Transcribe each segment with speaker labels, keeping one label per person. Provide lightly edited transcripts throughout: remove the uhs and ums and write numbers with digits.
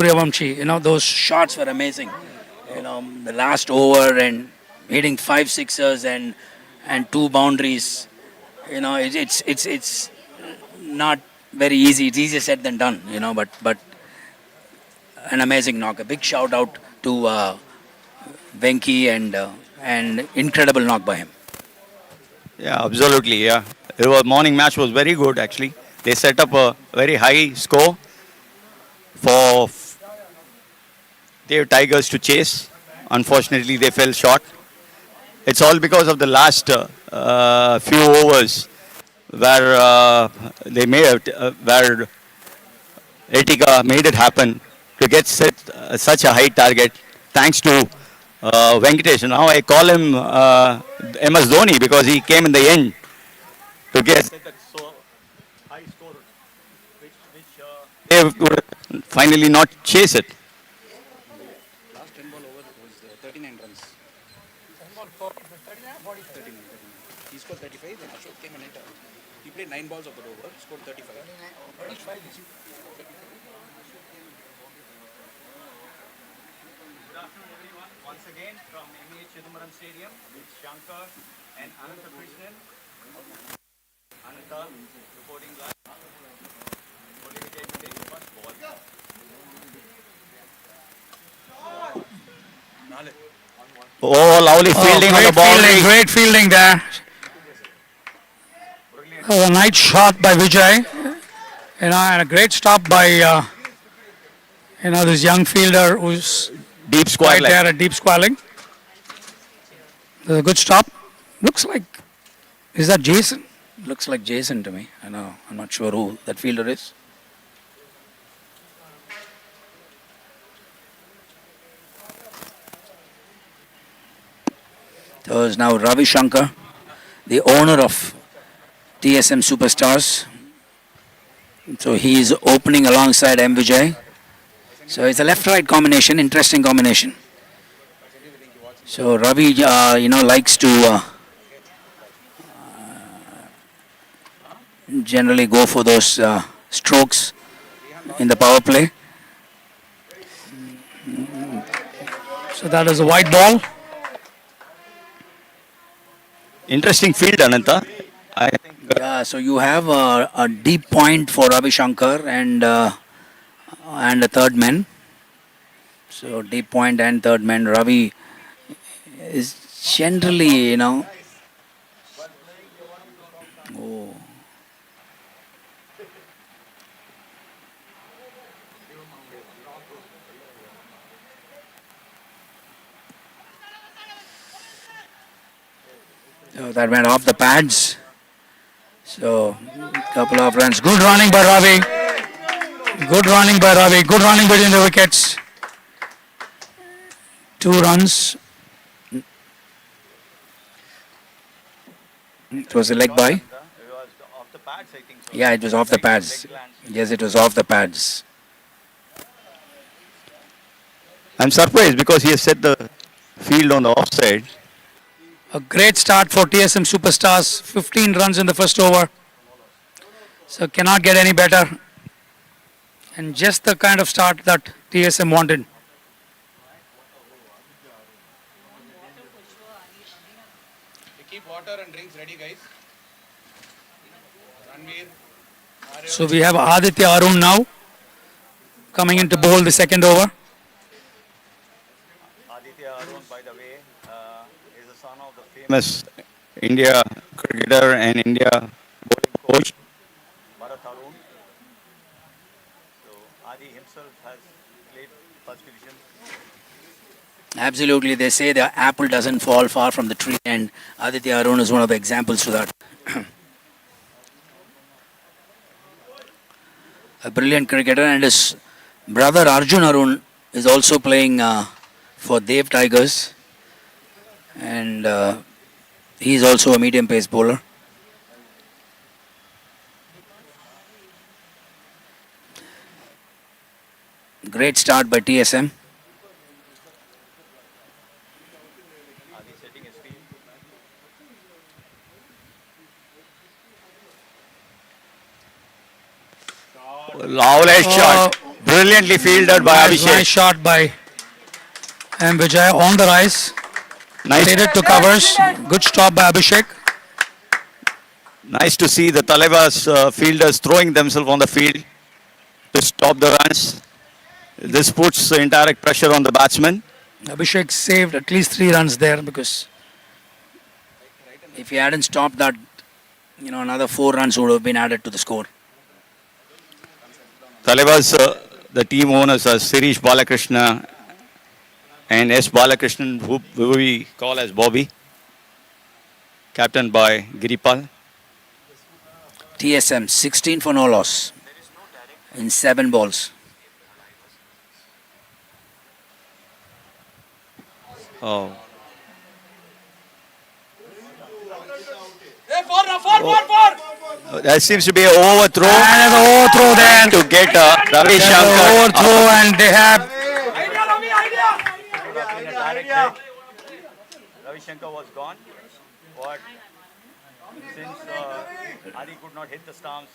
Speaker 1: Suryavanshi, those shots were amazing. The last over and hitting five sixers and two boundaries. It's not very easy. It's easier said than done. But an amazing knock. A big shout out to Venki and incredible knock by him.
Speaker 2: Yeah, absolutely. Yeah, it was morning match was very good actually. They set up a very high score for their Tigers to chase. Unfortunately, they fell short. It's all because of the last few overs where where Etika made it happen to get set such a high target. Thanks to Venkatesh. Now I call him MS Dhoni because he came in the end to get set that so high score, which they would finally not chase it.
Speaker 1: Last 10 ball over was 39 runs. 10 ball 39. He scored 35 and Ashok came and hit. He played 9 balls of the over, scored 35. 35.
Speaker 2: Good afternoon, everyone. Once again from CHIDAMBARAM Stadium with Shankar and Ananta Krishnan. Ananta reporting live. Only to take the first ball. Oh, lovely fielding on the ball.
Speaker 1: Great fielding there. A nice shot by Vijay. And a great stop by this young fielder who's
Speaker 2: Deep square
Speaker 1: right
Speaker 2: leg.
Speaker 1: there at deep squalling. There's a good stop. Looks like, is that Jason? Looks like Jason to me. I know. I'm not sure who that fielder is. So is now Ravi Shankar, the owner of TSM Superstars. So he is opening alongside M. Vijay. So it's a left-right combination, interesting combination. So Ravi, likes to generally go for those strokes in the power play. So that is a white ball.
Speaker 2: Interesting field, Ananta. I think.
Speaker 1: Yeah, so you have a deep point for Ravi Shankar and a third man. So deep point and third man. Ravi is generally, oh. So that went off the pads. So couple of runs. Good running by Ravi. Good running by Ravi. Good running between the wickets. 2 runs. It was a leg by.
Speaker 2: It was off the pads, I think so.
Speaker 1: Yeah, it was off the pads. Yes, it was off the pads.
Speaker 2: I'm surprised because he has set the field on the offside.
Speaker 1: A great start for TSM Superstars. 15 runs in the first over. So cannot get any better. And just the kind of start that TSM wanted.
Speaker 3: Keep water and drinks ready, guys. Ranveer,
Speaker 1: So we have Aditya Arun now coming in to bowl the second over.
Speaker 2: Aditya Arun, by the way, is the son of the famous India cricketer and India bowling coach, Bharat Arun. So Adi himself has played first division.
Speaker 1: Absolutely, they say the apple doesn't fall far from the tree, and Aditya Arun is one of the examples to that. A brilliant cricketer, and his brother Arjun Arun is also playing for Dev Tigers, and he is also a medium pace bowler. Great start by TSM.
Speaker 2: Adi setting his field. Lovely shot. brilliantly fielded by
Speaker 4: Nice
Speaker 2: Abhishek.
Speaker 4: shot by M. Vijay on the rise.
Speaker 2: Nice,
Speaker 4: Faded to covers. Good stop by Abhishek.
Speaker 2: nice to see the Thalaivers fielders throwing themselves on the field to stop the runs. This puts indirect pressure on the batsman.
Speaker 4: Abhishek saved at least 3 runs there because
Speaker 1: If he hadn't stopped that, another 4 runs would have been added to the score.
Speaker 2: Thalaivers, the team owners are Sirish Balakrishna and S. Balakrishnan, who we call as Bobby, captained by Giripal.
Speaker 1: TSM 16 for no loss in 7 balls.
Speaker 2: Oh. There seems to be an overthrow.
Speaker 4: and an overthrow there.
Speaker 2: To get Ravi
Speaker 4: There's an
Speaker 2: Shankar.
Speaker 4: overthrow and they have
Speaker 2: Ravi Shankar was gone, but since Adi could not hit the stumps,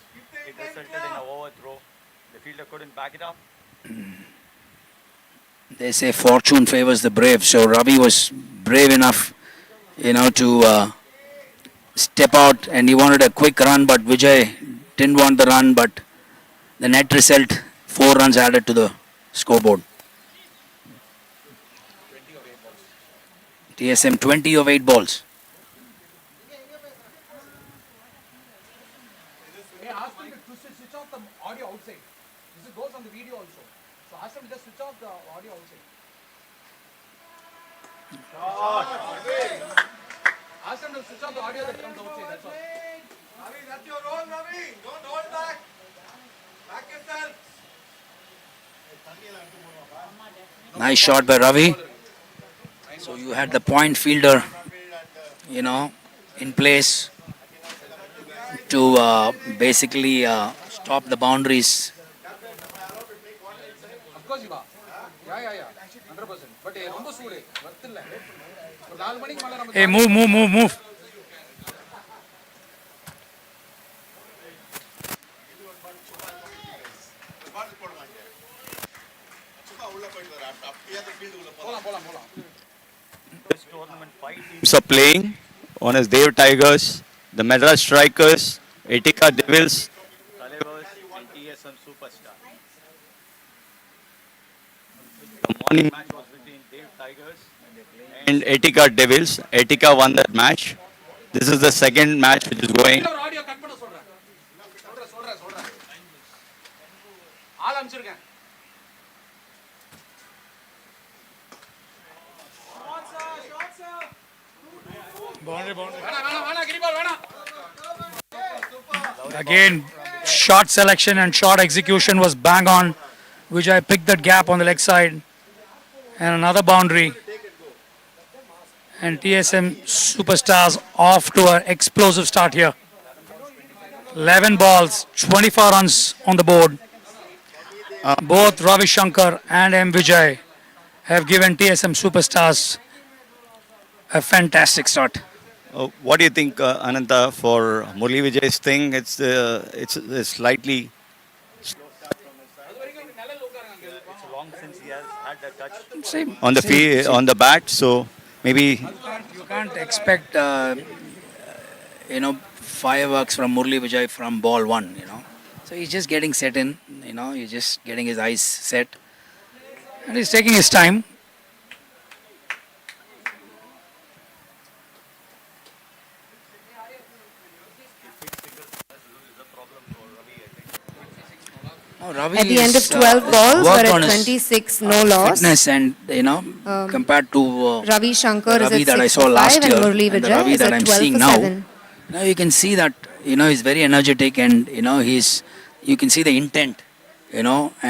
Speaker 2: it resulted in an overthrow. The fielder couldn't back it up.
Speaker 1: They say fortune favors the brave, so Ravi was brave enough, to step out, and he wanted a quick run, but Vijay didn't want the run, but the net result, 4 runs added to the scoreboard. TSM 20 of 8 balls.
Speaker 3: Hey, ask them to switch off the audio outside. This goes on the video also. So ask them to just switch off the audio outside. Ask them to switch off the audio that comes outside. That's all.
Speaker 5: Ravi, that's your role, Ravi. Don't hold back. Back yourself.
Speaker 1: Nice shot by Ravi. So you had the point fielder, in place to basically stop the boundaries.
Speaker 3: Of course, Iva. Yeah. 100%. But ரொம்ப சூடு. வர்த்தில்ல. ஒரு 4 மணிக்கு மேல நம்ம
Speaker 4: hey move.
Speaker 3: போலாம்.
Speaker 2: This tournament, 5 teams are playing. One is Dev Tigers, the Madras Strikers, Etika Devils, Thalaivers, and TSM Superstar. The morning match was between Dev Tigers and Etika Devils. Etika won that match. This is the second match which is going.
Speaker 3: ஒரு audio cut பண்ண சொல்றேன். சொல்றேன். ஆள் அனுப்பிச்சிருக்கேன். வேணாம் கிரிபால் வேணாம்.
Speaker 4: Again, shot selection and shot execution was bang on. Vijay picked that gap on the leg side. And another boundary. And TSM Superstars off to an explosive start here. 11 balls, 24 runs on the board. Both Ravi Shankar and M. Vijay have given TSM Superstars a fantastic start.
Speaker 2: What do you think, Ananta, for Murli Vijay's thing? It's slightly slow start from his side. It's long since he has had that touch on the on the bat, so maybe
Speaker 1: You can't expect, fireworks from Murli Vijay from ball 1, So he's just getting set in, he's just getting his eyes set. And he's taking his time. No, Ravi
Speaker 6: At the end of
Speaker 1: is,
Speaker 6: 12 balls,
Speaker 1: worked
Speaker 6: we're
Speaker 1: on
Speaker 6: at
Speaker 1: his
Speaker 6: 26, no loss.
Speaker 1: fitness and, compared to
Speaker 6: Ravi Shankar
Speaker 1: Ravi
Speaker 6: is
Speaker 1: that I
Speaker 6: at
Speaker 1: saw
Speaker 6: 6 for
Speaker 1: last
Speaker 6: 5 and
Speaker 1: year
Speaker 6: Murli
Speaker 1: and the
Speaker 6: Vijay
Speaker 1: Ravi
Speaker 6: is
Speaker 1: that
Speaker 6: at
Speaker 1: I'm
Speaker 6: 12
Speaker 1: seeing
Speaker 6: for
Speaker 1: now,
Speaker 6: 7.
Speaker 1: now you can see that, he's very energetic and, you can see the intent,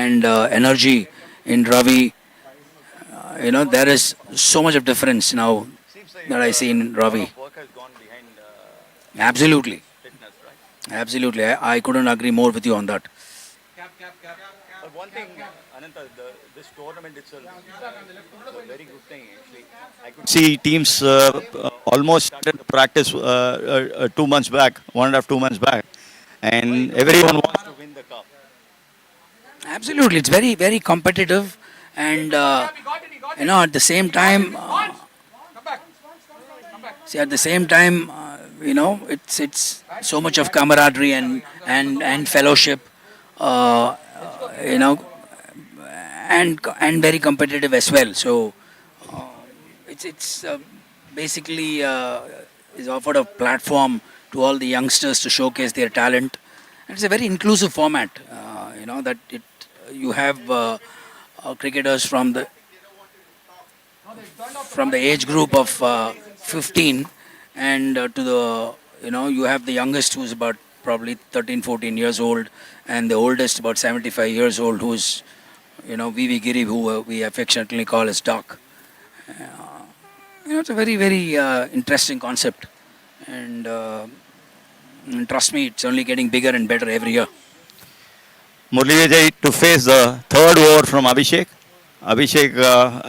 Speaker 1: and energy in Ravi. There is so much of difference now that I see in Ravi.
Speaker 2: work has gone behind
Speaker 1: Absolutely.
Speaker 2: fitness, right?
Speaker 1: Absolutely. I couldn't agree more with you on that.
Speaker 3: Cap.
Speaker 2: But one thing, Ananta, this tournament itself is a very good thing actually. I could see teams almost started to practice 2 months back, 1.5, 2 months back, and everyone wants to win the cup.
Speaker 1: Absolutely, it's very, very competitive, and
Speaker 3: He got it, he got it.
Speaker 1: at the same time,
Speaker 3: Come back. Come back.
Speaker 1: see, at the same time, it's so much of camaraderie and fellowship, uh, you know, and very competitive as well. So it's basically is offered a platform to all the youngsters to showcase their talent. And it's a very inclusive format. That it you have cricketers from the age group of 15 and to the you have the youngest who's about probably 13 14 years old, and the oldest about 75 years old, who's VV Giri, who we affectionately call as Doc. It's a very, very interesting concept, and trust me, it's only getting bigger and better every year.
Speaker 2: Murli Vijay to face the third over from Abhishek. Abhishek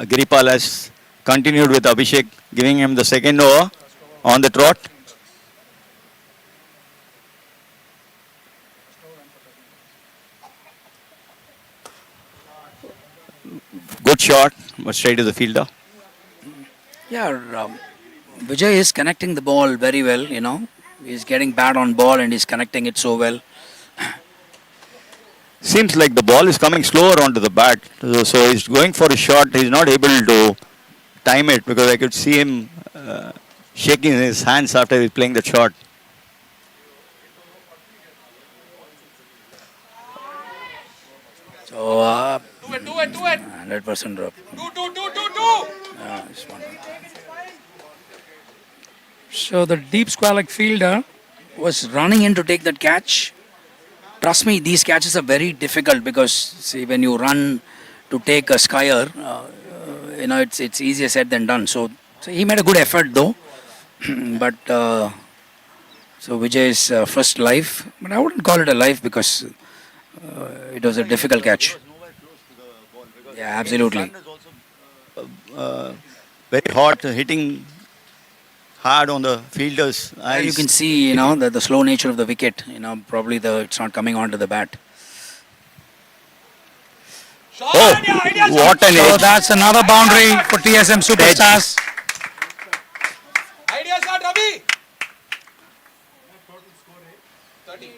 Speaker 2: Giripal has continued with Abhishek, giving him the second over on the trot. Good shot, but straight to the fielder.
Speaker 1: Yeah, Vijay is connecting the ball very well. He's getting bat on ball and he's connecting it so well.
Speaker 2: Seems like the ball is coming slower onto the bat, so he's going for a shot. He's not able to time it because I could see him shaking his hands after he's playing the shot.
Speaker 1: So
Speaker 3: Do it, do it, do it.
Speaker 1: 100% drop.
Speaker 3: Do.
Speaker 1: Just one.
Speaker 4: So the deep square leg fielder.
Speaker 1: Was running in to take that catch. Trust me, these catches are very difficult because see, when you run to take a skyer, it's easier said than done. So he made a good effort though, but so Vijay's first life, but I wouldn't call it a life because it was a difficult catch. Yeah, absolutely.
Speaker 2: Very hot, hitting hard on the fielders' eyes.
Speaker 1: You can see, the slow nature of the wicket. Probably it's not coming onto the bat.
Speaker 3: Shot,
Speaker 2: Oh,
Speaker 3: idea, idea, shot.
Speaker 2: what an
Speaker 4: So
Speaker 2: edge.
Speaker 4: that's another boundary for TSM Superstars.
Speaker 3: Idea shot, Ravi. 30.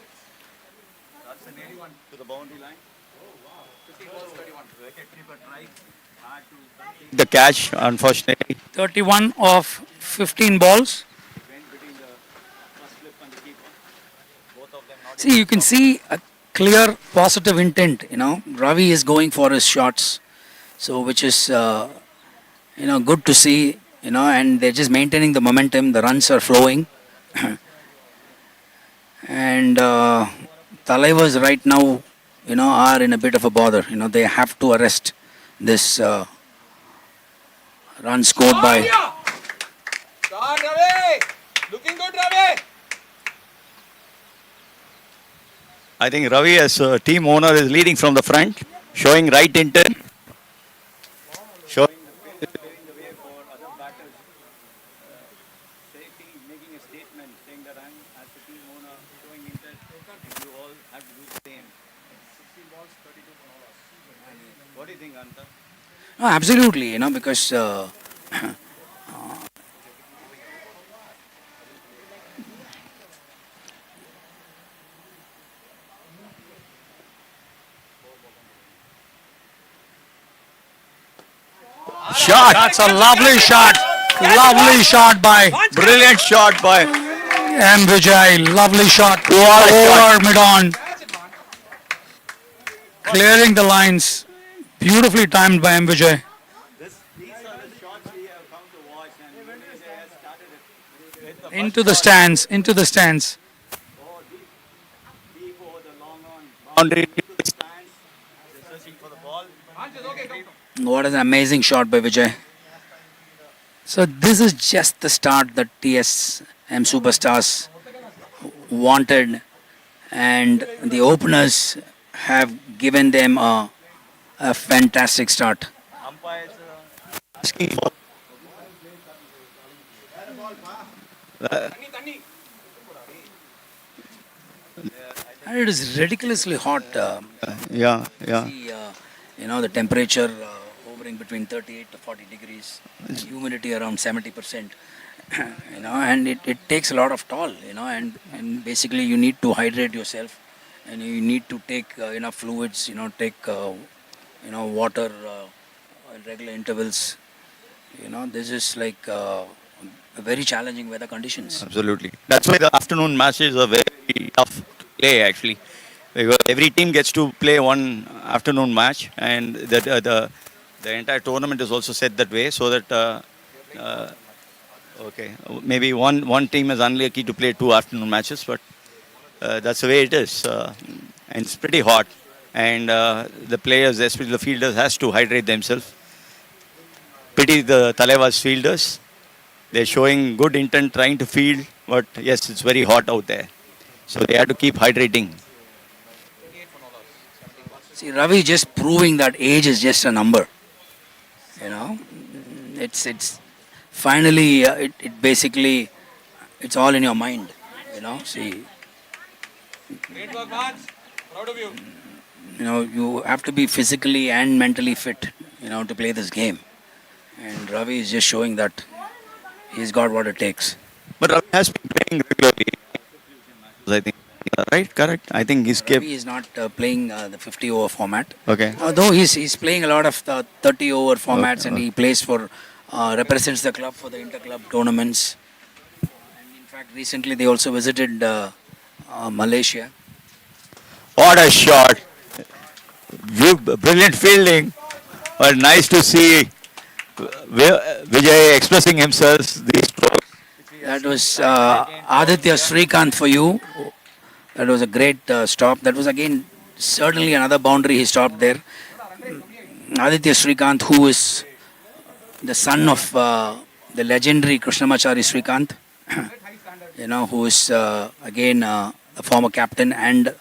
Speaker 2: The catch, unfortunately.
Speaker 4: 31 of 15 balls.
Speaker 1: See, you can see a clear positive intent. Ravi is going for his shots, so which is good to see. And they're just maintaining the momentum. The runs are flowing, and Thalaivers right now, are in a bit of a bother. They have to arrest this run scored by.
Speaker 3: Idea. Shot, Ravi. Looking good, Ravi.
Speaker 2: I think Ravi, as a team owner, is leading from the front, showing right intent. Showing the way for other batters. Making a statement saying that I'm, as a team owner, showing intent. You all have to do the same. 16 balls, 32 for all. What do you think, Anta?
Speaker 1: No, absolutely. Because.
Speaker 2: Shot!
Speaker 4: That's a lovely shot. Lovely shot by
Speaker 2: Brilliant shot by
Speaker 4: M. Vijay. Lovely shot.
Speaker 2: What a
Speaker 4: Over mid-on. Clearing the lines. Beautifully timed by M. Vijay.
Speaker 2: These are the shots we have come to watch, and Vijay has started it with the
Speaker 4: Into the stands. Into the stands.
Speaker 2: deep over the long on boundary to the stands. They're searching for the ball.
Speaker 1: What an amazing shot by Vijay. So this is just the start that TSM Superstars wanted, and the openers have given them a fantastic start.
Speaker 2: Umpires asking for
Speaker 1: And it is ridiculously hot.
Speaker 2: Yeah, yeah.
Speaker 1: See, the temperature hovering between 38 to 40 degrees, and humidity around 70%. And it takes a lot of toll, and basically you need to hydrate yourself, and you need to take enough fluids, take, water at regular intervals. This is like a very challenging weather conditions.
Speaker 2: Absolutely. That's why the afternoon matches are very tough to play actually. Because every team gets to play one afternoon match, and the entire tournament is also set that way so that uh, okay, maybe one team is unlucky to play two afternoon matches, but that's the way it is. And it's pretty hot, and the players, especially the fielders, has to hydrate themselves. Pity the Thalaivers fielders. They're showing good intent trying to field, but yes, it's very hot out there. So they have to keep hydrating.
Speaker 1: See, Ravi just proving that age is just a number. It's finally it basically it's all in your mind. See,
Speaker 5: Great work, Vans. Proud of you.
Speaker 1: you have to be physically and mentally fit, to play this game. And Ravi is just showing that he's got what it takes.
Speaker 2: But Ravi has been playing regularly, I think. Right? Correct? I think he's kept.
Speaker 1: Ravi is not playing the 50 over format.
Speaker 2: Okay.
Speaker 1: Although he's playing a lot of the 30 over formats, and he plays for represents the club for the inter-club tournaments. And in fact, recently they also visited Malaysia.
Speaker 2: What a shot. Brilliant fielding. But nice to see Vijay expressing himself. These strokes.
Speaker 1: That was Aditya Srikanth for you. That was a great stop. That was again certainly another boundary he stopped there. Aditya Srikanth, who is the son of the legendary Krishnamachari Srikanth, who is again a former captain and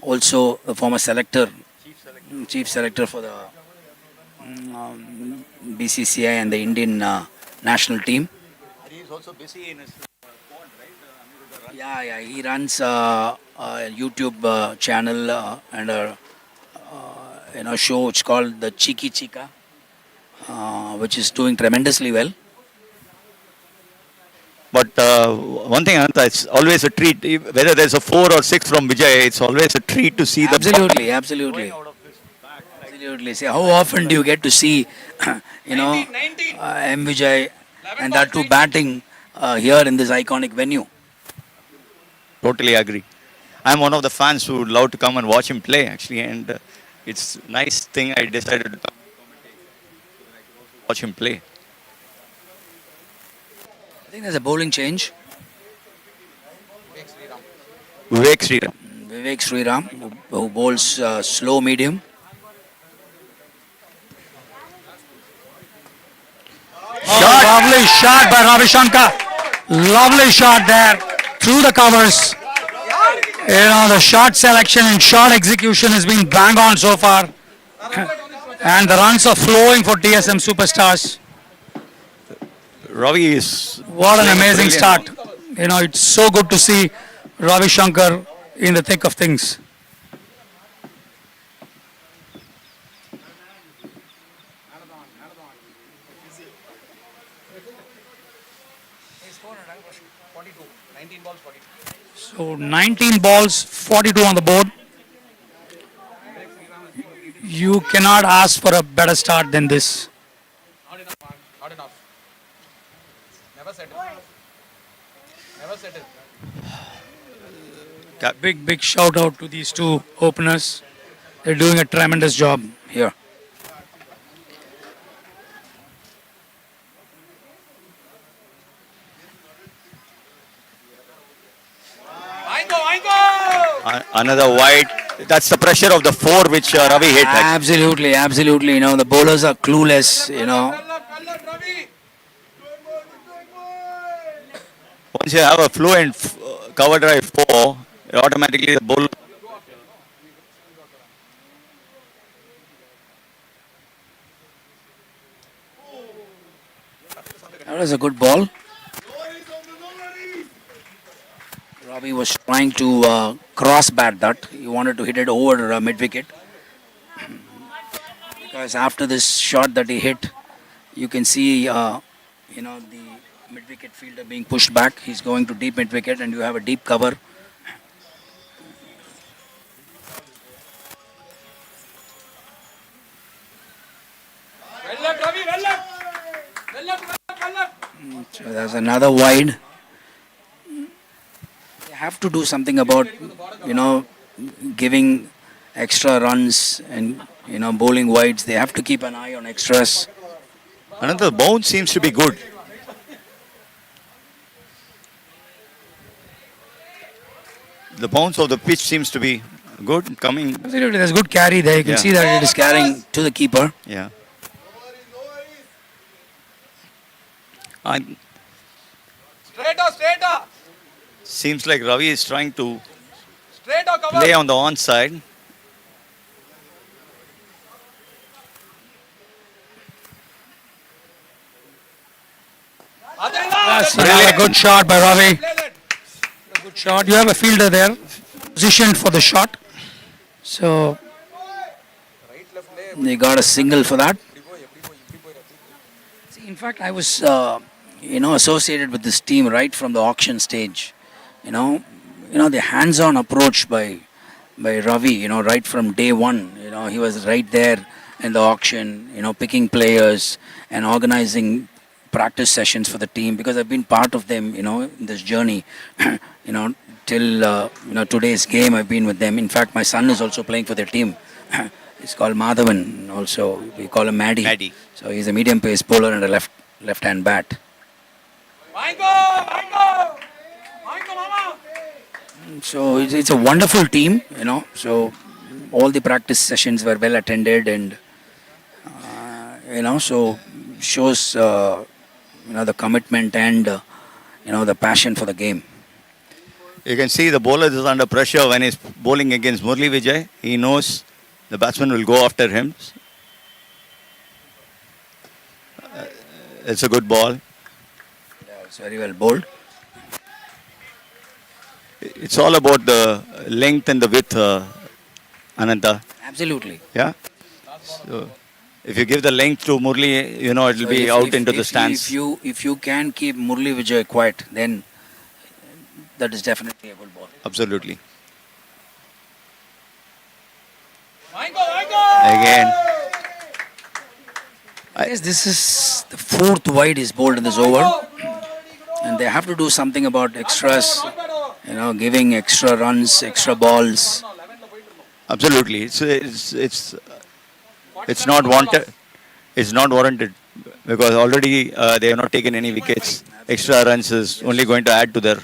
Speaker 1: also a former selector, chief selector for the BCCI and the Indian national team.
Speaker 2: He's also busy in his.
Speaker 1: Yeah, he runs a YouTube channel and a show which is called the Chiki Chika, which is doing tremendously well.
Speaker 2: But one thing, Ananta, it's always a treat. Whether there's a 4 or 6 from Vijay, it's always a treat to see the.
Speaker 1: Absolutely. See, how often do you get to see, M. Vijay and that too batting here in this iconic venue?
Speaker 2: Totally agree. I'm one of the fans who would love to come and watch him play, actually, and it's a nice thing I decided to come watch him play.
Speaker 1: I think there's a bowling change.
Speaker 2: Vivek Sriram.
Speaker 1: Vivek Sriram, who bowls slow medium.
Speaker 4: Lovely shot by Ravi Shankar. Lovely shot there through the covers. The shot selection and shot execution has been bang on so far. And the runs are flowing for TSM Superstars.
Speaker 2: Ravi is.
Speaker 4: What an amazing
Speaker 2: brilliant.
Speaker 4: start. It's so good to see Ravi Shankar in the thick of things. So 19 balls, 42 on the board. You cannot ask for a better start than this.
Speaker 3: Not enough, man. Not enough. Never settle. Never settle.
Speaker 4: Big shout out to these two openers. They're doing a tremendous job here.
Speaker 2: Another wide. That's the pressure of the 4 which Ravi hit.
Speaker 1: Absolutely. The bowlers are clueless.
Speaker 3: Ravi.
Speaker 2: Once you have a fluent cover drive 4, automatically the bowler.
Speaker 1: That was a good ball. Ravi was trying to cross bat that. He wanted to hit it over mid wicket. Because after this shot that he hit, you can see, the mid wicket fielder being pushed back. He's going to deep mid wicket, and you have a deep cover.
Speaker 3: Well left, Ravi, well left. Well left, well left, well left.
Speaker 1: So there's another wide. They have to do something about, giving extra runs and, bowling wides. They have to keep an eye on extras.
Speaker 2: Another bounce seems to be good. The bounce of the pitch seems to be good coming.
Speaker 4: Absolutely, there's good carry there. You can
Speaker 2: Yeah.
Speaker 4: see that it is
Speaker 1: He's carrying to the keeper.
Speaker 2: Yeah.
Speaker 3: Straight or
Speaker 2: Seems like Ravi is trying to
Speaker 3: Straight or cover.
Speaker 2: play on the onside.
Speaker 4: Yes, a good shot by Ravi. Good shot. You have a fielder there, positioned for the shot. So
Speaker 1: They got a single for that. See, in fact, I was, associated with this team right from the auction stage. The hands-on approach by Ravi. Right from day one. He was right there in the auction. Picking players and organizing practice sessions for the team, because I've been part of them. In this journey. Till today's game, I've been with them. In fact, my son is also playing for their team. He's called Madhavan. Also, we call him Maddie.
Speaker 2: Maddie.
Speaker 1: So he's a medium pace bowler and a left-hand bat.
Speaker 3: Mama.
Speaker 1: So it's a wonderful team. So all the practice sessions were well attended, and so shows the commitment and the passion for the game.
Speaker 2: You can see the bowler is under pressure when he's bowling against Murli Vijay. He knows the batsman will go after him. It's a good ball.
Speaker 1: Yeah, it's very well bowled.
Speaker 2: It's all about the length and the width, Ananta.
Speaker 1: Absolutely.
Speaker 2: Yeah. So if you give the length to Murli, it'll
Speaker 1: So
Speaker 2: be out into the stands.
Speaker 1: If you can keep Murli Vijay quiet, then that is definitely a good ball.
Speaker 2: Absolutely.
Speaker 3: Mango.
Speaker 2: Again.
Speaker 1: I guess this is the fourth wide is bowled in this over, and they have to do something about extras. Giving extra runs, extra balls.
Speaker 2: Absolutely. It's not wanted. It's not warranted because already they have not taken any wickets. Extra runs is only going to add to their.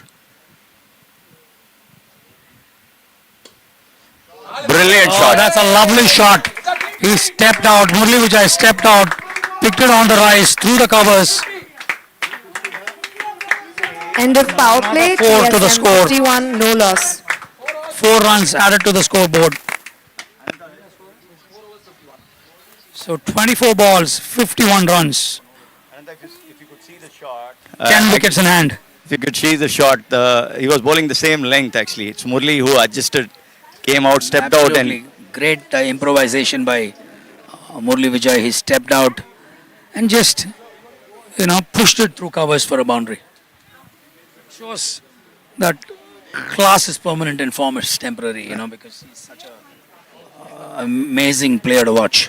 Speaker 2: Brilliant
Speaker 4: oh,
Speaker 2: shot.
Speaker 4: that's a lovely shot. He stepped out. Murli Vijay stepped out, picked it on the rise, through the covers.
Speaker 6: End of power play.
Speaker 4: Four to the
Speaker 6: TSM
Speaker 4: score.
Speaker 6: 51, no loss.
Speaker 4: 4 runs added to the scoreboard. So 24 balls, 51 runs,
Speaker 2: If you could see the shot.
Speaker 4: 10 wickets in hand.
Speaker 2: If you could see the shot, he was bowling the same length actually. It's Murli who adjusted, came out, stepped out,
Speaker 1: Absolutely.
Speaker 2: and
Speaker 1: Great improvisation by Murli Vijay. He stepped out and just, pushed it through covers for a boundary. Shows that class is permanent and form is temporary, because he's such a amazing player to watch.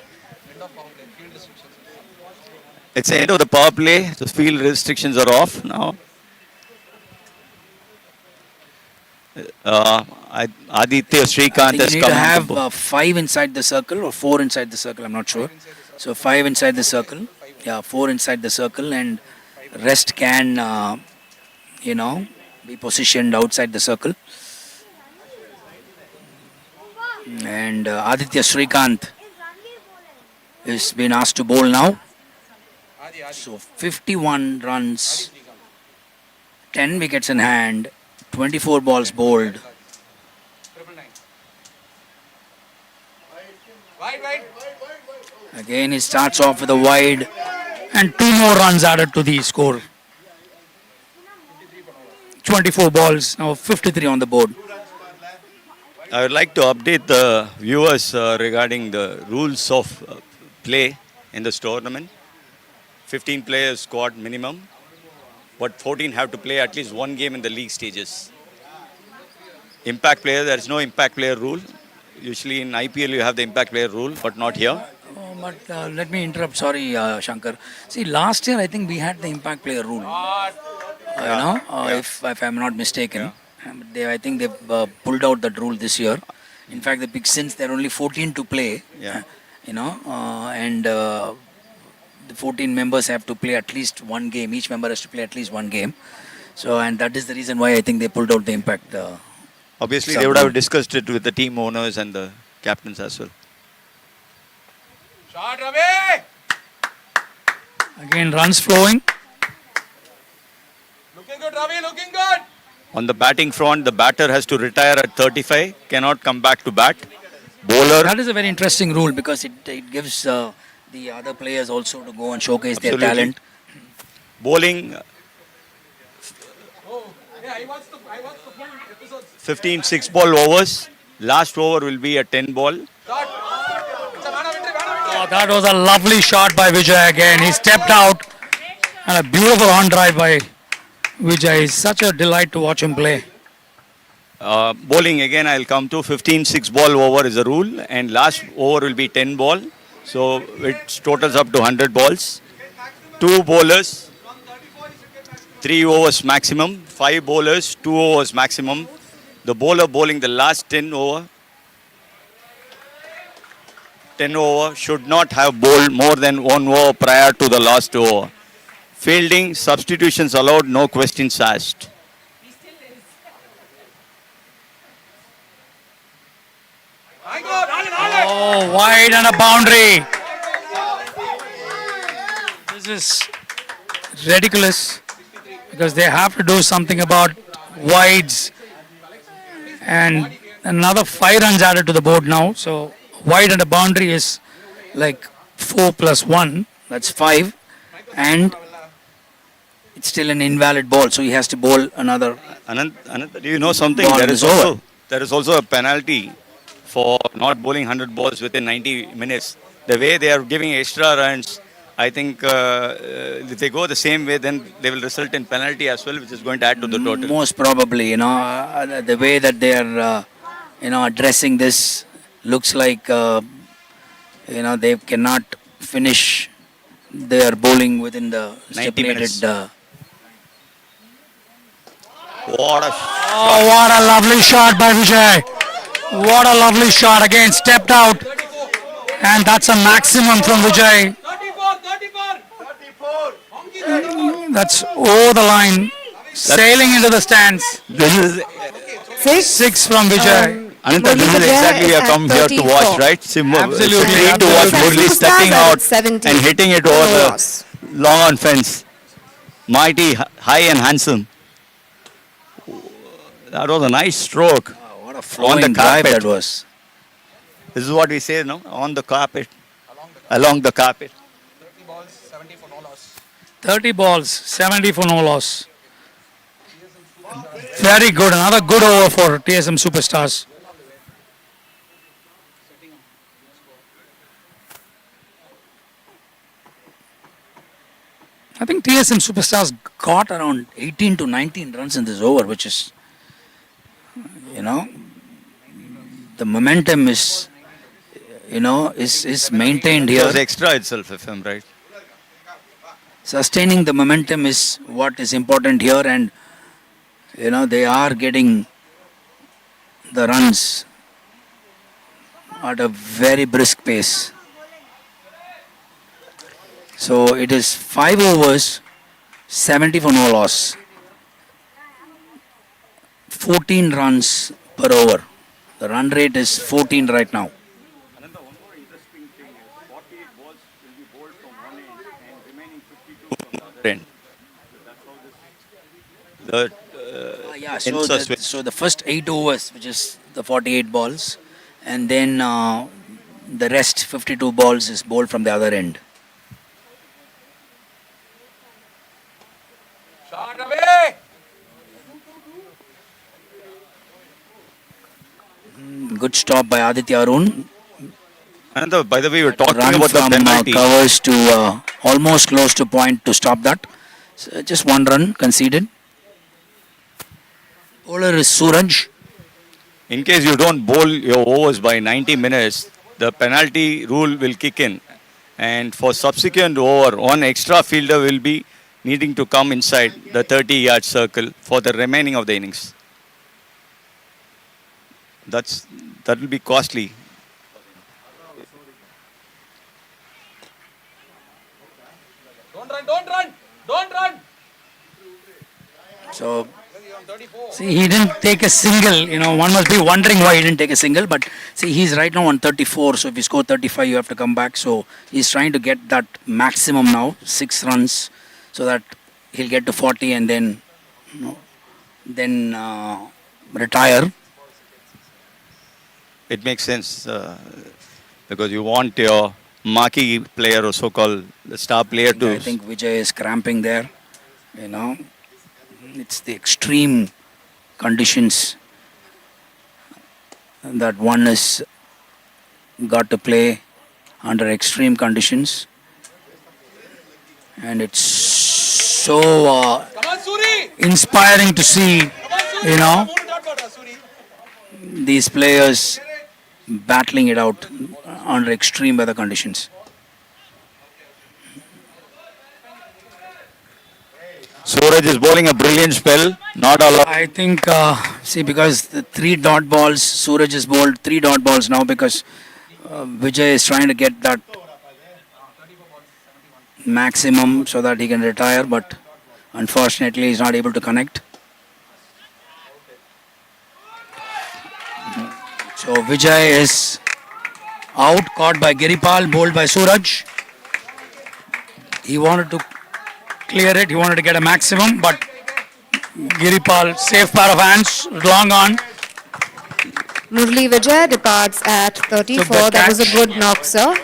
Speaker 2: it's the end of the power play. The field restrictions are off now. Aditya Srikanth
Speaker 1: You
Speaker 2: has
Speaker 1: need
Speaker 2: come
Speaker 1: to
Speaker 2: on the
Speaker 1: have 5 inside the circle or 4 inside the circle, I'm not sure. So 5 inside the circle, 4 inside the circle, and rest can, be positioned outside the circle. And Aditya Srikanth is being asked to bowl now. So 51 runs, 10 wickets in hand, 24 balls bowled.
Speaker 3: Wide.
Speaker 1: Again, he starts off with a wide.
Speaker 4: And 2 more runs added to the score. 24 balls, now 53 on the board.
Speaker 2: I would like to update the viewers regarding the rules of play in this tournament. 15 players squad minimum, but 14 have to play at least one game in the league stages. Impact player, there is no impact player rule. Usually in IPL you have the impact player rule, but not here.
Speaker 1: But let me interrupt. Sorry, Shankar. See, last year I think we had the impact player rule. If I'm not mistaken, I think they've pulled out that rule this year. In fact, since there are only 14 to play,
Speaker 2: Yeah.
Speaker 1: and the 14 members have to play at least one game. Each member has to play at least one game. So, and that is the reason why I think they pulled out the impact.
Speaker 2: Obviously, they would have discussed it with the team owners and the captains as well.
Speaker 3: Shot, Ravi!
Speaker 4: Again, runs flowing.
Speaker 3: Looking good, Ravi, looking good!
Speaker 2: On the batting front, the batter has to retire at 35, cannot come back to bat. Bowler,
Speaker 1: That is a very interesting rule because it gives the other players also to go and showcase their
Speaker 2: Absolutely.
Speaker 1: talent.
Speaker 2: bowling
Speaker 3: Oh, yeah, I watched the full episodes.
Speaker 2: 15 6-ball overs. Last over will be a 10-ball.
Speaker 3: Shot! It's a man of entry, man of entry!
Speaker 4: Oh, that was a lovely shot by Vijay again. He stepped out and a beautiful on drive by Vijay. It's such a delight to watch him play.
Speaker 2: Bowling again, I'll come to 15 6-ball over is the rule, and last over will be 10-ball. So it totals up to 100 balls. 2 bowlers, 3 overs maximum. 5 bowlers, 2 overs maximum. The bowler bowling the last 10 over should not have bowled more than 1 over prior to the last over. Fielding, substitutions allowed, no questions asked.
Speaker 3: My God, Alan!
Speaker 4: Oh, wide and a boundary. This is ridiculous because they have to do something about wides. And another 5 runs added to the board now. So wide and a boundary is
Speaker 1: Like 4 plus 1, that's 5. And it's still an invalid ball, so he has to bowl another.
Speaker 2: Anand, do you know something?
Speaker 1: Ball
Speaker 2: There
Speaker 1: is
Speaker 2: is also a penalty for not bowling 100 balls within 90 minutes. The way they are giving extra runs, I think if they go the same way, then they will result in penalty as well, which is going to add to the total.
Speaker 1: Most probably, the way that they are, addressing this looks like, they cannot finish their bowling within the
Speaker 2: 90 minutes.
Speaker 1: stipulated.
Speaker 2: What a
Speaker 4: oh, what a lovely shot by Vijay. What a lovely shot. Again, stepped out. And that's a maximum from Vijay.
Speaker 3: 34, 34! Honky 34!
Speaker 4: That's over the line. Sailing into the stands.
Speaker 2: This is
Speaker 4: 6 from Vijay.
Speaker 2: Ananta, this is
Speaker 6: Murli
Speaker 2: exactly we have
Speaker 6: at
Speaker 2: come here to
Speaker 6: 34.
Speaker 2: watch, right?
Speaker 4: Absolutely,
Speaker 2: Screen to watch
Speaker 6: absolutely.
Speaker 2: Murli stepping
Speaker 6: Superstars are
Speaker 2: out
Speaker 6: at 70.
Speaker 2: and hitting it over
Speaker 6: No
Speaker 2: the
Speaker 6: loss.
Speaker 2: long on fence. Mighty, high and handsome. That was a nice stroke.
Speaker 1: What a flowing drive
Speaker 2: carpet.
Speaker 1: that was.
Speaker 2: This is what we say, no? On the carpet. Along the carpet.
Speaker 3: 30 balls, 70 for no loss.
Speaker 4: 30 balls, 70 for no loss. Very good. Another good over for TSM Superstars. I think TSM Superstars
Speaker 1: Got around 18 to 19 runs in this over, which is, the momentum is, is maintained
Speaker 2: It was
Speaker 1: here.
Speaker 2: extra itself, if I'm right.
Speaker 1: Sustaining the momentum is what is important here, and they are getting the runs at a very brisk pace. So it is 5 overs, 70 for no loss, 14 runs per over. The run rate is 14 right now.
Speaker 2: Ananda, one more interesting thing is 48 balls will be bowled from one end and remaining 52 from the other end. That's how
Speaker 1: Yeah,
Speaker 2: ends are switched.
Speaker 1: so the first 8 overs, which is the 48 balls, and then the rest 52 balls is bowled from the other end.
Speaker 3: Shot, Ravi!
Speaker 1: Good stop by Aditya Arun.
Speaker 2: And by the way, we were talking
Speaker 1: Run
Speaker 2: about the
Speaker 1: from
Speaker 2: penalty.
Speaker 1: covers to almost close to point to stop that. So just one run conceded. Bowler is Suraj.
Speaker 2: In case you don't bowl your overs by 90 minutes, the penalty rule will kick in. And for subsequent over, one extra fielder will be needing to come inside the 30-yard circle for the remaining of the innings. That will be costly.
Speaker 3: Don't run.
Speaker 1: So, see, he didn't take a single. One must be wondering why he didn't take a single. But see, he's right now on 34. So if you score 35, you have to come back. So he's trying to get that maximum now, 6 runs, so that he'll get to 40 and then, retire.
Speaker 2: It makes sense because you want your marquee player or so-called star player to...
Speaker 1: I think Vijay is cramping there. It's the extreme conditions that one has got to play under extreme conditions, and it's so
Speaker 3: Come on, Suri.
Speaker 1: inspiring to see, these players battling it out under extreme weather conditions.
Speaker 2: Suraj is bowling a brilliant spell, not allowed.
Speaker 1: I think, because the 3 dot balls, Suraj has bowled 3 dot balls now because Vijay is trying to get that maximum so that he can retire, but unfortunately he's not able to connect. So Vijay is out, caught by Giripal, bowled by Suraj. He wanted to clear it, he wanted to get a maximum, but Giripal, safe pair of hands, long on.
Speaker 6: Murli Vijay departs at 34.
Speaker 1: Took that
Speaker 6: That was a
Speaker 1: catch.
Speaker 6: good knock, sir.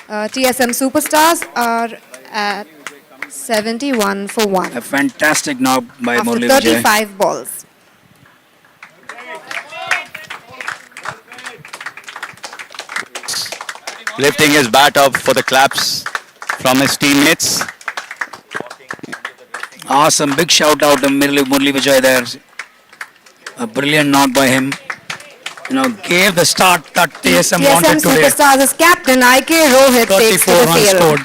Speaker 6: TSM Superstars are at 71 for 1
Speaker 1: A fantastic knock by
Speaker 6: after
Speaker 1: Murli Vijay.
Speaker 6: 35 balls.
Speaker 2: Lifting his bat up for the claps from his teammates.
Speaker 1: Awesome, big shout out to Murli Vijay there. A brilliant knock by him. Gave the start that TSM
Speaker 6: TSM
Speaker 1: wanted today.
Speaker 6: Superstars' captain IK Rohit takes to
Speaker 1: 34
Speaker 6: the
Speaker 1: runs
Speaker 6: field.
Speaker 1: scored.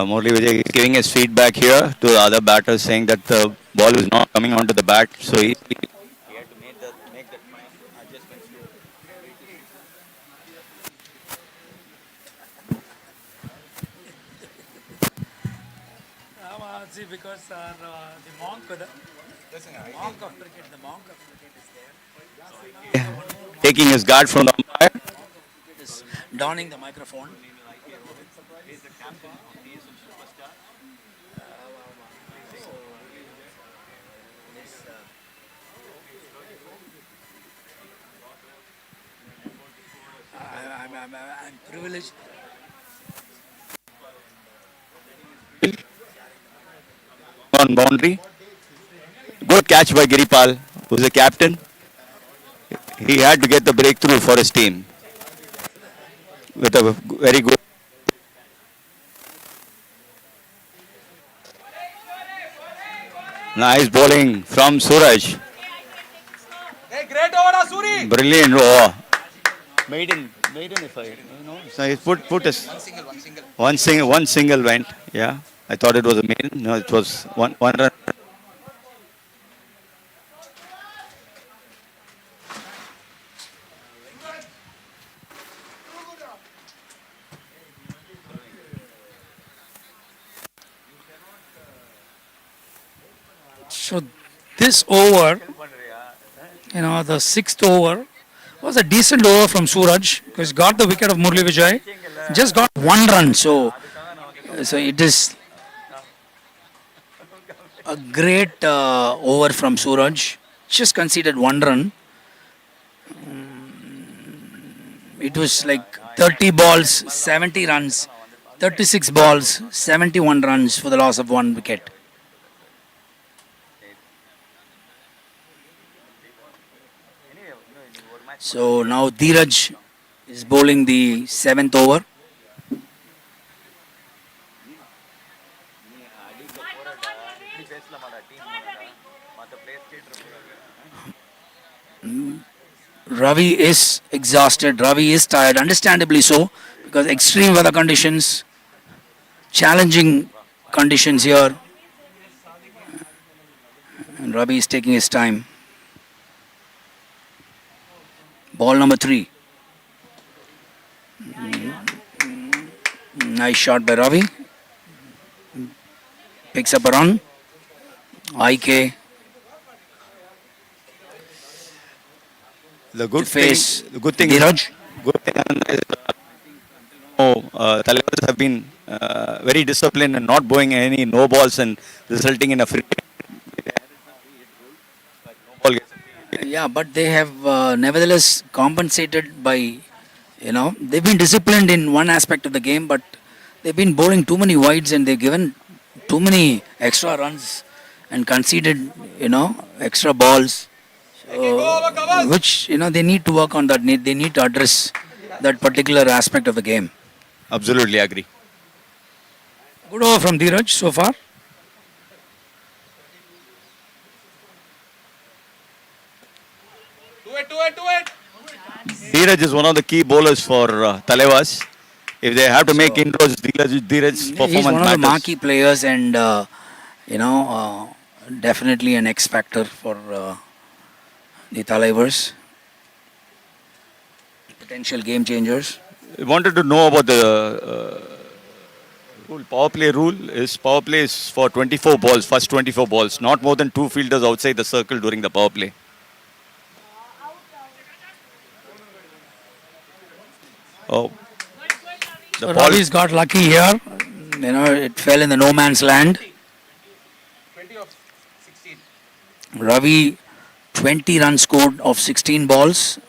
Speaker 2: Murli Vijay is giving his feedback here to the other batters, saying that the ball is not coming onto the bat. So he had to make that adjustments to...
Speaker 4: See, because the monk of cricket, is there.
Speaker 2: Taking his guard from the umpire.
Speaker 1: Is donning the microphone. I'm privileged.
Speaker 2: On boundary. Good catch by Giripal, who's the captain. He had to get the breakthrough for his team with a very good... Nice bowling from Suraj.
Speaker 3: Hey, great over, Suri.
Speaker 2: Brilliant over. Maiden if I so he put us one single went. Yeah, I thought it was a maiden. No, it was one run.
Speaker 4: So this over, the 6th over, was a decent over from Suraj because got the wicket of Murli Vijay.
Speaker 1: Just got 1 run, so it is a great over from Suraj. Just conceded 1 run. It was like 30 balls, 70 runs, 36 balls, 71 runs for the loss of 1 wicket. So now Dheeraj is bowling the seventh over. Ravi is exhausted. Ravi is tired, understandably so, because extreme weather conditions, challenging conditions here, and Ravi is taking his time. Ball number 3. Nice shot by Ravi. Picks up a run. IK
Speaker 2: The
Speaker 1: to
Speaker 2: good
Speaker 1: face
Speaker 2: thing, the good thing is,
Speaker 1: Dheeraj.
Speaker 2: good thing is, Thalaivers have been very disciplined and not bowling any no balls and resulting in a free no ball.
Speaker 1: Yeah, but they have nevertheless compensated by, they've been disciplined in one aspect of the game, but they've been bowling too many wides and they've given too many extra runs and conceded, extra balls, which, they need to work on that. They need to address that particular aspect of the game.
Speaker 2: Absolutely agree.
Speaker 4: Good over from Dheeraj so far.
Speaker 5: Do it.
Speaker 2: Dheeraj is one of the key bowlers for Thalaivers. If they have to make inroads, Dheeraj's performance
Speaker 1: He's one of the
Speaker 2: matters.
Speaker 1: marquee players and, definitely an X factor for the Thalaivers. Potential game changers.
Speaker 2: I wanted to know about the rule. Power play rule is power play is for 24 balls, first 24 balls, not more than 2 fielders outside the circle during the power play. Oh, the
Speaker 4: So
Speaker 2: ball.
Speaker 4: Ravi's got lucky here.
Speaker 1: It fell in the no man's land.
Speaker 3: 20 of 16.
Speaker 1: Ravi, 20 runs scored of 16 balls.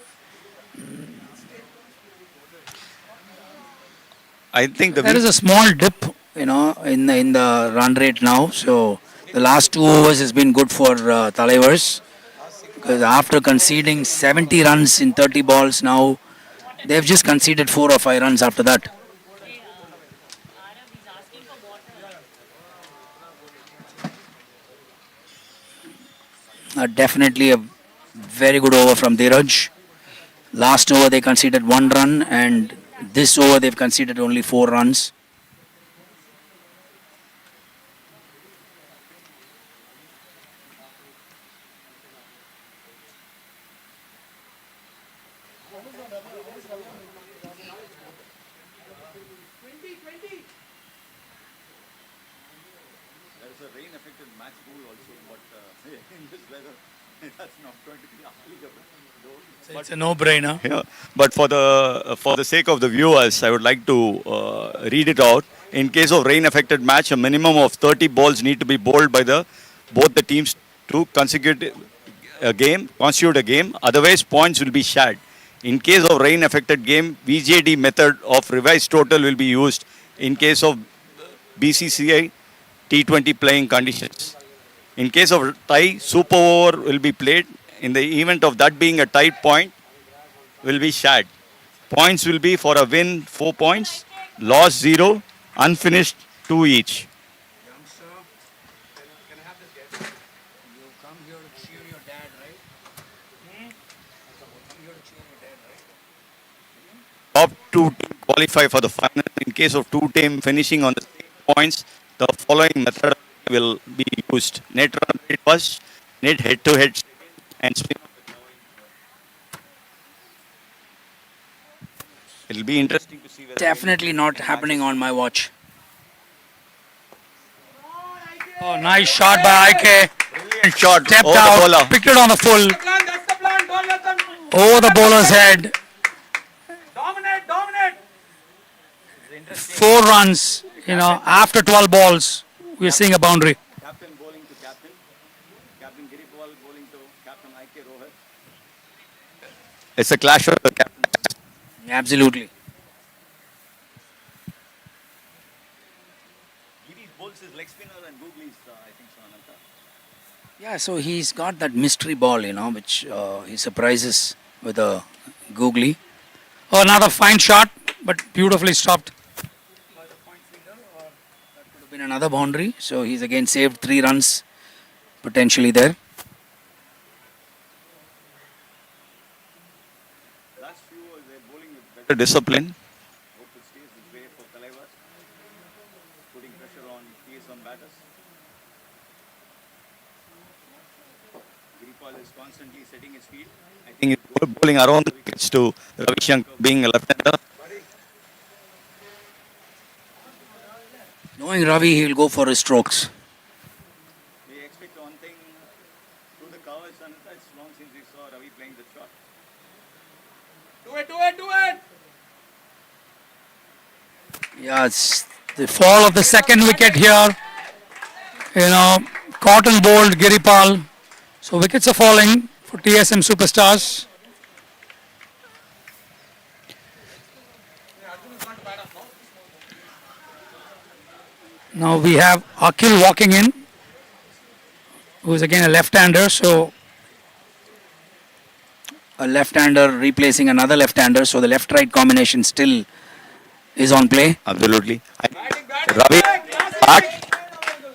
Speaker 2: I think the
Speaker 4: There is a small dip.
Speaker 1: In the run rate now. So the last 2 overs has been good for Thalaivers, because after conceding 70 runs in 30 balls, now they've just conceded 4 or 5 runs after that. Definitely a very good over from Dheeraj. Last over they conceded 1 run, and this over they've conceded only 4 runs.
Speaker 2: There's a rain affected match rule also, but in this weather, that's not going to be applicable.
Speaker 4: It's a no-brainer.
Speaker 2: Yeah, but for the sake of the viewers, I would like to read it out. In case of rain-affected match, a minimum of 30 balls need to be bowled by both the teams to constitute a game. Otherwise, points will be shared. In case of rain-affected game, VJD method of revised total will be used in case of BCCI T20 playing conditions. In case of tie, super over will be played. In the event of that being a tight point, will be shared. Points will be for a win 4 points, loss 0, unfinished 2 each.
Speaker 1: You come here to cheer your dad, right?
Speaker 2: Top 2 team qualify for the final. In case of 2 team finishing on the same points, the following method will be used. Net run rate first, net head-to-head, and spin. It'll be interesting to see whether
Speaker 1: Definitely not happening on my watch.
Speaker 4: Oh, nice shot by IK.
Speaker 2: brilliant shot
Speaker 4: Stepped
Speaker 2: over the
Speaker 4: out,
Speaker 2: bowler.
Speaker 4: picked it on the full,
Speaker 3: That's the plan. Don't let them
Speaker 4: over the bowler's head.
Speaker 3: dominate.
Speaker 4: 4 runs, after 12 balls, we're seeing a boundary.
Speaker 2: Captain bowling to captain. Captain Giripal bowling to Captain IK Rohit. It's a clash of the captain.
Speaker 1: Absolutely.
Speaker 2: Giri bowls his leg spinner and googlies, I think so, Ananta.
Speaker 1: Yeah, so he's got that mystery ball, which he surprises with a googly.
Speaker 4: Oh, another fine shot, but beautifully stopped.
Speaker 1: Could have been another boundary. So he's again saved 3 runs potentially there.
Speaker 2: Last few, they're bowling with better discipline. Hope it stays this way for Thalaivers. Putting pressure on TSM batters. Giripal is constantly setting his field. I think he's bowling around the wickets to Ravi Shankar being a left-hander.
Speaker 1: Knowing Ravi, he will go for his strokes.
Speaker 2: We expect one thing through the covers, and it's long since we saw Ravi playing the shot.
Speaker 3: Do it, do it, do it!
Speaker 1: Yeah, it's
Speaker 4: The fall of the second wicket here. Cotton bowled Giripal. So wickets are falling for TSM Superstars. Now we have Akhil walking in, who is again a left-hander. So
Speaker 1: a left-hander replacing another left-hander. So the left-right combination still is on play.
Speaker 2: Absolutely.
Speaker 3: Batting, batting,
Speaker 2: Ravi,
Speaker 3: back,
Speaker 2: back.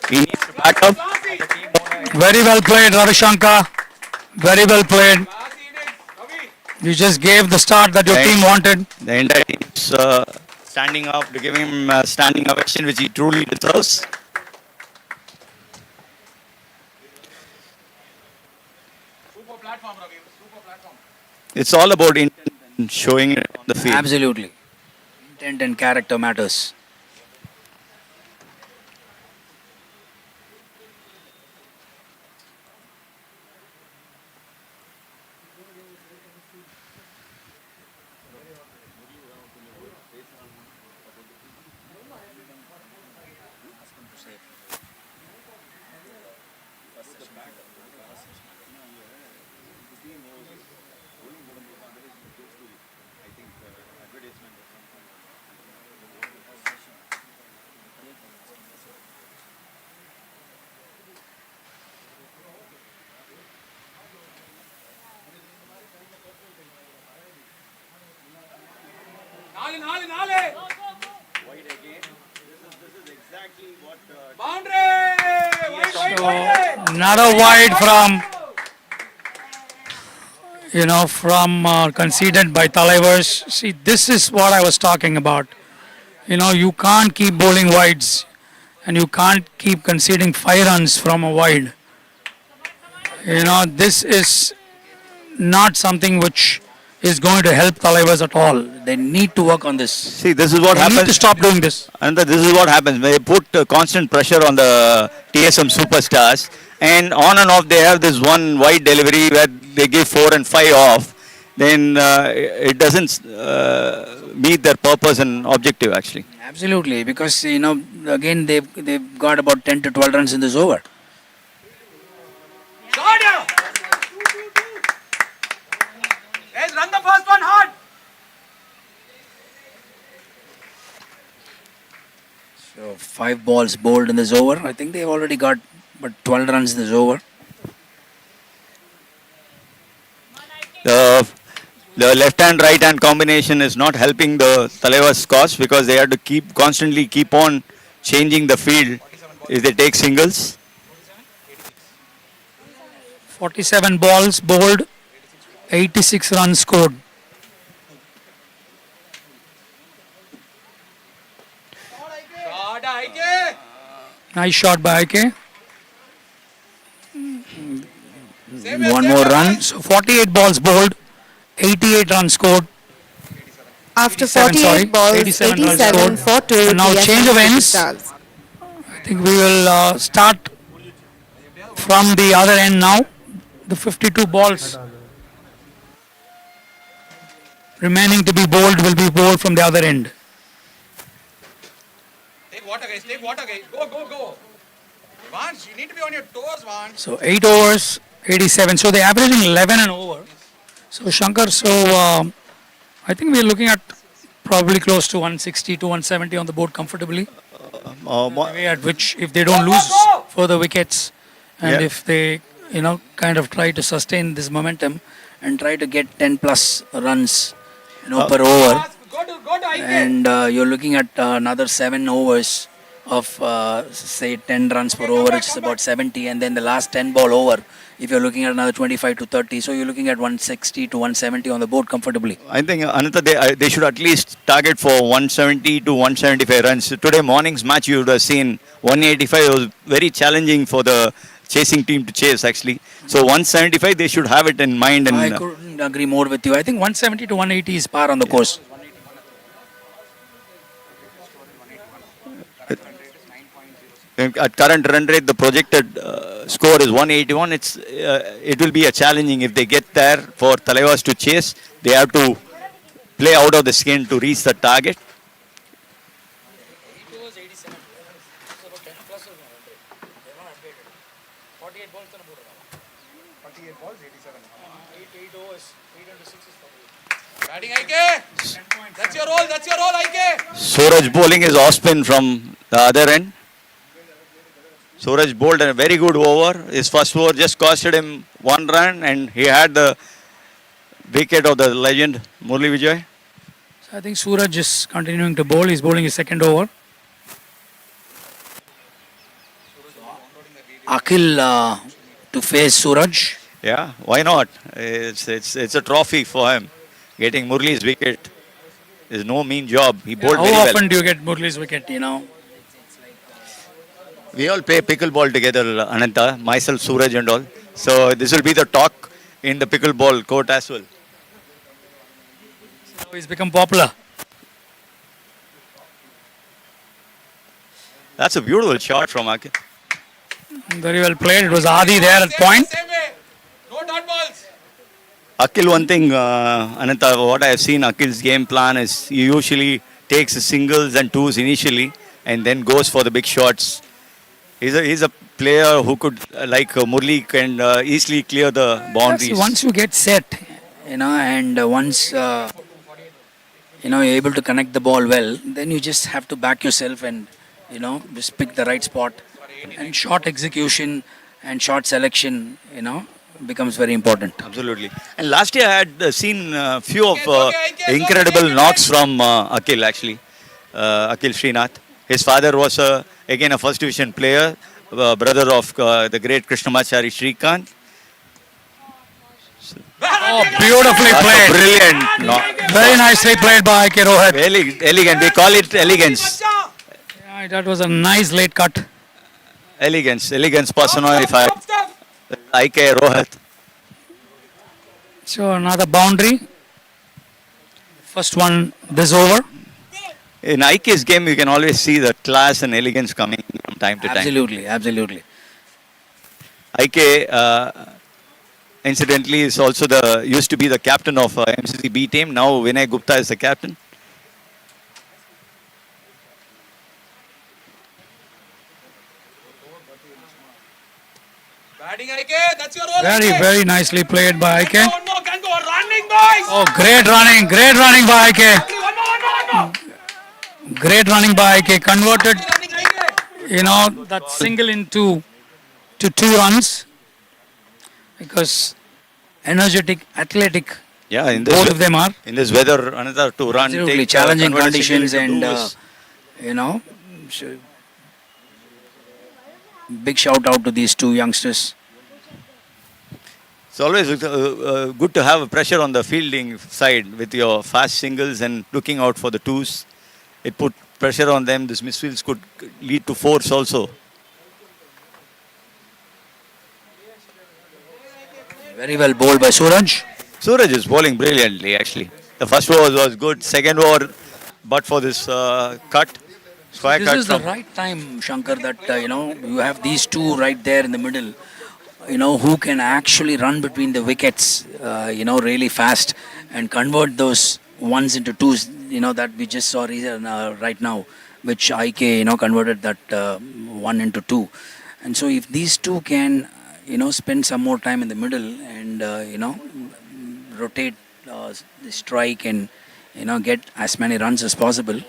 Speaker 2: He needs to back up.
Speaker 4: very well played, Ravi Shankar. Very well played.
Speaker 3: Last innings, Ravi.
Speaker 4: You just gave the start that your
Speaker 2: Right.
Speaker 4: team wanted.
Speaker 2: The entire team is standing up to give him standing ovation, which he truly deserves.
Speaker 3: Super platform, Ravi. Super platform.
Speaker 2: It's all about intent and showing it on the field.
Speaker 1: Absolutely. Intent and character matters.
Speaker 3: Nale, nale, nale. Boundary. Wide, wide, wide.
Speaker 4: Another wide from conceded by Thalaivers. See, this is what I was talking about. You can't keep bowling wides and you can't keep conceding 5 runs from a wide. This is not something which is going to help Thalaivers at all.
Speaker 1: They need to work on this.
Speaker 2: See, this is what
Speaker 4: They need to
Speaker 2: happens.
Speaker 4: stop doing this.
Speaker 2: And this is what happens. They put constant pressure on the TSM superstars, and on and off they have this one wide delivery where they give 4 and 5 off. Then it doesn't meet their purpose and objective actually.
Speaker 1: Absolutely, because again they've got about 10 to 12 runs in this over.
Speaker 3: Shot. Let's run the first one hard.
Speaker 1: So 5 balls bowled in this over. I think they've already got but 12 runs in this over.
Speaker 2: The left-hand, right-hand combination is not helping the Thalaivers cause because they have to constantly keep on changing the field if they take singles.
Speaker 4: 47 balls bowled, 86 runs scored.
Speaker 3: Shot, IK.
Speaker 4: Nice shot by IK.
Speaker 1: One more run.
Speaker 4: So 48 balls bowled, 88 runs scored.
Speaker 6: After
Speaker 4: 87,
Speaker 6: 48 balls,
Speaker 4: 87 runs
Speaker 6: 87 for
Speaker 4: scored.
Speaker 6: 2
Speaker 4: And now
Speaker 6: TSM
Speaker 4: change of ends.
Speaker 6: Superstars.
Speaker 4: I think we will start from the other end now. The 52 balls remaining to be bowled will be bowled from the other end.
Speaker 3: Take water, guys. Take water, guys. Go, go, go. Vance, you need to be on your toes, Vance.
Speaker 4: So 8 overs, 87. So they're averaging 11 and over. So Shankar, I think we're looking at probably close to 160 to 170 on the board comfortably. The way at which, if they don't lose further wickets and
Speaker 2: Yeah.
Speaker 4: if they kind of try to sustain this momentum and try to get 10 plus runs, per over.
Speaker 3: Go to IK.
Speaker 1: And you're looking at another 7 overs of say 10 runs per over, which is about 70, and then the last 10 ball over, if you're looking at another 25 to 30, so you're looking at 160 to 170 on the board comfortably.
Speaker 2: I think Ananta, they should at least target for 170 to 175 runs. Today morning's match you would have seen 185 was very challenging for the chasing team to chase actually. So 175 they should have it in mind. And
Speaker 1: I couldn't agree more with you. I think 170 to 180 is par on the course.
Speaker 2: at current run rate, the projected score is 181. It will be a challenging if they get there for Thalaivers to chase. They have to play out of the skin to reach the target.
Speaker 3: Batting IK. That's your role. That's your role, IK.
Speaker 2: Suraj bowling is off spin from the other end. Suraj bowled a very good over. His first over just costed him 1 run, and he had the wicket of the legend Murli Vijay.
Speaker 4: So I think Suraj is continuing to bowl. He's bowling his second over.
Speaker 1: Akhil to face Suraj.
Speaker 2: Yeah, why not? It's a trophy for him. Getting Murli's wicket is no mean job. He bowled
Speaker 4: How
Speaker 2: very well.
Speaker 4: often do you get Murli's wicket?
Speaker 2: We all play pickleball together, Ananta, myself, Suraj and all. So this will be the talk in the pickleball court as well.
Speaker 4: So he's become popular.
Speaker 2: That's a beautiful shot from Akhil.
Speaker 4: Very well played. It was Adi there at point.
Speaker 3: Same way. No dot balls.
Speaker 2: Akhil, one thing, Ananta, what I have seen Akhil's game plan is he usually takes singles and twos initially and then goes for the big shots. He's a player who could, like Murli, can easily clear the boundaries.
Speaker 1: Once you get set, and once you're able to connect the ball well, then you just have to back yourself and just pick the right spot. And shot execution and shot selection, becomes very important.
Speaker 2: Absolutely. And last year I had seen a few of
Speaker 3: Okay,
Speaker 2: incredible
Speaker 3: okay.
Speaker 2: knocks from Akhil actually. Akhil Srinath. His father was again a first division player, brother of the great Krishnamachari Shrikant.
Speaker 4: Oh, beautifully
Speaker 2: That's a
Speaker 4: played.
Speaker 2: brilliant knock.
Speaker 4: Very nicely played by IK Rohit.
Speaker 2: Elegant. They call it elegance.
Speaker 4: Yeah, that was a nice late cut.
Speaker 2: Elegance personified.
Speaker 3: Stop.
Speaker 2: IK Rohit.
Speaker 4: So another boundary. First one this over.
Speaker 2: In IK's game, you can always see the class and elegance coming from time to time.
Speaker 1: Absolutely.
Speaker 2: IK, incidentally, is also used to be the captain of MCC B team. Now Vinay Gupta is the captain.
Speaker 3: Batting IK. That's your role. IK.
Speaker 4: Very nicely played by IK.
Speaker 3: One more. Can go. Running, boys.
Speaker 4: Oh, great running by IK.
Speaker 3: One more.
Speaker 4: Great running by IK. Converted,
Speaker 3: Running IK.
Speaker 4: that single into to 2 runs. Because energetic, athletic,
Speaker 2: Yeah, in
Speaker 4: both of them are.
Speaker 2: in this weather, another 2 run.
Speaker 1: Absolutely. Challenging
Speaker 2: convert a single
Speaker 1: conditions
Speaker 2: into
Speaker 1: and,
Speaker 2: twos.
Speaker 1: so big shout out to these two youngsters.
Speaker 2: It's always good to have a pressure on the fielding side with your fast singles and looking out for the twos. It put pressure on them. This misfields could lead to fours also.
Speaker 1: Very well bowled by Suraj.
Speaker 2: Suraj is bowling brilliantly actually. The first over was good. Second over, but for this cut, square
Speaker 1: This
Speaker 2: cut
Speaker 1: is the
Speaker 2: from
Speaker 1: right time, Shankar, that you have these two right there in the middle, who can actually run between the wickets, really fast and convert those ones into twos, that we just saw right now, which IK, converted that 1 into 2. And so if these two can, spend some more time in the middle and, rotate the strike and, get as many runs as possible,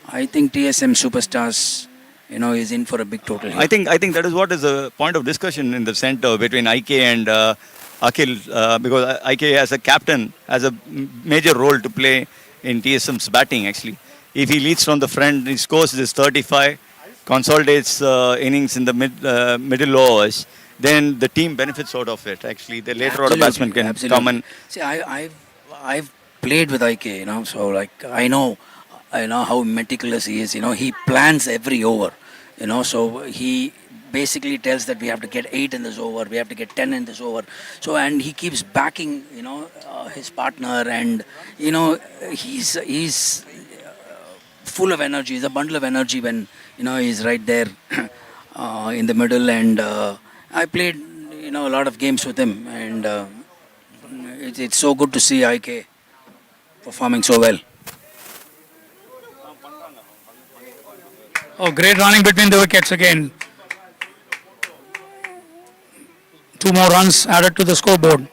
Speaker 1: I think TSM Superstars, He's in for a big total here.
Speaker 2: I think that is what is a point of discussion in the center between IK and Akhil, because IK as a captain has a major role to play in TSM's batting actually. If he leads from the front, he scores this 35, consolidates innings in the middle overs, then the team benefits out of it actually. The later order batsman can come and...
Speaker 1: See, I've played with IK, so like I know how meticulous he is. He plans every over. So he basically tells that we have to get 8 in this over, we have to get 10 in this over. So and he keeps backing, his partner, and he's full of energy. He's a bundle of energy when he's right there in the middle. And I played a lot of games with him, and it's so good to see IK performing so well.
Speaker 4: Oh, great running between the wickets again. 2 more runs added to the scoreboard.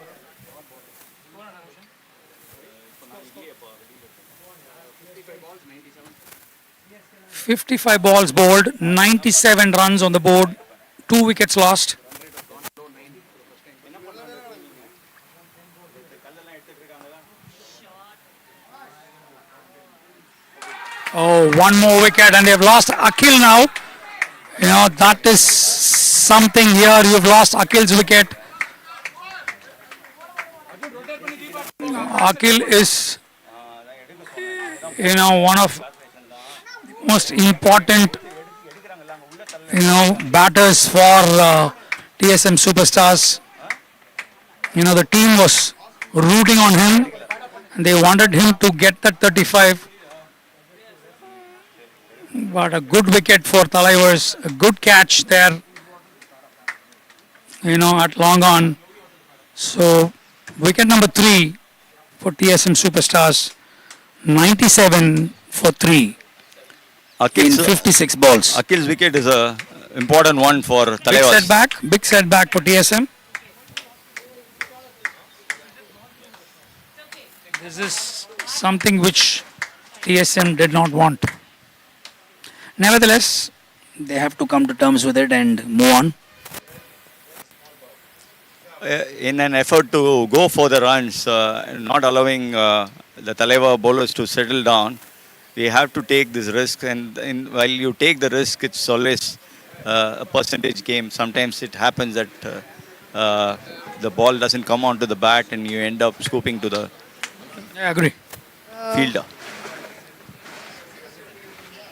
Speaker 4: "55 balls bowled, 97 runs on the board, 2 wickets lost." Oh, 1 more wicket and they've lost Akhil now. That is something here. You've lost Akhil's wicket. Akhil is, one of most important, batters for TSM Superstars. The team was rooting on him and they wanted him to get that 35. But a good wicket for Thalaivers, a good catch there, at long on. So, wicket number 3 for TSM Superstars, 97 for 3 in 56 balls.
Speaker 2: Akhil's wicket is a important one for Thalaivers.
Speaker 4: Big setback for TSM. This is something which TSM did not want. Nevertheless,
Speaker 1: They have to come to terms with it and move on.
Speaker 2: In an effort to go for the runs, not allowing the Thalaiver bowlers to settle down, we have to take this risk. And while you take the risk, it's always a percentage game. Sometimes it happens that the ball doesn't come onto the bat and you end up scooping to the
Speaker 4: I agree.
Speaker 2: fielder.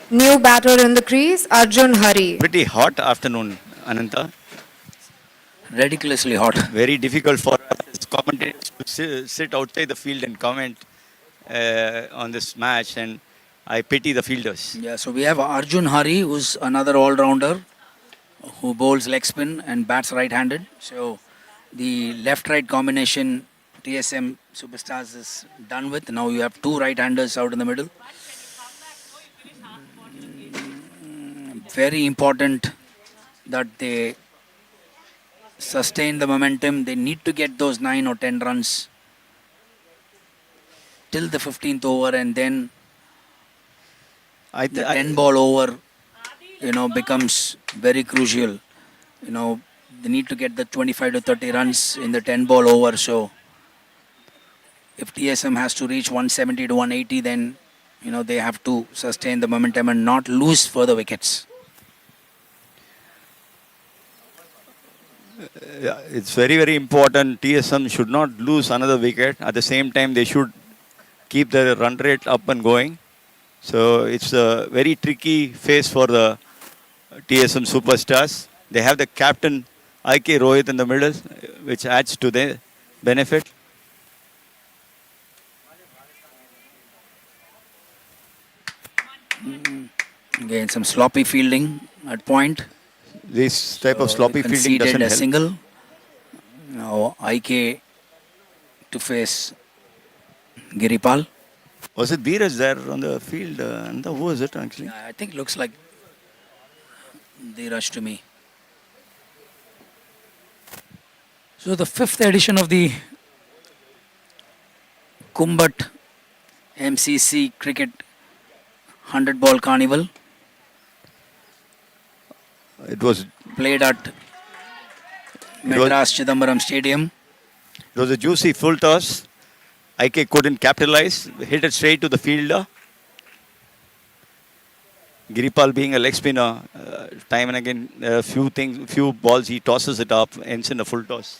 Speaker 6: New batter in the crease, Arjun Hari.
Speaker 2: Pretty hot afternoon, Ananta.
Speaker 1: Ridiculously hot.
Speaker 2: Very difficult for us commentators to sit outside the field and comment on this match, and I pity the fielders.
Speaker 1: Yeah, so we have Arjun Hari, who's another all-rounder who bowls leg spin and bats right-handed. So the left-right combination TSM Superstars is done with. Now you have 2 right-handers out in the middle. Very important that they sustain the momentum. They need to get those 9 or 10 runs till the 15th over, and then the 10 ball over, becomes very crucial. They need to get the 25 to 30 runs in the 10 ball over. So if TSM has to reach 170 to 180, then, they have to sustain the momentum and not lose further wickets.
Speaker 2: Yeah, it's very, very important. TSM should not lose another wicket. At the same time, they should keep the run rate up and going. So it's a very tricky phase for the TSM Superstars. They have the captain IK Rohit in the middle, which adds to their benefit.
Speaker 1: Again, some sloppy fielding at point.
Speaker 2: This type of sloppy fielding
Speaker 1: Conceded
Speaker 2: doesn't
Speaker 1: a
Speaker 2: help.
Speaker 1: single. Now IK to face Giripal.
Speaker 2: Was it Dheeraj there on the field? And who was it actually?
Speaker 1: I think it looks like they rushed to me.
Speaker 4: So the 5th edition of the
Speaker 1: KUMBHAT MCC Cricket 100 ball carnival.
Speaker 2: It was
Speaker 1: played at Madras Chidambaram Stadium.
Speaker 2: It was a juicy full toss. IK couldn't capitalize. Hit it straight to the fielder. Giripal being a leg spinner, time and again, few balls he tosses it up, ends in a full toss.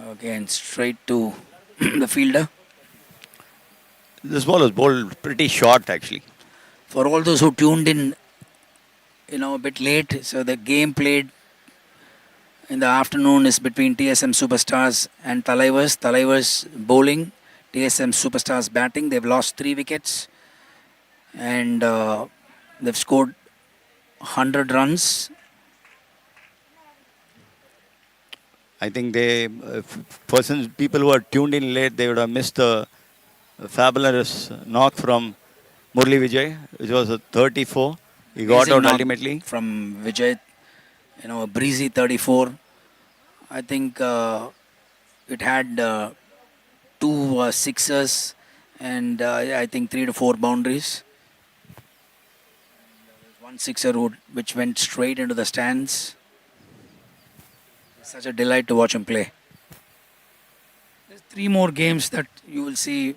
Speaker 1: Again, straight to the fielder.
Speaker 2: This ball was bowled pretty short, actually.
Speaker 1: For all those who tuned in, a bit late, so the game played in the afternoon is between TSM Superstars and Thalaivers. Thalaivers bowling, TSM Superstars batting. They've lost 3 wickets and they've scored 100 runs.
Speaker 2: I think people who are tuned in late, they would have missed the fabulous knock from Murli Vijay, which was a 34. He got
Speaker 1: Amazing
Speaker 2: out
Speaker 1: knock
Speaker 2: ultimately.
Speaker 1: from Vijay, a breezy 34. I think it had 2 sixers and I think 3 to 4 boundaries. One sixer which went straight into the stands. Such a delight to watch him play. There's 3 more games that you will see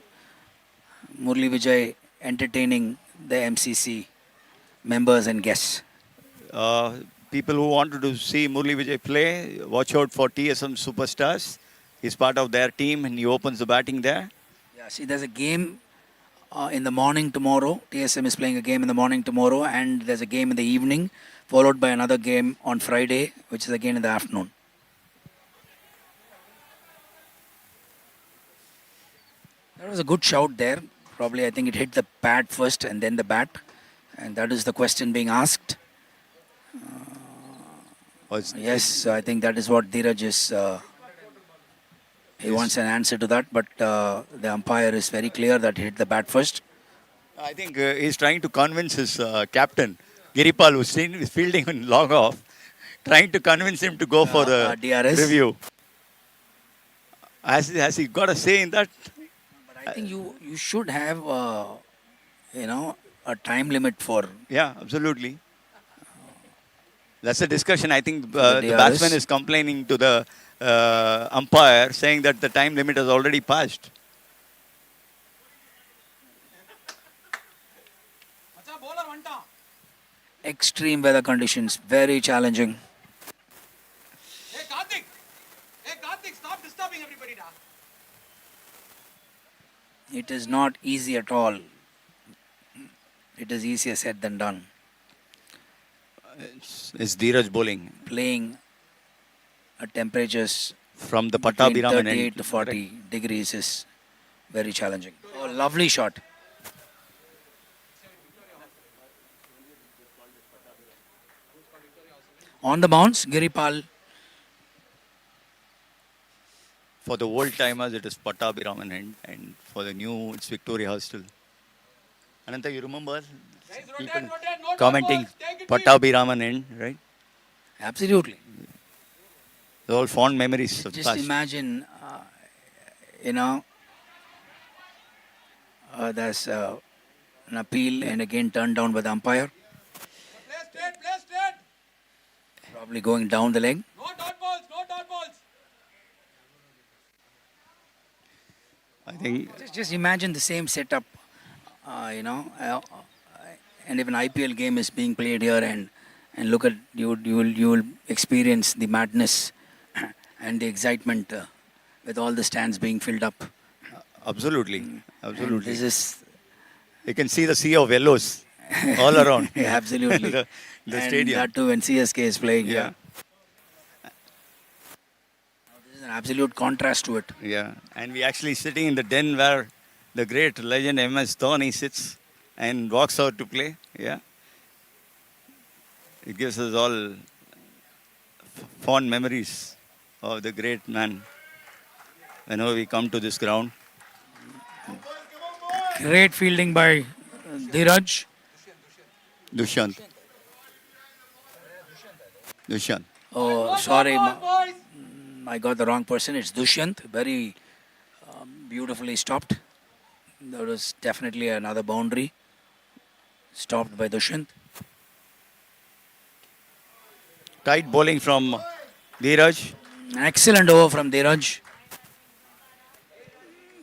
Speaker 1: Murli Vijay entertaining the MCC members and guests.
Speaker 2: People who wanted to see Murli Vijay play, watch out for TSM Superstars. He's part of their team and he opens the batting there.
Speaker 1: Yeah, see, there's a game in the morning tomorrow. TSM is playing a game in the morning tomorrow, and there's a game in the evening, followed by another game on Friday, which is again in the afternoon. That was a good shout there. Probably, I think it hit the pad first and then the bat. And that is the question being asked. Yes, I think that is what Dheeraj is. He wants an answer to that, but the umpire is very clear that he hit the bat first.
Speaker 2: I think he's trying to convince his captain, Giripal, who's fielding in long off, trying to convince him to go for the
Speaker 1: DRS.
Speaker 2: review. Has he got a say in that?
Speaker 1: But I think you should have, a time limit for...
Speaker 2: Yeah, absolutely. That's a discussion. I think
Speaker 1: the
Speaker 2: the batsman is complaining to the umpire, saying that the time limit has already passed.
Speaker 3: Macha, bowler vanta.
Speaker 1: Extreme weather conditions, very challenging.
Speaker 3: Hey Karthik, stop disturbing everybody da.
Speaker 1: It is not easy at all. It is easier said than done.
Speaker 2: It's Dheeraj bowling.
Speaker 1: Playing at temperatures
Speaker 2: From the
Speaker 1: between
Speaker 2: Pattabhiram
Speaker 1: 38 to 40 degrees is very challenging. Oh, lovely shot. On the bounce, Giripal.
Speaker 2: For the old timers, it is Pattabhiram and for the new, it's Victoria House still. Ananta, you remember people
Speaker 3: rotate, no
Speaker 2: commenting
Speaker 3: dot balls, take it
Speaker 2: Pattabhiraman end, right?
Speaker 1: Absolutely.
Speaker 2: They're all fond memories of the
Speaker 1: Just
Speaker 2: past.
Speaker 1: imagine, there's an appeal and again turned down by the umpire.
Speaker 3: Play straight.
Speaker 1: Probably going down the leg.
Speaker 3: No dot balls.
Speaker 2: I think
Speaker 1: Just imagine the same setup, and if an IPL game is being played here and look at, you will experience the madness and the excitement with all the stands being filled up.
Speaker 2: absolutely.
Speaker 1: And this is
Speaker 2: You can see the sea of yellows all around.
Speaker 1: absolutely
Speaker 2: the
Speaker 1: and
Speaker 2: stadium.
Speaker 1: that too when CSK is playing.
Speaker 2: Yeah.
Speaker 1: This is an absolute contrast to it.
Speaker 2: Yeah. And we actually sitting in the den where the great legend MS Dhoni sits and walks out to play. Yeah. It gives us all fond memories of the great man whenever we come to this ground.
Speaker 4: Great fielding by Dheeraj.
Speaker 2: Dushyant.
Speaker 1: Oh, sorry, I got the wrong person. It's Dushyant. Very beautifully stopped. That was definitely another boundary. Stopped by Dushyant.
Speaker 2: Tight bowling from Dheeraj.
Speaker 1: Excellent over from Dheeraj.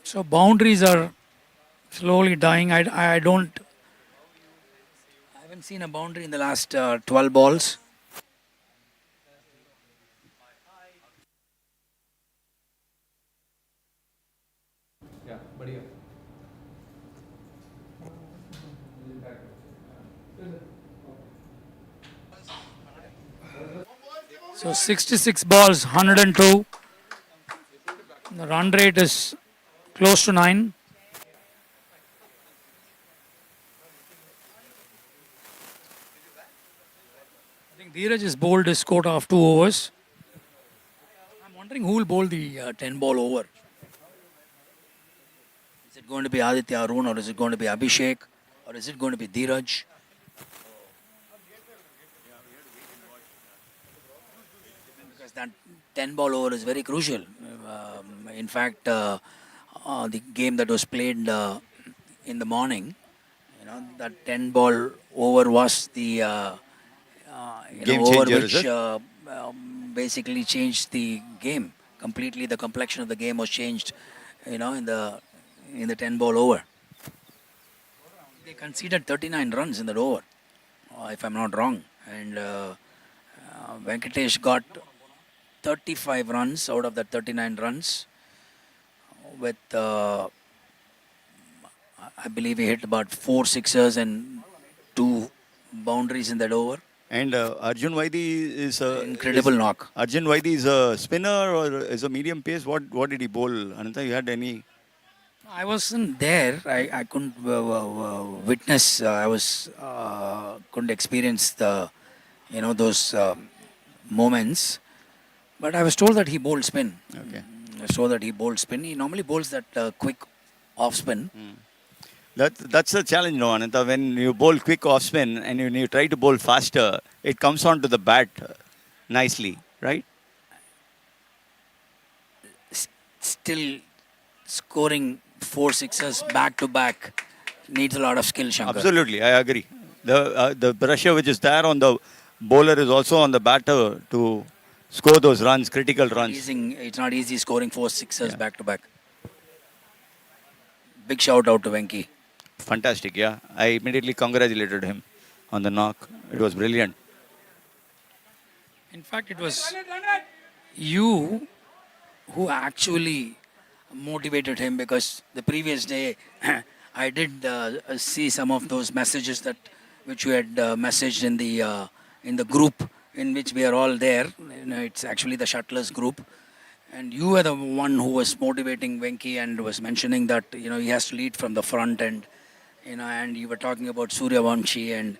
Speaker 4: So boundaries are slowly dying. I don't.
Speaker 1: I haven't seen a boundary in the last 12 balls.
Speaker 3: Yeah, बढ़िया.
Speaker 4: So 66 balls, 102. The run rate is close to 9. I think Dheeraj has bowled his quota of 2 overs.
Speaker 1: I'm wondering who will bowl the 10 ball over. Is it going to be Aditya Arun, or is it going to be Abhishek, or is it going to be Dheeraj? Because that 10 ball over is very crucial. In fact, the game that was played in the morning, that 10 ball over was the
Speaker 2: Game
Speaker 1: over
Speaker 2: changer, is
Speaker 1: which
Speaker 2: it?
Speaker 1: basically changed the game completely. The complexion of the game was changed, in the 10 ball over. They conceded 39 runs in that over, if I'm not wrong, and Venkatesh got 35 runs out of the 39 runs with I believe he hit about 4 sixers and 2 boundaries in that over.
Speaker 2: And Arjun Vaidi is
Speaker 1: Incredible knock.
Speaker 2: Arjun Vaidi is a spinner or is a medium pace. What did he bowl? Ananta, you had any?
Speaker 1: I wasn't there. I couldn't witness. I was couldn't experience the those moments. But I was told that he bowled spin.
Speaker 2: Okay.
Speaker 1: I was told that he bowled spin. He normally bowls that quick off spin.
Speaker 2: That's the challenge, no, Ananta. When you bowl quick off spin and when you try to bowl faster, it comes onto the bat nicely, right?
Speaker 1: Still scoring 4 sixes back to back needs a lot of skill, Shankar.
Speaker 2: Absolutely, I agree. The pressure which is there on the bowler is also on the batter to score those runs, critical runs.
Speaker 1: It's not easy scoring 4 sixes back to back. Big shout out to Venki.
Speaker 2: Fantastic, yeah. I immediately congratulated him on the knock. It was brilliant.
Speaker 4: In fact, it was you
Speaker 1: Who actually motivated him, because the previous day I did see some of those messages which you had messaged in the group in which we are all there. It's actually the Shuttlers group, and you were the one who was motivating Venki and was mentioning that he has to lead from the front, and and you were talking about Suryavanshi, and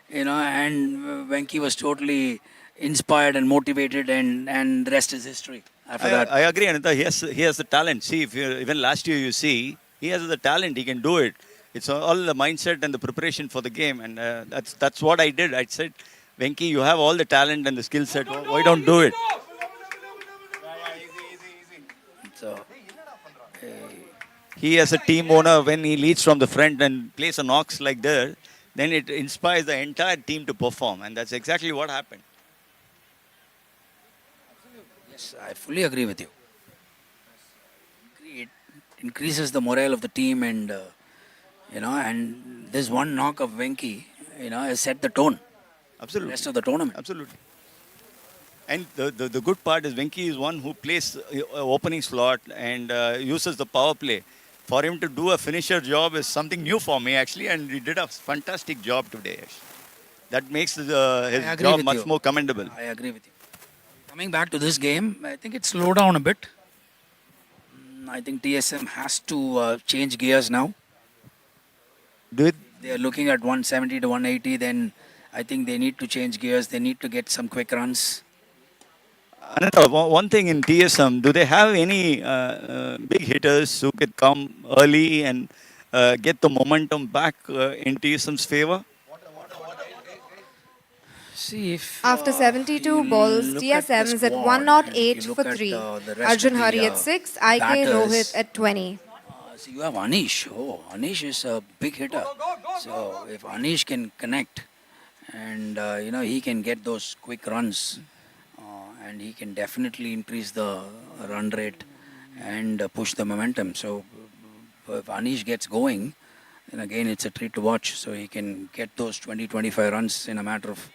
Speaker 1: and Venki was totally inspired and motivated, and the rest is history. After that,
Speaker 2: I agree, Ananta. He has the talent. See, if even last year you see, he has the talent. He can do it. It's all the mindset and the preparation for the game, and that's what I did. I said, Venki, you have all the talent and the skill set. Why don't do it?
Speaker 1: so
Speaker 2: He as a team owner, when he leads from the front and plays a knocks like that, then it inspires the entire team to perform, and that's exactly what happened.
Speaker 1: yes, I fully agree with you. It increases the morale of the team, and and this one knock of Venki, has set the tone.
Speaker 2: Absolutely.
Speaker 1: Rest of the tournament.
Speaker 2: Absolutely. And the good part is Venki is one who plays opening slot and uses the power play. For him to do a finisher job is something new for me actually, and he did a fantastic job today. Actually. That makes his
Speaker 1: agree
Speaker 2: job
Speaker 1: with
Speaker 2: much
Speaker 1: you.
Speaker 2: more commendable.
Speaker 1: I agree with you. Coming back to this game, I think it's
Speaker 4: slow down a bit.
Speaker 1: I think TSM has to change gears now.
Speaker 2: Do it.
Speaker 1: They are looking at 170 to 180. Then I think they need to change gears. They need to get some quick runs.
Speaker 2: Another one thing in TSM, do they have any big hitters who could come early and get the momentum back in TSM's favor?
Speaker 1: See if
Speaker 6: After 72
Speaker 1: you
Speaker 6: balls,
Speaker 1: look at the
Speaker 6: TSM is at
Speaker 1: squad,
Speaker 6: 108
Speaker 1: you look
Speaker 6: for
Speaker 1: at,
Speaker 6: 3.
Speaker 1: the rest
Speaker 6: Arjun
Speaker 1: of the,
Speaker 6: Hari at 6, IK
Speaker 1: batters.
Speaker 6: Rohit at 20.
Speaker 1: So you have Anish. Oh, Anish is a big hitter. So if Anish can connect and he can get those quick runs and he can definitely increase the run rate and push the momentum. So if Anish gets going, then again it's a treat to watch. So he can get those 20-25 runs in a matter of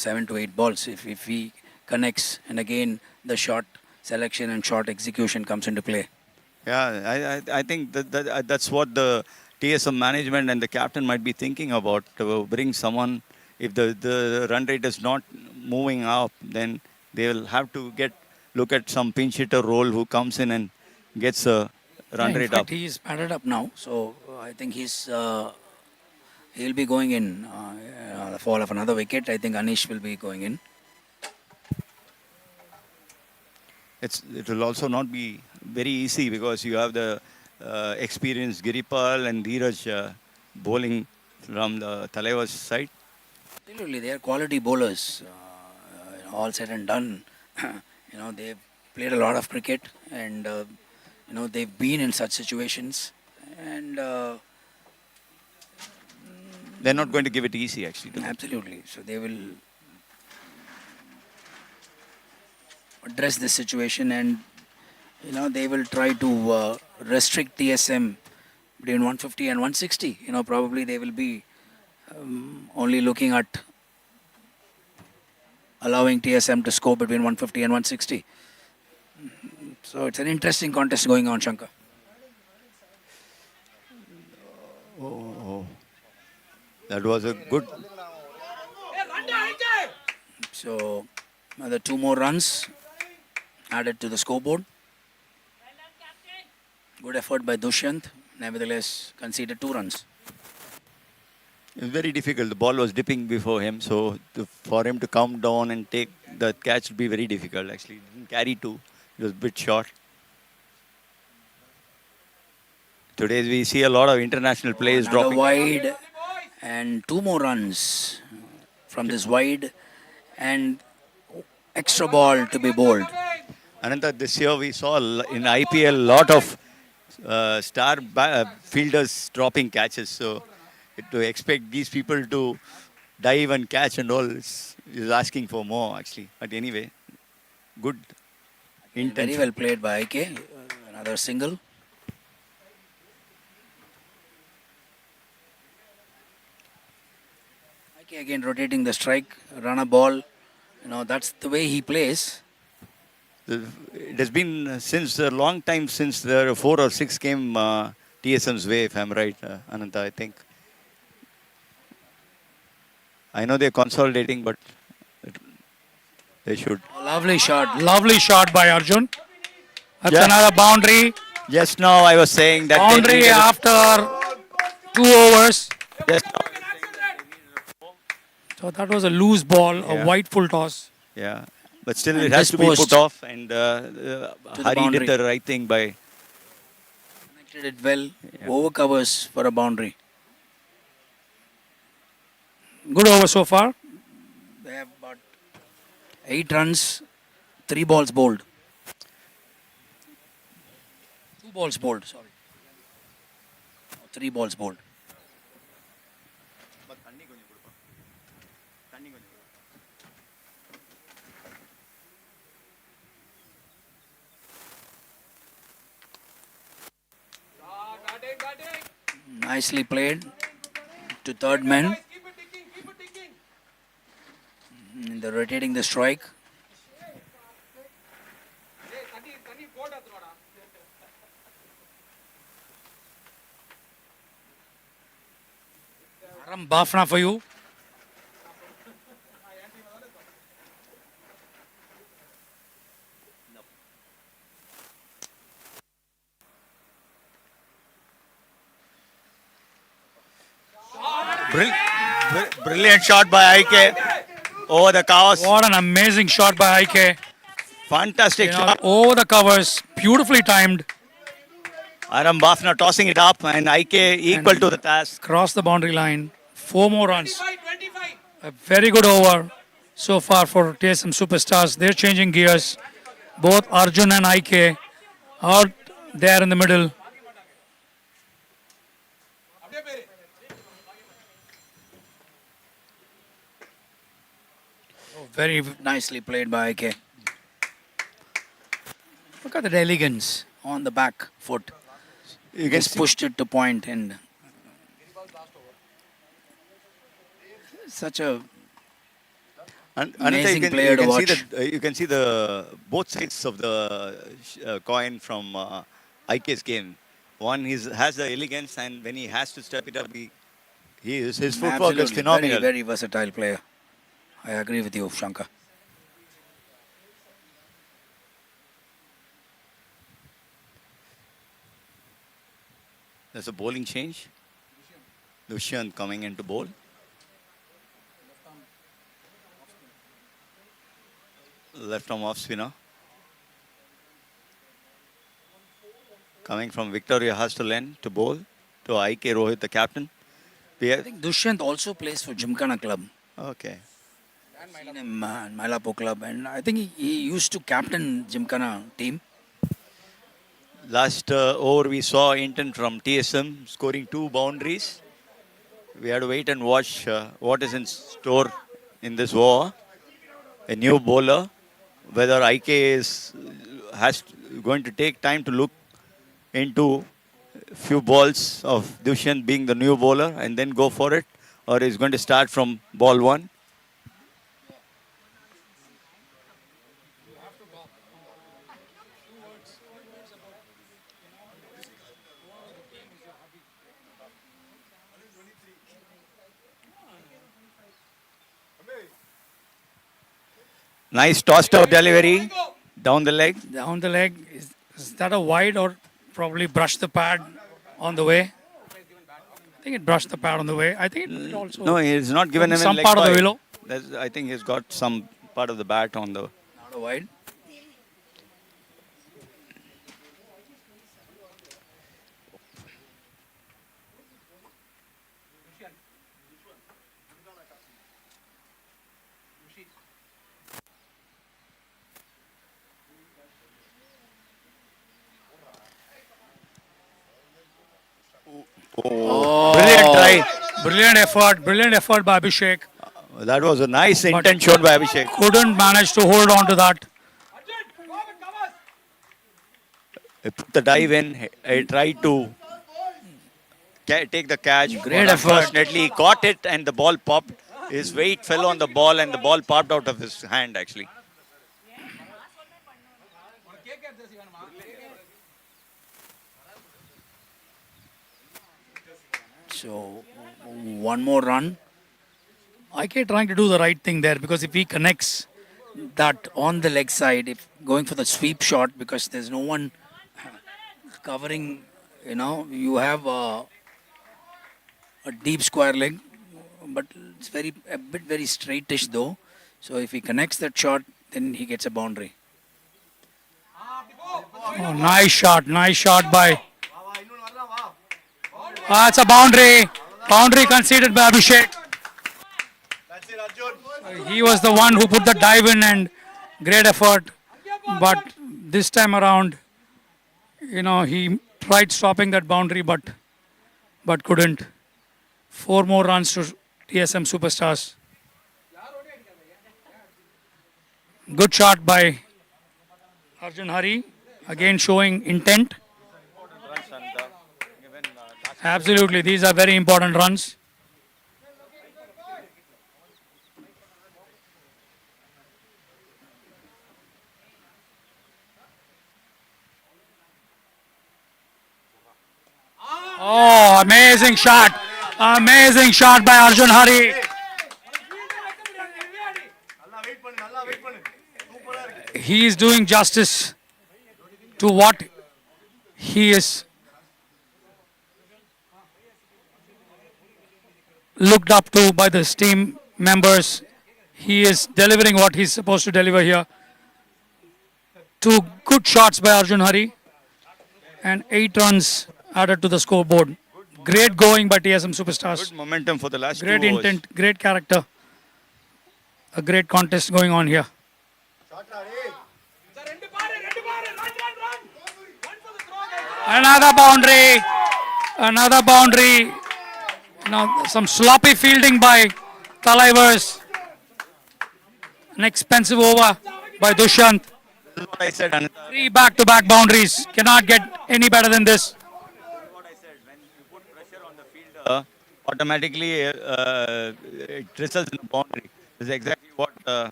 Speaker 1: 7 to 8 balls if he connects, and again the shot selection and shot execution comes into play.
Speaker 2: Yeah, I think that's what the TSM management and the captain might be thinking about, to bring someone. If the run rate is not moving up, then they will have to look at some pinch hitter role who comes in and gets a run
Speaker 1: In
Speaker 2: rate
Speaker 1: fact,
Speaker 2: up.
Speaker 1: he's batted up now, so I think he'll be going in the fall of another wicket. I think Anish will be going in.
Speaker 2: It will also not be very easy because you have the experienced Giripal and Dheeraj bowling from the Thalaivers side.
Speaker 1: Absolutely, they are quality bowlers. All said and done, they've played a lot of cricket, and they've been in such situations, and
Speaker 2: They're not going to give it easy, actually.
Speaker 1: absolutely. So they will address this situation, and they will try to restrict TSM between 150 and 160. Probably they will be only looking at allowing TSM to score between 150 and 160. So it's an interesting contest going on, Shankar.
Speaker 2: Oh, that was a good.
Speaker 1: So another 2 more runs added to the scoreboard. Good effort by Dushyant. Nevertheless, conceded 2 runs.
Speaker 2: It was very difficult. The ball was dipping before him, so for him to come down and take the catch would be very difficult. Actually, he didn't carry 2. It was a bit short. Today we see a lot of international players
Speaker 1: Another
Speaker 2: dropping.
Speaker 1: wide and 2 more runs from this wide and extra ball to be bowled.
Speaker 2: Ananta, this year we saw in IPL a lot of fielders dropping catches. So to expect these people to dive and catch and all is asking for more, actually. But anyway, good
Speaker 1: Very
Speaker 2: intention.
Speaker 1: well played by IK. Another single. IK again rotating the strike, run a ball. That's the way he plays.
Speaker 2: It has been since a long time since there 4 or 6 came TSM's way, if I'm right, Ananta, I think. I know they're consolidating, but they should.
Speaker 4: Lovely shot by Arjun. That's
Speaker 2: Yeah.
Speaker 4: another boundary.
Speaker 2: Just now I was saying that they
Speaker 4: Boundary
Speaker 2: needed
Speaker 4: after 2 overs.
Speaker 2: just now,
Speaker 4: So that was a loose ball,
Speaker 2: Yeah.
Speaker 4: a white full toss.
Speaker 2: yeah, but still
Speaker 1: And
Speaker 2: it has
Speaker 1: this
Speaker 2: to be put
Speaker 1: post
Speaker 2: off, and
Speaker 1: the
Speaker 2: Hari
Speaker 1: boundary.
Speaker 2: did the right thing by.
Speaker 1: Connected it well. Over covers for a boundary.
Speaker 4: Good over so far.
Speaker 1: They have about 8 runs, 3 balls bowled. 2 balls bowled, sorry. 3 balls bowled. Nicely played to third man.
Speaker 3: Keep it ticking, keep it ticking.
Speaker 1: They're rotating the strike.
Speaker 3: Hey, Tani, board at Roda.
Speaker 4: Aram Bafna for you.
Speaker 2: Brilliant shot by IK over the covers.
Speaker 4: What an amazing shot by IK.
Speaker 2: Fantastic shot.
Speaker 4: Over the covers, beautifully timed.
Speaker 2: Aram Bafna tossing it up, and IK equal to the task.
Speaker 4: Cross the boundary line. 4 more runs.
Speaker 3: 25.
Speaker 4: A very good over so far for TSM Superstars. They're changing gears. Both Arjun and IK out there in the middle. Very
Speaker 1: Nicely played by IK. Look at that elegance on the back foot.
Speaker 2: You can
Speaker 1: Just
Speaker 2: see,
Speaker 1: pushed it to point and such a
Speaker 2: Anita,
Speaker 1: amazing player to watch.
Speaker 2: you can see the both sides of the coin from IK's game. One has the elegance, and when he has to step it up, his footwork is
Speaker 1: Absolutely, very,
Speaker 2: phenomenal.
Speaker 1: very versatile player. I agree with you, Shankar.
Speaker 2: There's a bowling change. Dushyant coming into bowl. Left arm off spinner. Coming from Victoria Hastolen to bowl to IK Rohit, the captain.
Speaker 1: I think Dushyant also plays for Gymkhana Club.
Speaker 2: Okay.
Speaker 1: Seen him in Mylapore Club, and I think he used to captain Gymkhana team.
Speaker 2: Last over we saw intent from TSM scoring 2 boundaries. We had to wait and watch what is in store in this over. A new bowler, whether IK has going to take time to look into few balls of Dushyant being the new bowler and then go for it, or is going to start from ball 1. Nice tossed out delivery down the leg.
Speaker 4: down the leg. Is that a wide or probably brushed the pad on the way? I think it brushed the pad on the way. I think it also.
Speaker 2: No, he's not given him
Speaker 4: some
Speaker 2: in leg
Speaker 4: part of the
Speaker 2: wide.
Speaker 4: willow.
Speaker 2: I think he's got some part of the bat on the.
Speaker 1: Not a wide.
Speaker 2: Brilliant try.
Speaker 4: Brilliant effort by Abhishek.
Speaker 2: That was a nice intent shot by Abhishek.
Speaker 4: Couldn't manage to hold on to that.
Speaker 2: He put the dive in. He tried to take the catch.
Speaker 1: Great
Speaker 2: but
Speaker 1: effort.
Speaker 2: Unfortunately, he caught it and the ball popped. His weight fell on the ball and the ball popped out of his hand actually.
Speaker 1: So, one more run.
Speaker 4: IK trying to do the right thing there because if he connects
Speaker 1: That on the leg side, if going for the sweep shot, because there's no one covering, you have a deep square leg, but it's a bit very straightish though. So if he connects that shot, then he gets a boundary.
Speaker 4: oh, nice shot by. It's a boundary conceded by Abhishek.
Speaker 5: That's it, Arjun.
Speaker 4: He was the one who put the dive in and great effort. But this time around, he tried stopping that boundary but couldn't. 4 more runs to TSM Superstars. Good shot by Arjun Hari, again showing intent. Absolutely, these are very important runs. Oh, amazing shot. Amazing shot by Arjun Hari. He is doing justice to what he is looked up to by the team members. He is delivering what he's supposed to deliver here. 2 good shots by Arjun Hari and 8 runs added to the scoreboard. Great going by TSM Superstars.
Speaker 2: Good momentum for the last
Speaker 4: Great
Speaker 2: 2 overs.
Speaker 4: intent, great character. A great contest going on here. Another boundary. Now some sloppy fielding by Thalaivers. An expensive over by Dushyant.
Speaker 2: This is what I said, Anand.
Speaker 4: Three back-to-back boundaries. Cannot get any better than this.
Speaker 2: What I said, when you put pressure on the fielder, automatically it results in a boundary. This is exactly what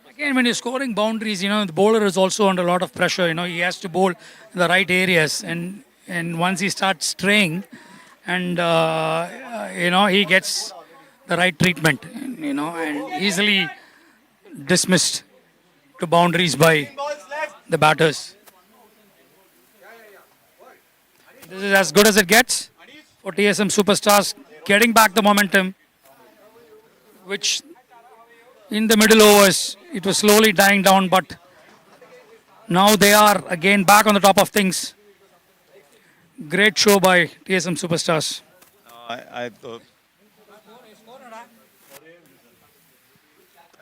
Speaker 4: Again, when you're scoring boundaries, the bowler is also under a lot of pressure. He has to bowl in the right areas, and once he starts straying, and he gets the right treatment, and easily dismissed to boundaries by
Speaker 5: Balls left.
Speaker 4: the batters. This is as good as it gets for TSM Superstars, getting back the momentum, which in the middle overs it was slowly dying down, but now they are again back on the top of things. Great show by TSM Superstars.
Speaker 2: I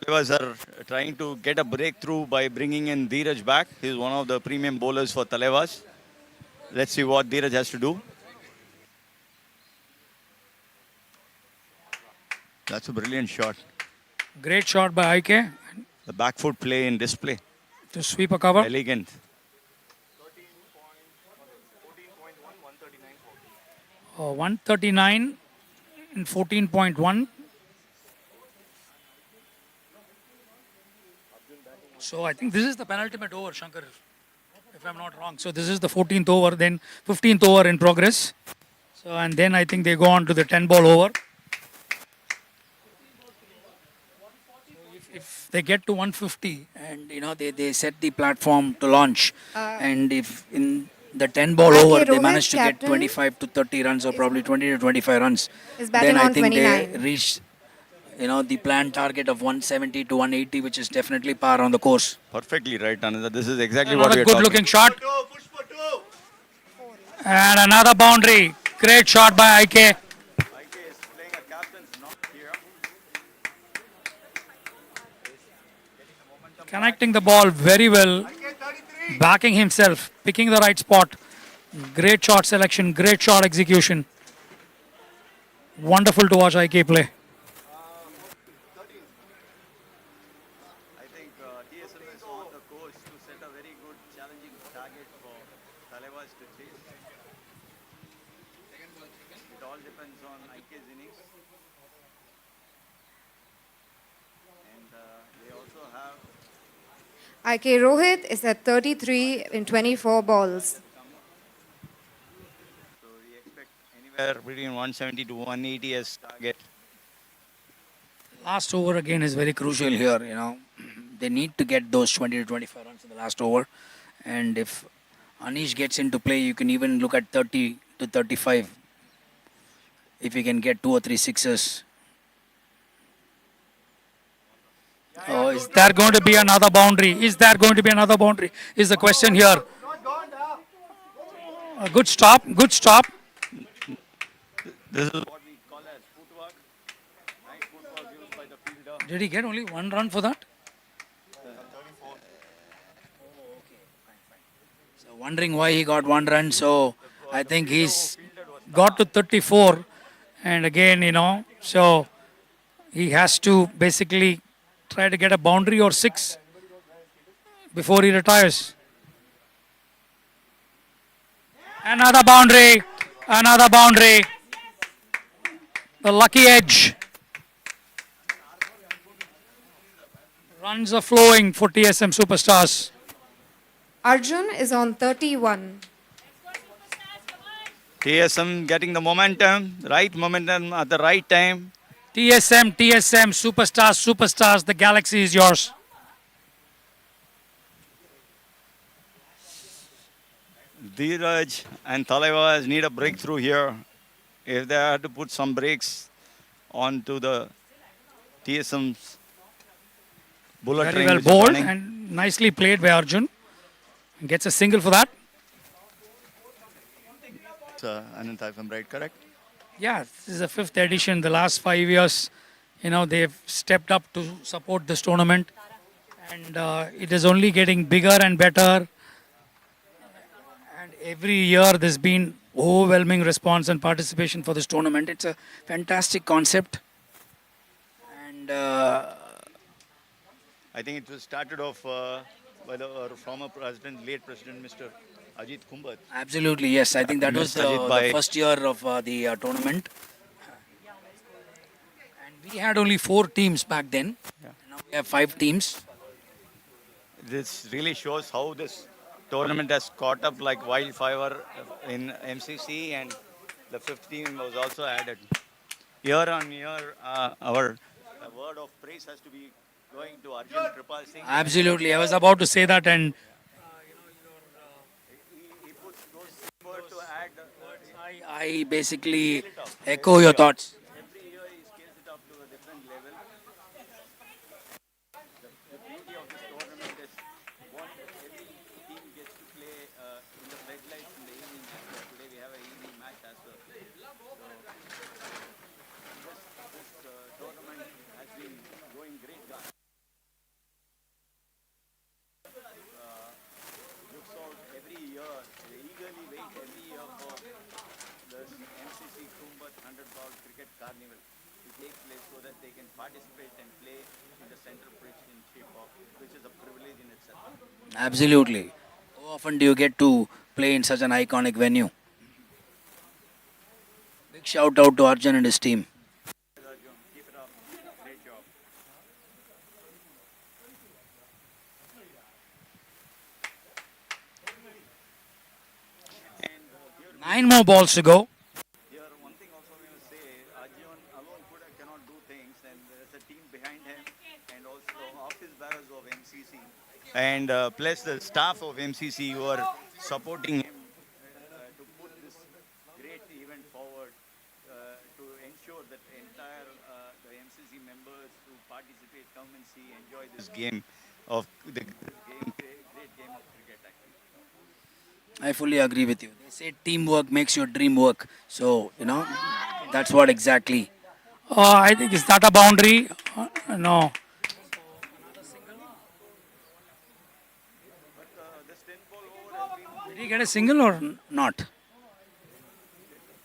Speaker 2: Thalaivers are trying to get a breakthrough by bringing in Dheeraj back. He's one of the premium bowlers for Thalaivers. Let's see what Dheeraj has to do. That's a brilliant shot.
Speaker 4: Great shot by IK
Speaker 2: The back foot play in display.
Speaker 4: to sweep a cover.
Speaker 2: Elegant.
Speaker 4: 139 and 14.1. So I think this is the penultimate over, Shankar, if I'm not wrong. So this is the 14th over, then 15th over in progress. So and then I think they go on to the 10-ball over. If they get to 150,
Speaker 1: And they set the platform to launch. And if in the 10-ball over they
Speaker 6: Rohit's
Speaker 1: manage to get
Speaker 6: captain
Speaker 1: 25 to 30 runs or probably 20 to 25 runs,
Speaker 6: is batting
Speaker 1: then I
Speaker 6: on
Speaker 1: think
Speaker 6: 29.
Speaker 1: they reach the planned target of 170 to 180, which is definitely par on the course.
Speaker 2: Perfectly right, Ananda. This is exactly what
Speaker 4: another
Speaker 2: we're
Speaker 4: good
Speaker 2: talking.
Speaker 4: looking shot
Speaker 5: Two, push for two.
Speaker 4: and another boundary. Great shot by IK.
Speaker 2: IK is playing a captain's knock here.
Speaker 4: Connecting the ball very well,
Speaker 5: Okay, 33.
Speaker 4: backing himself, picking the right spot. Great shot selection, great shot execution. Wonderful to watch IK play.
Speaker 2: I think TSM is on the course to set a very good challenging target for Thalaivers to chase. It all depends on IK's innings. And they also have
Speaker 6: IK Rohit is at 33 in 24 balls.
Speaker 2: So we expect anywhere between 170 to 180 as target.
Speaker 1: Last over again is very crucial here. They need to get those 20 to 25 runs in the last over. And if Anish gets into play, you can even look at 30 to 35. If you can get 2 or 3 sixes.
Speaker 4: Oh, is there going to be another boundary? Is there going to be another boundary? Is the question here.
Speaker 5: Not gone now.
Speaker 4: A good stop, good stop.
Speaker 2: This is what we call as footwork. Nice footwork used by the fielder.
Speaker 4: Did he get only one run for that?
Speaker 1: So wondering why he got 1 run. So I think he's
Speaker 4: Got to 34. And again, so he has to basically try to get a boundary or 6 before he retires. Another boundary, another boundary. The lucky edge. Runs are flowing for TSM Superstars.
Speaker 6: Arjun is on 31.
Speaker 2: TSM getting the momentum, right momentum at the right time.
Speaker 4: TSM, Superstars, Superstars. The galaxy is yours.
Speaker 2: Dheeraj and Thalaivers need a breakthrough here. If they had to put some brakes onto the TSM's bullet
Speaker 4: Very
Speaker 2: train,
Speaker 4: well
Speaker 2: which is
Speaker 4: bowled
Speaker 2: running.
Speaker 4: and nicely played by Arjun. Gets a single for that.
Speaker 2: Anant, if I'm right, correct?
Speaker 4: Yeah, this is the 5th edition. The last 5 years, they've stepped up to support this tournament. And it is only getting bigger and better. And every year there's been overwhelming response and participation for this tournament.
Speaker 1: it's a fantastic concept. And
Speaker 2: I think it was started off by our former president, late president, Mr. Ajit Kumbhat.
Speaker 1: Absolutely, yes. I think that was
Speaker 2: Mr. Ajit
Speaker 1: the
Speaker 2: by
Speaker 1: first year of the tournament. And we had only 4 teams back then.
Speaker 2: Yeah.
Speaker 1: Now we have 5 teams.
Speaker 2: This really shows how this tournament has caught up like wildfire in MCC, and the fifth team was also added. Year on year, our word of praise has to be going to Arjun Kripal Singh.
Speaker 1: Absolutely. I was about to say that, and
Speaker 2: He puts those effort to add.
Speaker 1: I basically echo your thoughts.
Speaker 2: Every year he scales it up to a different level. The beauty of this tournament is one, every team gets to play in the floodlights in the evening as well. Today we have an evening match as well. So this tournament has been going great guns. Looks out every year. They eagerly wait every year for this MCC KUMBHAT 100-ball cricket carnival to take place so that they can participate and play in the central pitch in Shepop, which is a privilege in itself.
Speaker 1: Absolutely. How often do you get to play in such an iconic venue? Big shout out to Arjun and his team.
Speaker 2: Arjun, keep it up. Great job.
Speaker 1: 9 more balls to go.
Speaker 2: Here, one thing also we must say, Arjun alone cannot do things, and there's a team behind him, and also office bearers of MCC, and plus the staff of MCC who are supporting him to put this great event forward to ensure that the MCC members who participate come and see, enjoy this game of the great game of cricket. Actually.
Speaker 1: I fully agree with you. They say teamwork makes your dream work. So, that's what exactly.
Speaker 4: I think, is that a boundary? No.
Speaker 2: This 10-ball over has been
Speaker 4: Did he get a single or?
Speaker 1: Not.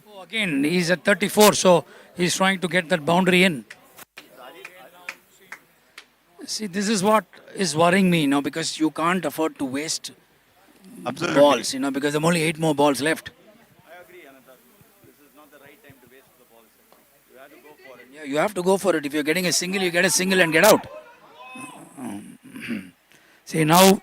Speaker 4: Oh, again, he's at 34, so he's trying to get that boundary in.
Speaker 1: See, this is what is worrying me, because you can't afford to waste
Speaker 2: absolutely.
Speaker 1: balls, because there are only 8 more balls left.
Speaker 2: I agree, Ananta. This is not the right time to waste the balls. You have to go for it.
Speaker 1: Yeah, you have to go for it. If you're getting a single, you get a single and get out. See, now,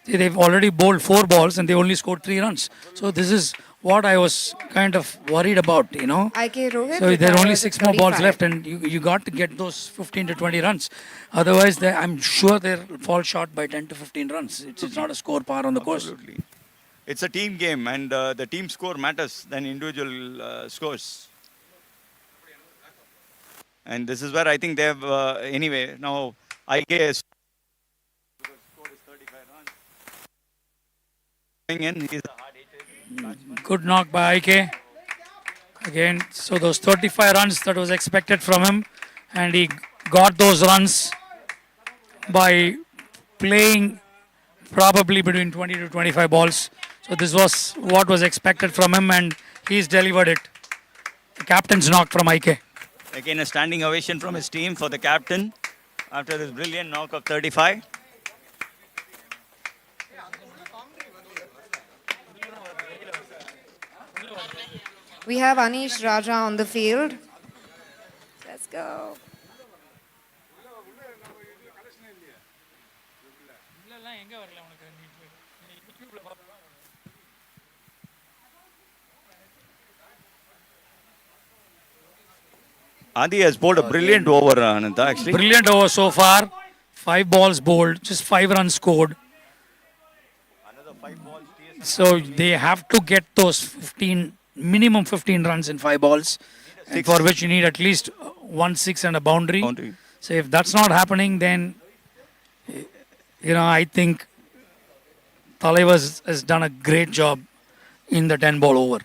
Speaker 1: they've already bowled 4 balls and they only scored 3 runs. So this is what I was kind of worried about,
Speaker 6: IK Rohit.
Speaker 1: So there are only
Speaker 6: retires
Speaker 1: 6
Speaker 6: at
Speaker 1: more balls
Speaker 6: 35.
Speaker 1: left, and you got to get those 15 to 20 runs. Otherwise, I'm sure they'll fall short by 10 to 15 runs. It's not a score par on the course.
Speaker 2: Absolutely. It's a team game, and the team score matters than individual scores. And this is where I think they have, anyway, now IK is score is 35 runs. Going in, he's a hard-hitted.
Speaker 4: Good knock by IK. Again, so those 35 runs that was expected from him, and he got those runs by playing probably between 20 to 25 balls. So this was what was expected from him, and he's delivered it. The captain's knock from IK.
Speaker 2: Again, a standing ovation from his team for the captain after this brilliant knock of 35.
Speaker 6: We have Anish Raja on the field. Let's go.
Speaker 2: Adi has bowled a brilliant over, Ananta, actually.
Speaker 4: Brilliant over so far. 5 balls bowled, just 5 runs scored.
Speaker 2: Another 5 balls.
Speaker 4: So they have to get those minimum 15 runs in 5 balls, and for which you need at least 1 6 and a boundary. So if that's not happening, then I think Thalaivers has done a great job in the 10 ball over.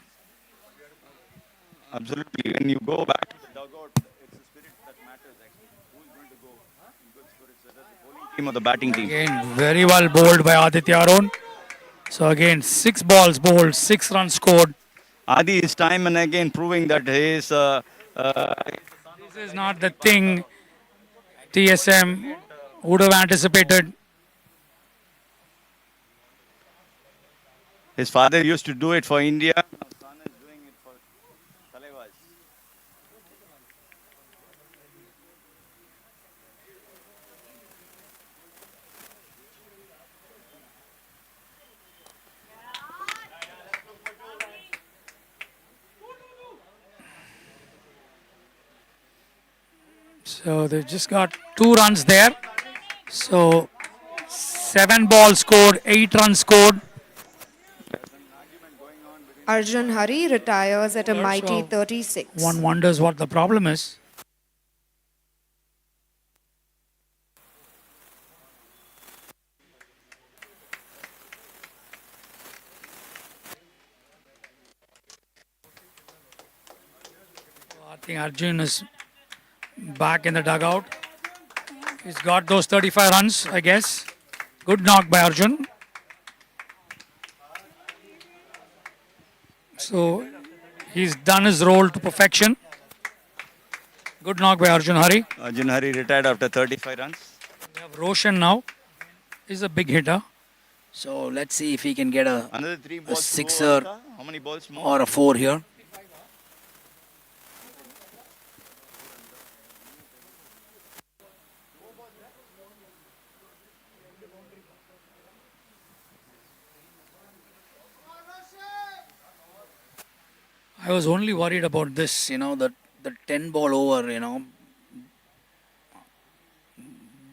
Speaker 2: Absolutely. When you go back to the dugout, it's the spirit that matters actually. Who's going to go in good spirits, whether the bowling team or the batting team.
Speaker 4: Again, very well bowled by Aditya Arun. So again, 6 balls bowled, 6 runs scored.
Speaker 2: Adi is time and again proving that he is.
Speaker 4: This is not the thing TSM would have anticipated.
Speaker 2: His father used to do it for India. Now son is doing it for Thalaivers.
Speaker 4: So they just got 2 runs there. So 7 balls scored, 8 runs scored.
Speaker 6: Arjun Hari retires at a
Speaker 4: Third,
Speaker 6: mighty
Speaker 4: so
Speaker 6: 36.
Speaker 4: one wonders what the problem is. I think Arjun is back in the dugout. He's got those 35 runs, I guess. Good knock by Arjun. So he's done his role to perfection. Good knock by Arjun Hari.
Speaker 2: Arjun Hari retired after 35 runs.
Speaker 4: We have Roshan now. He's a big hitter.
Speaker 1: So let's see if he can get
Speaker 2: Another 3 balls. to go,
Speaker 1: sixer
Speaker 2: Anita. How many balls more?
Speaker 1: or a 4 here.
Speaker 4: I was only worried about this.
Speaker 1: The 10 ball over,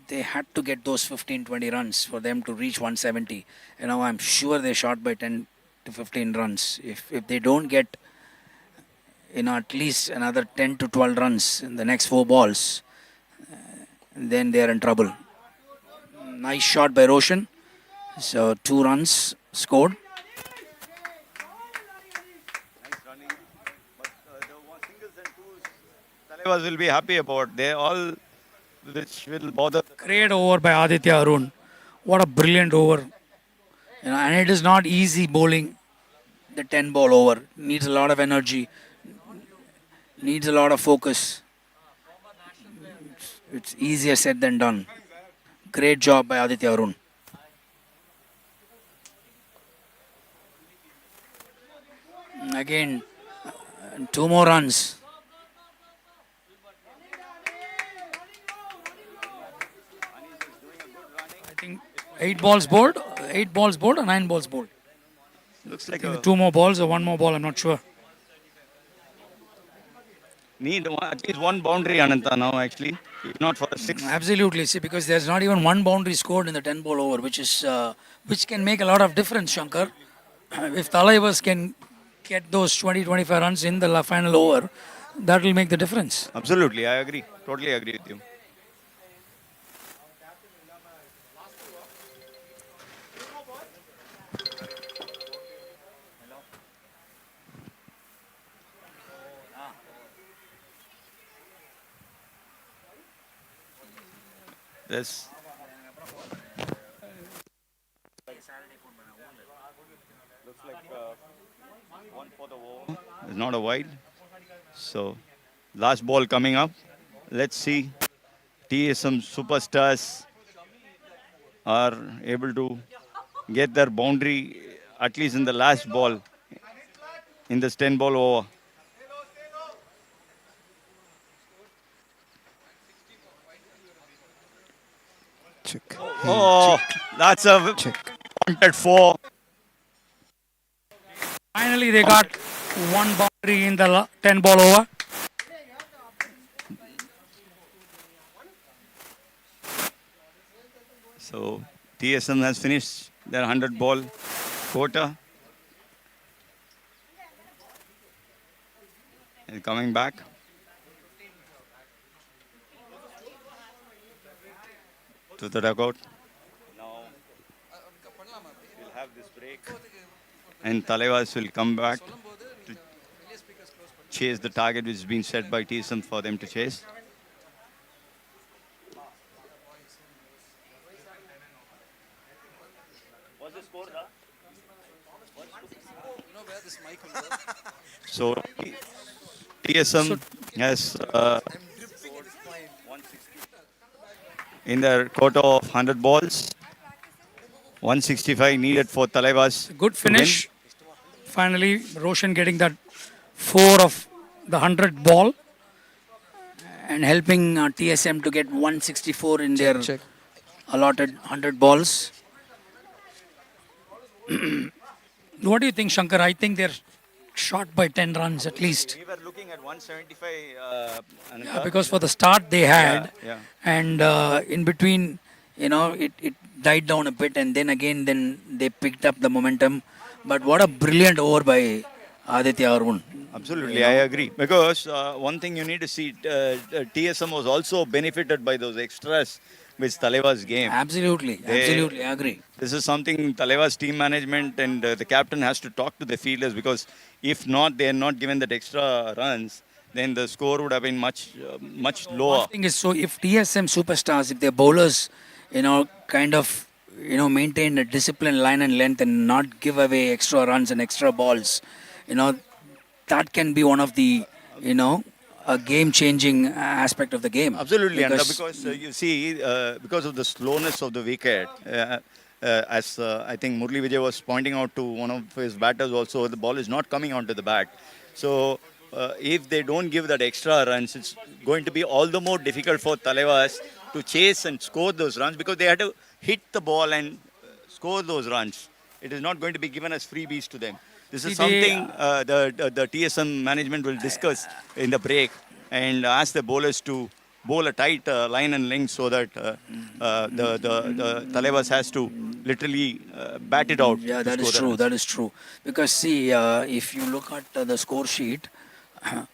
Speaker 1: they had to get those 15-20 runs for them to reach 170. I'm sure they shot by 10 to 15 runs. If they don't get, at least another 10 to 12 runs in the next 4 balls, then they are in trouble. Nice shot by Roshan. So 2 runs scored.
Speaker 2: Nice running. But the singles and twos, Thalaivers will be happy about. They all, which will bother.
Speaker 4: Great over by Aditya Arun. What a brilliant over.
Speaker 1: And it is not easy bowling the 10 ball over. Needs a lot of energy, needs a lot of focus. It's easier said than done. Great job by Aditya Arun. Again, 2 more runs.
Speaker 4: I think 8 balls bowled, 8 balls bowled or 9 balls bowled.
Speaker 2: Looks
Speaker 4: I
Speaker 2: like
Speaker 4: think
Speaker 2: a
Speaker 4: 2 more balls or 1 more ball, I'm not sure.
Speaker 2: need at least 1 boundary, Ananta, now actually. If not for a 6.
Speaker 1: Absolutely. See, because there's not even 1 boundary scored in the 10 ball over, which can make a lot of difference, Shankar. If Thalaivers can get those 20-25 runs in the final over, that will make the difference.
Speaker 2: Absolutely, I agree. Totally agree with you. This looks like 1 for the over. It's not a wide. So, last ball coming up. Let's see. TSM superstars are able to get their boundary at least in the last ball in this 10 ball over.
Speaker 7: Check.
Speaker 2: Oh, that's a
Speaker 7: Check.
Speaker 2: wanted 4.
Speaker 4: Finally, they got 1 boundary in the 10 ball over.
Speaker 2: So TSM has finished their 100 ball quota. And coming back. To the dugout. Now we'll have this break. And Thalaivers will come back to chase the target which has been set by TSM for them to chase. What's the score, da? So TSM has in their quota of 100 balls. 165 needed for Thalaivers
Speaker 4: Good
Speaker 2: to win.
Speaker 4: finish. Finally, Roshan getting that 4 of the 100 ball.
Speaker 1: And helping TSM to get 164 in their
Speaker 3: Check.
Speaker 1: allotted 100 balls.
Speaker 4: What do you think, Shankar? I think they're short by 10 runs at least.
Speaker 2: We were looking at 175.
Speaker 4: Yeah, because for the start they had,
Speaker 2: yeah.
Speaker 1: And in between, it died down a bit, and then again, then they picked up the momentum. But what a brilliant over by Aditya Arun.
Speaker 2: Absolutely, I agree. Because one thing you need to see, TSM was also benefited by those extras with Thalaivers game.
Speaker 1: Absolutely, absolutely, I agree.
Speaker 2: This is something Thalaivers team management and the captain has to talk to the fielders, because if not, they are not given that extra runs, then the score would have been much lower.
Speaker 1: One thing is, so if TSM superstars, if their bowlers, kind of, maintain a disciplined line and length and not give away extra runs and extra balls, that can be one of the, a game-changing aspect of the game.
Speaker 2: Absolutely, and because you see, because of the slowness of the wicket, as I think Murli Vijay was pointing out to one of his batters also, the ball is not coming onto the bat. So if they don't give that extra runs, it's going to be all the more difficult for Thalaivers to chase and score those runs, because they had to hit the ball and score those runs. It is not going to be given as freebies to them. This is something the TSM management will discuss in the break and ask the bowlers to bowl a tight line and length, so that the Thalaivers has to literally bat it out.
Speaker 1: Yeah, that is true. That is true. Because see, if you look at the score sheet, I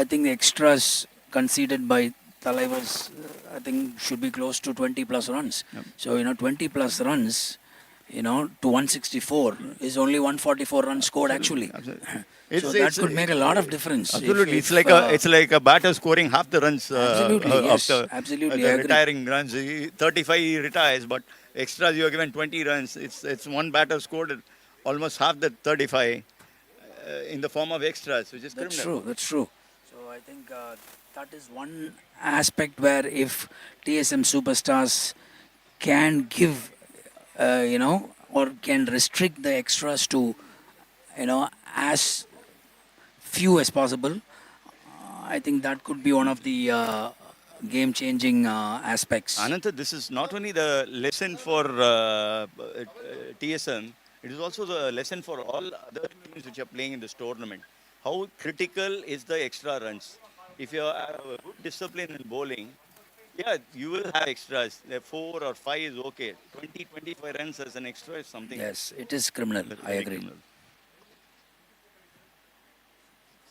Speaker 1: think the extras conceded by Thalaivers, I think should be close to 20 plus runs.
Speaker 2: Yep.
Speaker 1: So 20 plus runs, to 164 is only 144 runs scored actually.
Speaker 2: Absolutely.
Speaker 1: So that could make a lot of difference.
Speaker 2: Absolutely, it's like a batter scoring half the runs
Speaker 1: Absolutely, yes.
Speaker 2: after
Speaker 1: Absolutely,
Speaker 2: the
Speaker 1: I agree.
Speaker 2: retiring runs. 35 he retires, but extras you are given 20 runs. It's one batter scored almost half the 35 in the form of extras, which is
Speaker 1: That's
Speaker 2: criminal.
Speaker 1: true. That's true. So I think that is one aspect where if TSM superstars can give, or can restrict the extras to, as few as possible, I think that could be one of the game-changing aspects.
Speaker 2: Ananta, this is not only the lesson for TSM, it is also the lesson for all other teams which are playing in this tournament. How critical is the extra runs? If you have a good discipline in bowling, yeah, you will have extras. 4 or 5 is okay. 20, 25 runs as an extra is something.
Speaker 1: Yes, it is criminal. I
Speaker 2: very
Speaker 1: agree.
Speaker 2: criminal.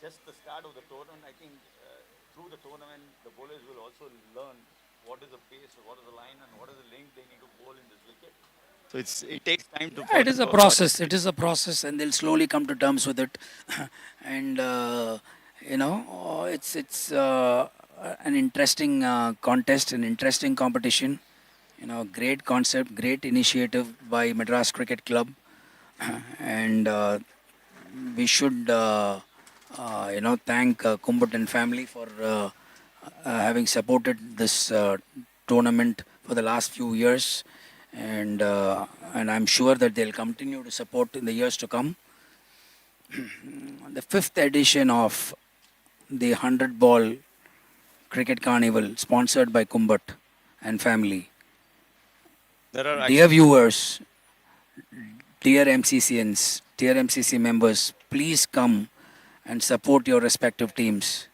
Speaker 2: Just the start of the tournament, I think through the tournament, the bowlers will also learn what is the pace, what is the line, and what is the length they need to bowl in this wicket. So it takes time to.
Speaker 1: Yeah, it is a process. It is a process, and they'll slowly come to terms with it. And it's an interesting contest, an interesting competition. Great concept, great initiative by Madras Cricket Club, and we should thank KUMBHAT and family for having supported this tournament for the last few years, and I'm sure that they'll continue to support in the years to come. The 5th edition of the 100 ball cricket carnival, sponsored by KUMBHAT and family. Dear viewers, dear MCCNs, dear MCC members, please come and support your respective teams.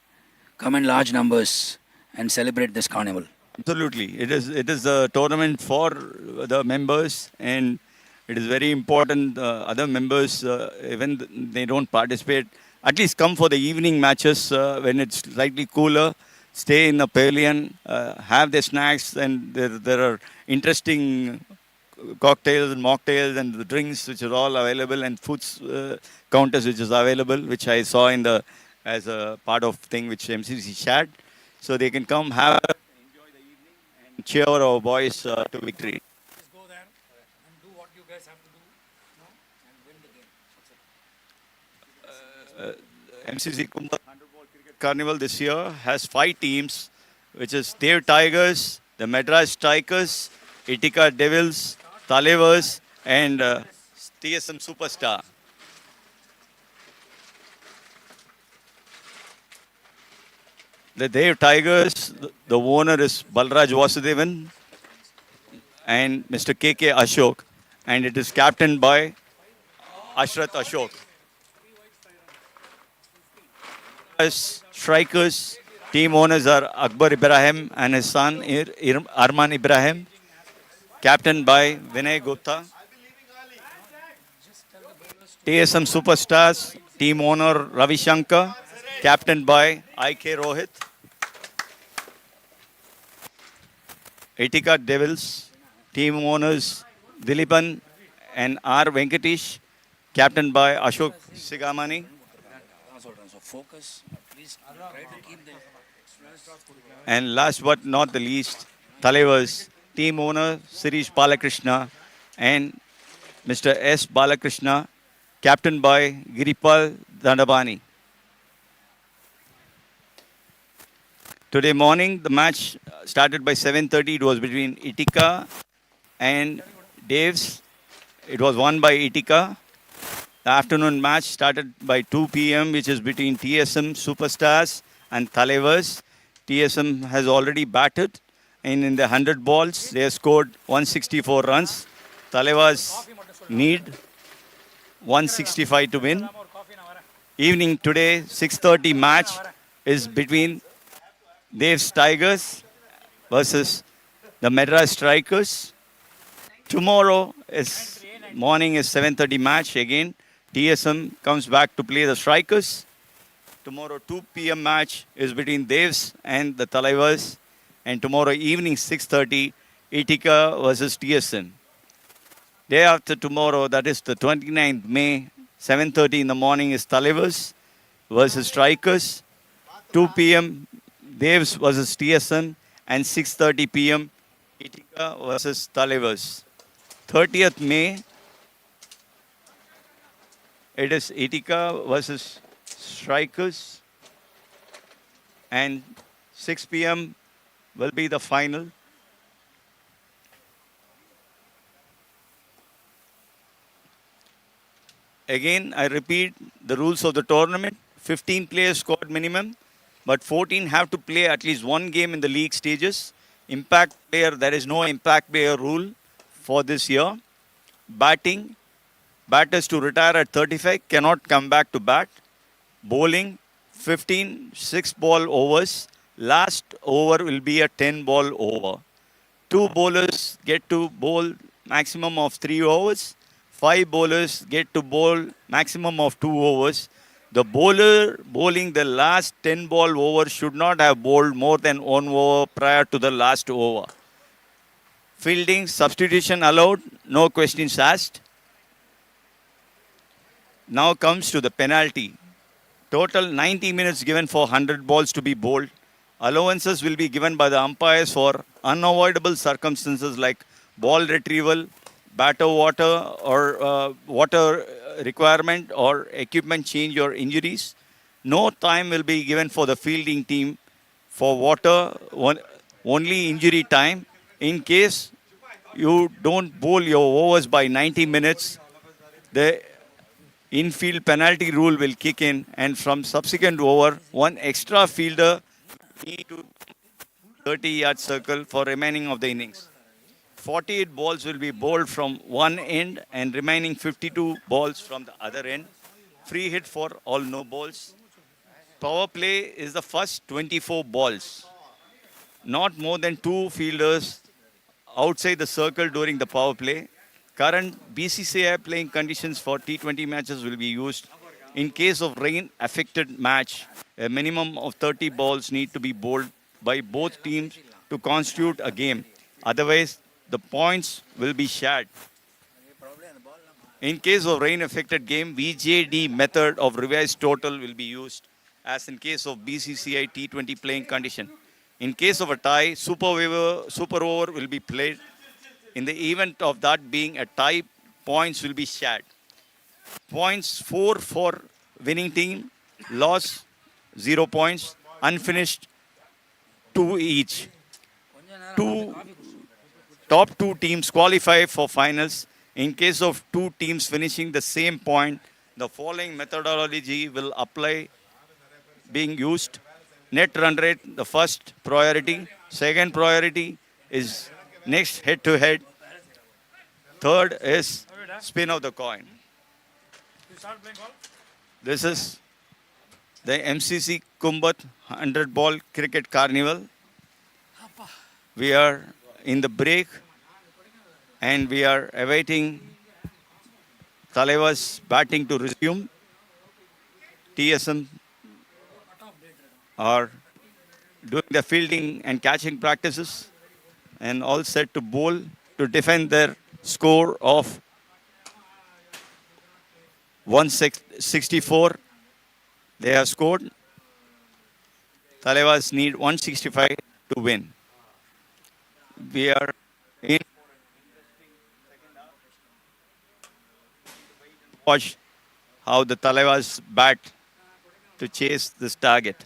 Speaker 1: Come in large numbers and celebrate this carnival.
Speaker 2: Absolutely, it is a tournament for the members, and it is very important. Other members, even they don't participate, at least come for the evening matches when it's slightly cooler. Stay in the pavilion, have their snacks, and there are interesting cocktails and mocktails and the drinks which are all available, and foods counters which is available, which I saw as a part of thing which MCC shared. So they can come, have, enjoy the evening, and cheer our boys to victory.
Speaker 4: Just go there and do what you guys have to do, and win the game.
Speaker 2: MCC KUMBHAT 100 Ball Cricket Carnival this year has 5 teams which is Dev Tigers, the Madras Strikers, Itika Devils, Thalaivers, and TSM Superstar. The Dev Tigers, the owner is Balraj Vasudevan and Mr. KK Ashok, and it is captained by Ashrat Ashok. As strikers, team owners are Akbar Ibrahim and his son Arman Ibrahim, captained by Vinay Gupta. TSM Superstars, team owner Ravi Shankar, captained by IK Rohit. Etika Devils, team owners Dilipan and R. Venkatesh, captained by Ashok Sigamani.
Speaker 1: So focus, please try to keep the
Speaker 2: And last but not the least, Thalaivers, team owner Sirish Balakrishna and Mr. S. Balakrishna, captained by Giripal Dandabani. Today morning, the match started by 7:30. It was between Itika and Daves. It was won by Itika. The afternoon match started by 2 p.m., which is between TSM Superstars and Thalaivers. TSM has already batted, and in the 100 balls, they have scored 164 runs. Thalaivers need 165 to win. Evening today, 6:30 match is between Dev's Tigers versus the Madras Strikers. Tomorrow is morning is 7:30 match again. TSM comes back to play the Strikers. Tomorrow 2 p.m. match is between Devs and the Thalaivers. And tomorrow evening 6:30, Etika versus TSM. Day after tomorrow, that is the 29th May, 7:30 in the morning is Thalaivers versus Strikers. 2 p.m. Devs versus TSM. And 6:30 p.m. Etika versus Thalaivers. 30th May, it is Etika versus Strikers. And 6 p.m. will be the final. Again, I repeat the rules of the tournament. 15 players scored minimum, but 14 have to play at least one game in the league stages. Impact player, there is no impact player rule for this year. Batting, batters to retire at 35 cannot come back to bat. Bowling, 15 6-ball overs. Last over will be a 10-ball over. 2 bowlers get to bowl maximum of 3 overs. 5 bowlers get to bowl maximum of 2 overs. The bowler bowling the last 10-ball over should not have bowled more than 1 over prior to the last over. Fielding, substitution allowed, no questions asked. Now comes to the penalty. Total 90 minutes given for 100 balls to be bowled. Allowances will be given by the umpires for unavoidable circumstances like ball retrieval, batter water or water requirement or equipment change or injuries. No time will be given for the fielding team for water, only injury time. In case you don't bowl your overs by 90 minutes, the infield penalty rule will kick in, and from subsequent over, one extra fielder need to 30-yard circle for remaining of the innings. 48 balls will be bowled from one end and remaining 52 balls from the other end. Free hit for all no balls. Power play is the first 24 balls. Not more than 2 fielders outside the circle during the power play. Current BCCI playing conditions for T20 matches will be used. In case of rain-affected match, a minimum of 30 balls need to be bowled by both teams to constitute a game. Otherwise, the points will be shared. In case of rain-affected game, VJD method of revised total will be used, as in case of BCCI T20 playing condition. In case of a tie, super over will be played. In the event of that being a tie, points will be shared. Points 4 for winning team, loss 0 points, unfinished 2 each. Two top 2 teams qualify for finals. In case of 2 teams finishing the same point, the following methodology will apply being used. Net run rate, the first priority. Second priority is next head to head. Third is spin of the coin.
Speaker 4: You start playing golf?
Speaker 2: This is the MCC KUMBHAT 100 ball cricket carnival. We are in the break and we are awaiting Thalaivers batting to resume. TSM are doing the fielding and catching practices and all set to bowl to defend their score of 164. They have scored. Thalaivers need 165 to win. We are in. Watch how the Thalaivers bat to chase this target.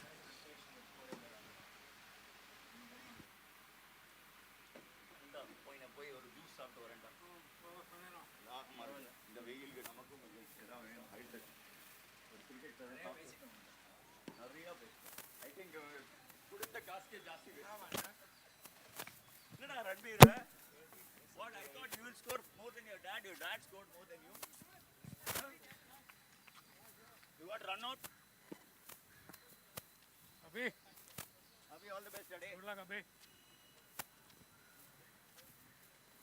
Speaker 2: What I thought you will score more than your dad. Your dad scored more than you. You got run out.
Speaker 4: Abhi,
Speaker 2: Abhi, all the best today.
Speaker 4: good luck, Abhi.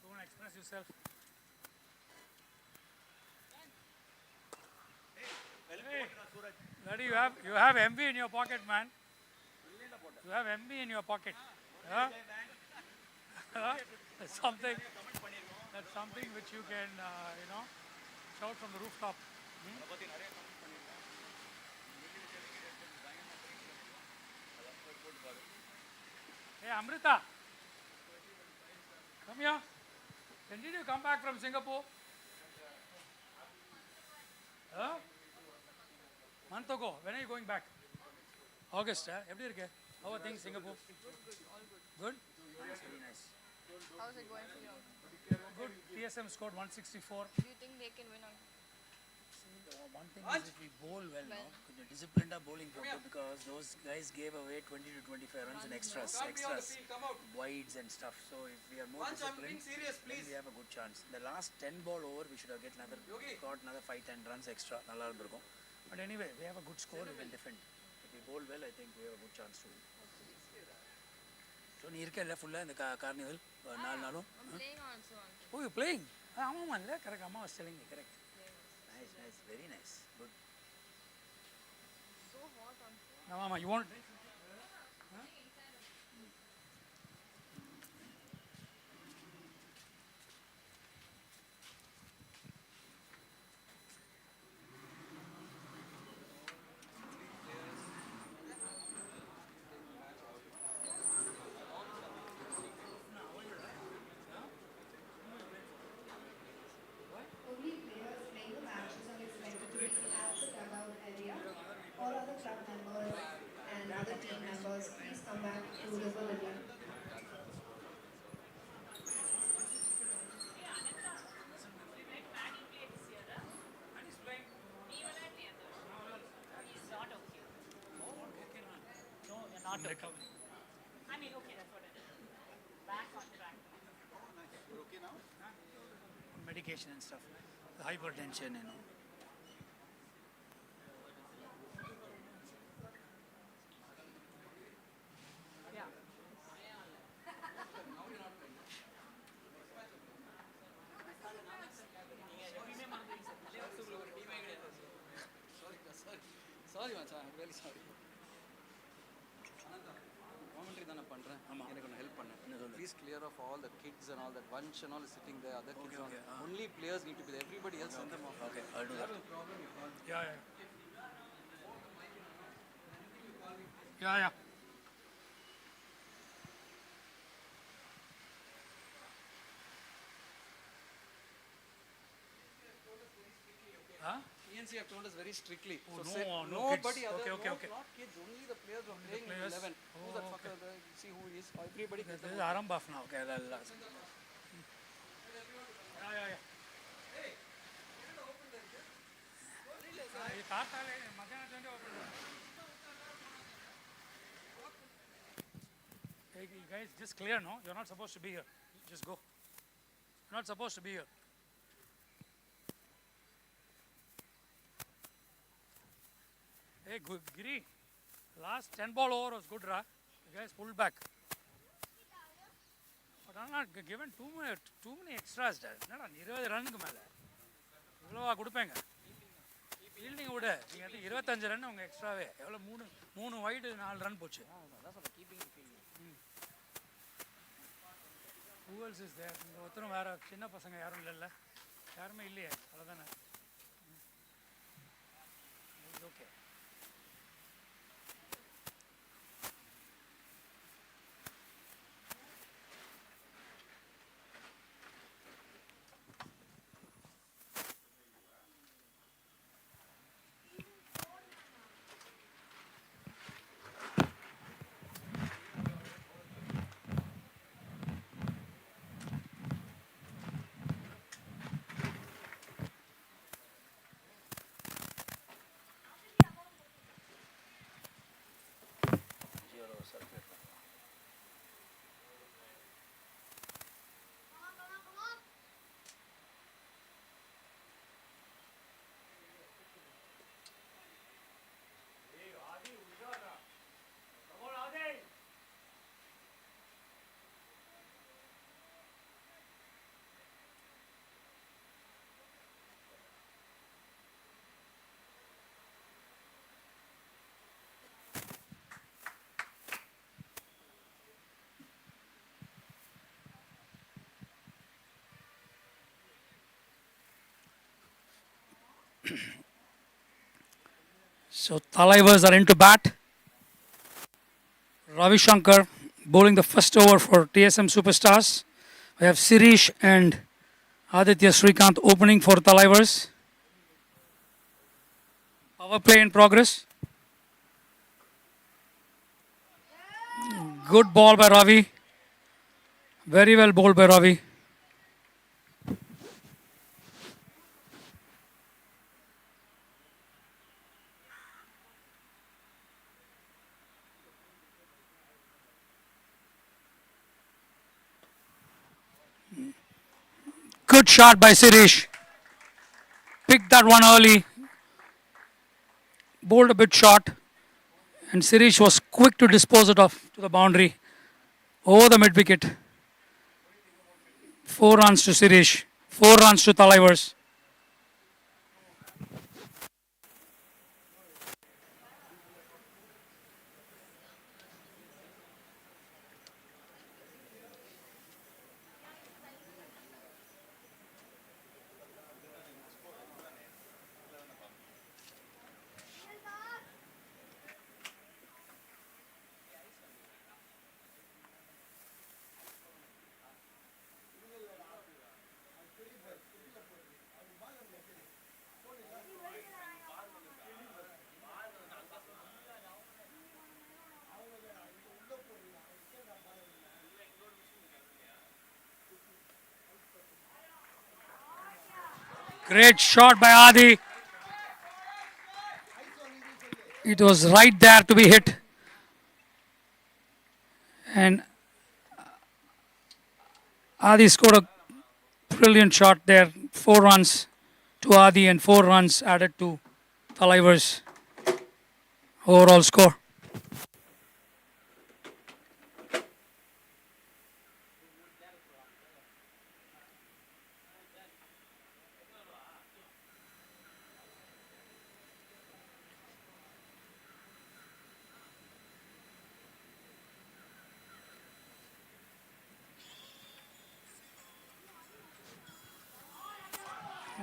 Speaker 4: Don't express yourself. Hey, Daddy, you have MV in your pocket, man. You have MV in your pocket. Huh? Huh? That's something which you can, shout from the rooftop. Hey, Amrita, come here. When did you come back from Singapore? Huh? Month ago. When are you going back? August, huh? How are things in Singapore? Good?
Speaker 1: That's very nice.
Speaker 7: How's it going for you?
Speaker 4: Good. TSM scored 164.
Speaker 7: Do you think they can win on?
Speaker 1: One thing is if we bowl well, no, the disciplined are bowling proper because those guys gave away 20 to 25 runs in extras, wides and stuff. So if we are more disciplined, then we have a good chance. The last 10 ball over, we should have got another 5-10 runs extra. But anyway, we have a good score, we can defend. If we bowl well, I think we have a good chance to win. So, you are full in the carnival?
Speaker 7: I'm playing also.
Speaker 1: Oh, you're playing? Correct. Amma was telling me, correct. Nice, very nice. Good.
Speaker 7: So hot on.
Speaker 4: Now, Mama, you want?
Speaker 6: Only players playing the matches are expected to be at the dugout area. All other club members and other team members, please come back to the pavilion.
Speaker 4: Not recovery.
Speaker 8: I mean, okay, that's what it is. Back on track.
Speaker 1: Medication and stuff. The hypertension,
Speaker 8: Yeah.
Speaker 3: Sorry, Macha, I'm really sorry. Commentary தான பண்றேன் எனக்கு ஒன்னு help பண்ணு please clear off all the kids and all that bunch and all is sitting there other kids only players need to be there everybody else send them off.
Speaker 1: Okay, I'll do that.
Speaker 4: Yeah. Yeah. Huh?
Speaker 3: ENC have told us very strictly.
Speaker 4: Oh,
Speaker 3: So
Speaker 4: no,
Speaker 3: said
Speaker 4: no
Speaker 3: nobody
Speaker 4: kids.
Speaker 3: other
Speaker 4: Okay.
Speaker 3: not kids, only the players who are playing in
Speaker 4: players.
Speaker 3: 11. Who's that fucker there? See who he is. Everybody gets
Speaker 4: This is Aram buff now. Okay, yeah, yeah. Hey, you guys, just clear, no? You're not supposed to be here. Just go. You're not supposed to be here. Hey, good, Giri. Last 10 ball over was good, Ra. You guys pulled back. But I'm not given too many extras. No, 20 run ku mele. இவ்வளவா கொடுப்பேங்க fielding விட நீங்கள் வந்து 25 run உங்கள் எக்ஸ்ட்ராவே எவ்வளோ 3 wide 4 run போச்சு ஹூவல்ஸ் is there இங்கே ஒருத்தரும் வேறு சின்ன பசங்க யாரும் இல்லைல்ல யாருமே இல்லையே அவ்வளோதானே okay So Thalaivers are into bat. Ravi Shankar bowling the first over for TSM Superstars. We have Sirish and Aditya Srikanth opening for Thalaivers. Power play in progress. Good ball by Ravi. Very well bowled by Ravi. Good shot by Sirish. Picked that one early. Bowled a bit short. And Sirish was quick to dispose it off to the boundary. Over the mid wicket. 4 runs to Sirish. 4 runs to Thalaivers. Great shot by Adi. It was right there to be hit. And Adi scored a brilliant shot there. 4 runs to Adi and 4 runs added to Thalaivers' overall score.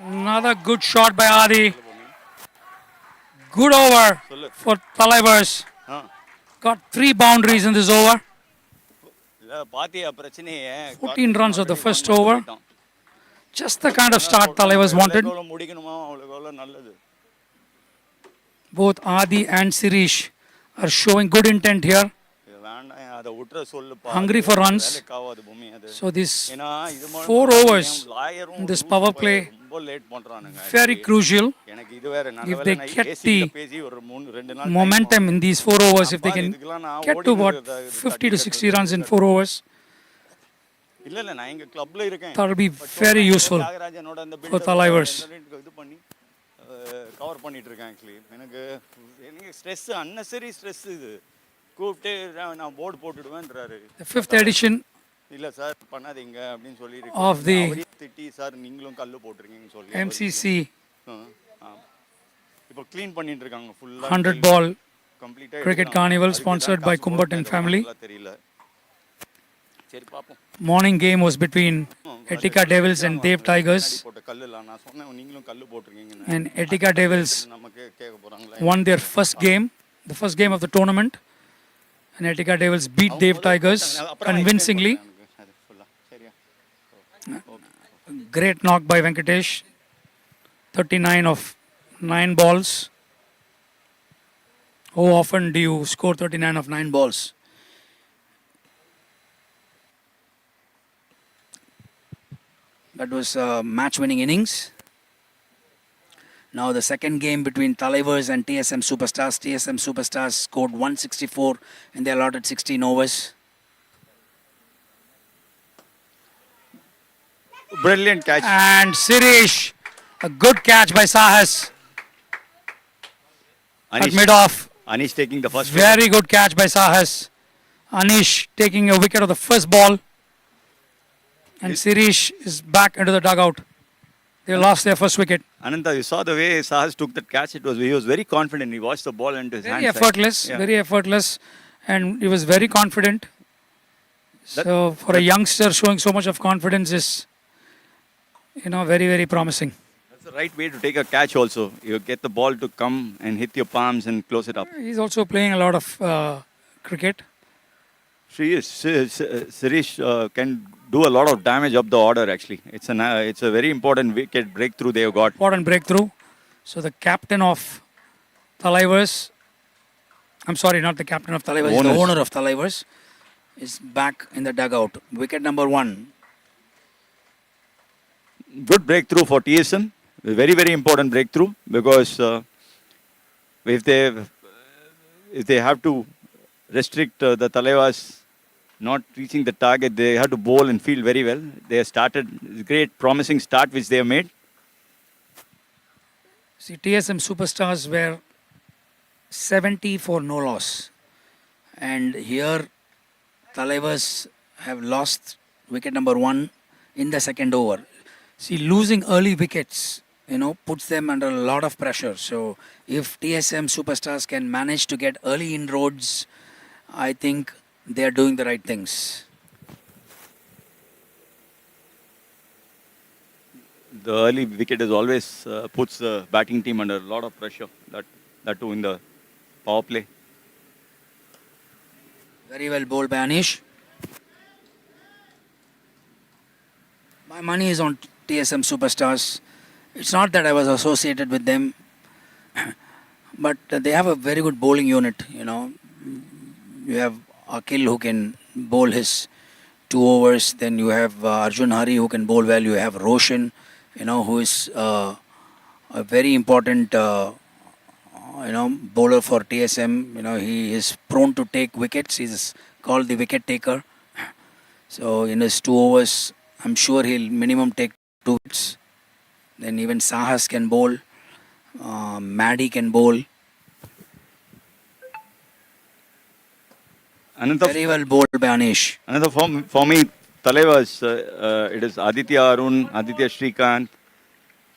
Speaker 4: Another good shot by Adi. Good over for Thalaivers. Got 3 boundaries in this over. 14 runs of the first over. Just the kind of start Thalaivers wanted. Both Adi and Sirish are showing good intent here.
Speaker 2: அதை விட்டுற சொல்லுப்பா.
Speaker 4: hungry for runs.
Speaker 2: வேலைக்காவாது பூமி அது.
Speaker 4: So these
Speaker 2: ஏன்னா இது
Speaker 4: 4 overs
Speaker 2: லாயரும்
Speaker 4: in this power play
Speaker 2: ரொம்ப late பண்றானுங்க.
Speaker 4: very crucial.
Speaker 2: எனக்கு இது வேற நல்ல
Speaker 4: If
Speaker 2: வேலை
Speaker 4: they
Speaker 2: நான்
Speaker 4: get
Speaker 2: ஏசி
Speaker 4: the
Speaker 2: பேசி ஒரு 2 நாள்
Speaker 4: momentum in these 4 overs, if they can get to what 50 to 60 runs in 4 overs,
Speaker 2: இல்ல இல்ல நான் எங்க கிளப்ல இருக்கேன்.
Speaker 4: that will be very useful
Speaker 2: தியாகராஜனோட அந்த
Speaker 4: for Thalaivers.
Speaker 2: இது பண்ணி கவர் பண்ணிட்டு இருக்கேன். ஆக்சுவலி எனக்கு ஸ்ட்ரெஸ் அன்னெசரி ஸ்ட்ரெஸ் இது. கூப்பிட்டு நான் போர்டு போட்டுடுவேன்றாரு.
Speaker 4: The 5th edition
Speaker 2: இல்ல சார் பண்ணாதீங்க அப்படின்னு சொல்லி
Speaker 4: of the
Speaker 2: திட்டி சார் நீங்களும் கல்லு போட்டுருக்கீங்கன்னு சொல்லி
Speaker 4: MCC
Speaker 2: இப்போ க்ளீன் பண்ணிட்டு இருக்காங்க ஃபுல்லா
Speaker 4: 100 ball
Speaker 2: கம்ப்ளீட்டா
Speaker 4: cricket carnival sponsored by KUMBHAT and family.
Speaker 2: தெரியல. சரி பாப்போம்.
Speaker 4: Morning game was between Etika Devils and Dev Tigers,
Speaker 2: போட்ட கல்லுல நான் சொன்னேன் நீங்களும் கல்லு போட்டுருக்கீங்கன்னு.
Speaker 4: and Etika Devils
Speaker 2: நமக்கு கேட்க போறாங்களா?
Speaker 4: won their first game, the first game of the tournament, and Etika Devils beat Dev Tigers convincingly. Great knock by Venkatesh, 39 of 9 balls. How often do you score 39 of 9 balls?
Speaker 1: That was a match-winning innings. Now the second game between Thalaivers and TSM Superstars. TSM Superstars scored 164 and they allotted 16 overs.
Speaker 2: Brilliant catch.
Speaker 4: And Sirish, a good catch by Sahas at mid-off.
Speaker 2: Anish taking the first
Speaker 4: Very good catch by Sahas. Anish taking a wicket of the first ball. And Sirish is back into the dugout. They lost their first wicket.
Speaker 2: Ananta, you saw the way Sahas took that catch. He was very confident. He watched the ball into his hands.
Speaker 4: Very effortless. And he was very confident. So for a youngster showing so much of confidence is, very, very promising.
Speaker 2: That's the right way to take a catch also. You get the ball to come and hit your palms and close it up.
Speaker 4: He's also playing a lot of cricket.
Speaker 2: Sirish can do a lot of damage up the order actually. It's a very important wicket breakthrough they have got.
Speaker 4: Important breakthrough. So the captain of Thalaivers, I'm sorry, not the captain of Thalaivers,
Speaker 1: The owner of Thalaivers is back in the dugout. Wicket number 1.
Speaker 2: Good breakthrough for TSM. A very, very important breakthrough because if they have to restrict the Thalaivers not reaching the target, they have to bowl and field very well. They have started great, promising start which they have made.
Speaker 4: See, TSM Superstars were 70 for no loss.
Speaker 1: And here Thalaivers have lost wicket number 1 in the second over.
Speaker 4: See, losing early wickets,
Speaker 1: puts them under a lot of pressure. So if TSM Superstars can manage to get early inroads, I think they are doing the right things.
Speaker 2: The early wicket is always puts the batting team under a lot of pressure. That too in the power play.
Speaker 1: Very well bowled by Anish. My money is on TSM Superstars. It's not that I was associated with them, but they have a very good bowling unit. You have Akhil who can bowl his 2 overs. Then you have Arjun Hari who can bowl well. You have Roshan, who is a very important, bowler for TSM. He is prone to take wickets. He is called the wicket taker. So in his 2 overs, I'm sure he'll minimum take 2 wickets. Then even Sahas can bowl. Maddie can bowl. Very well bowled by Anish.
Speaker 2: Another for me, Thalaivers, it is Aditya Arun, Aditya Shrikant,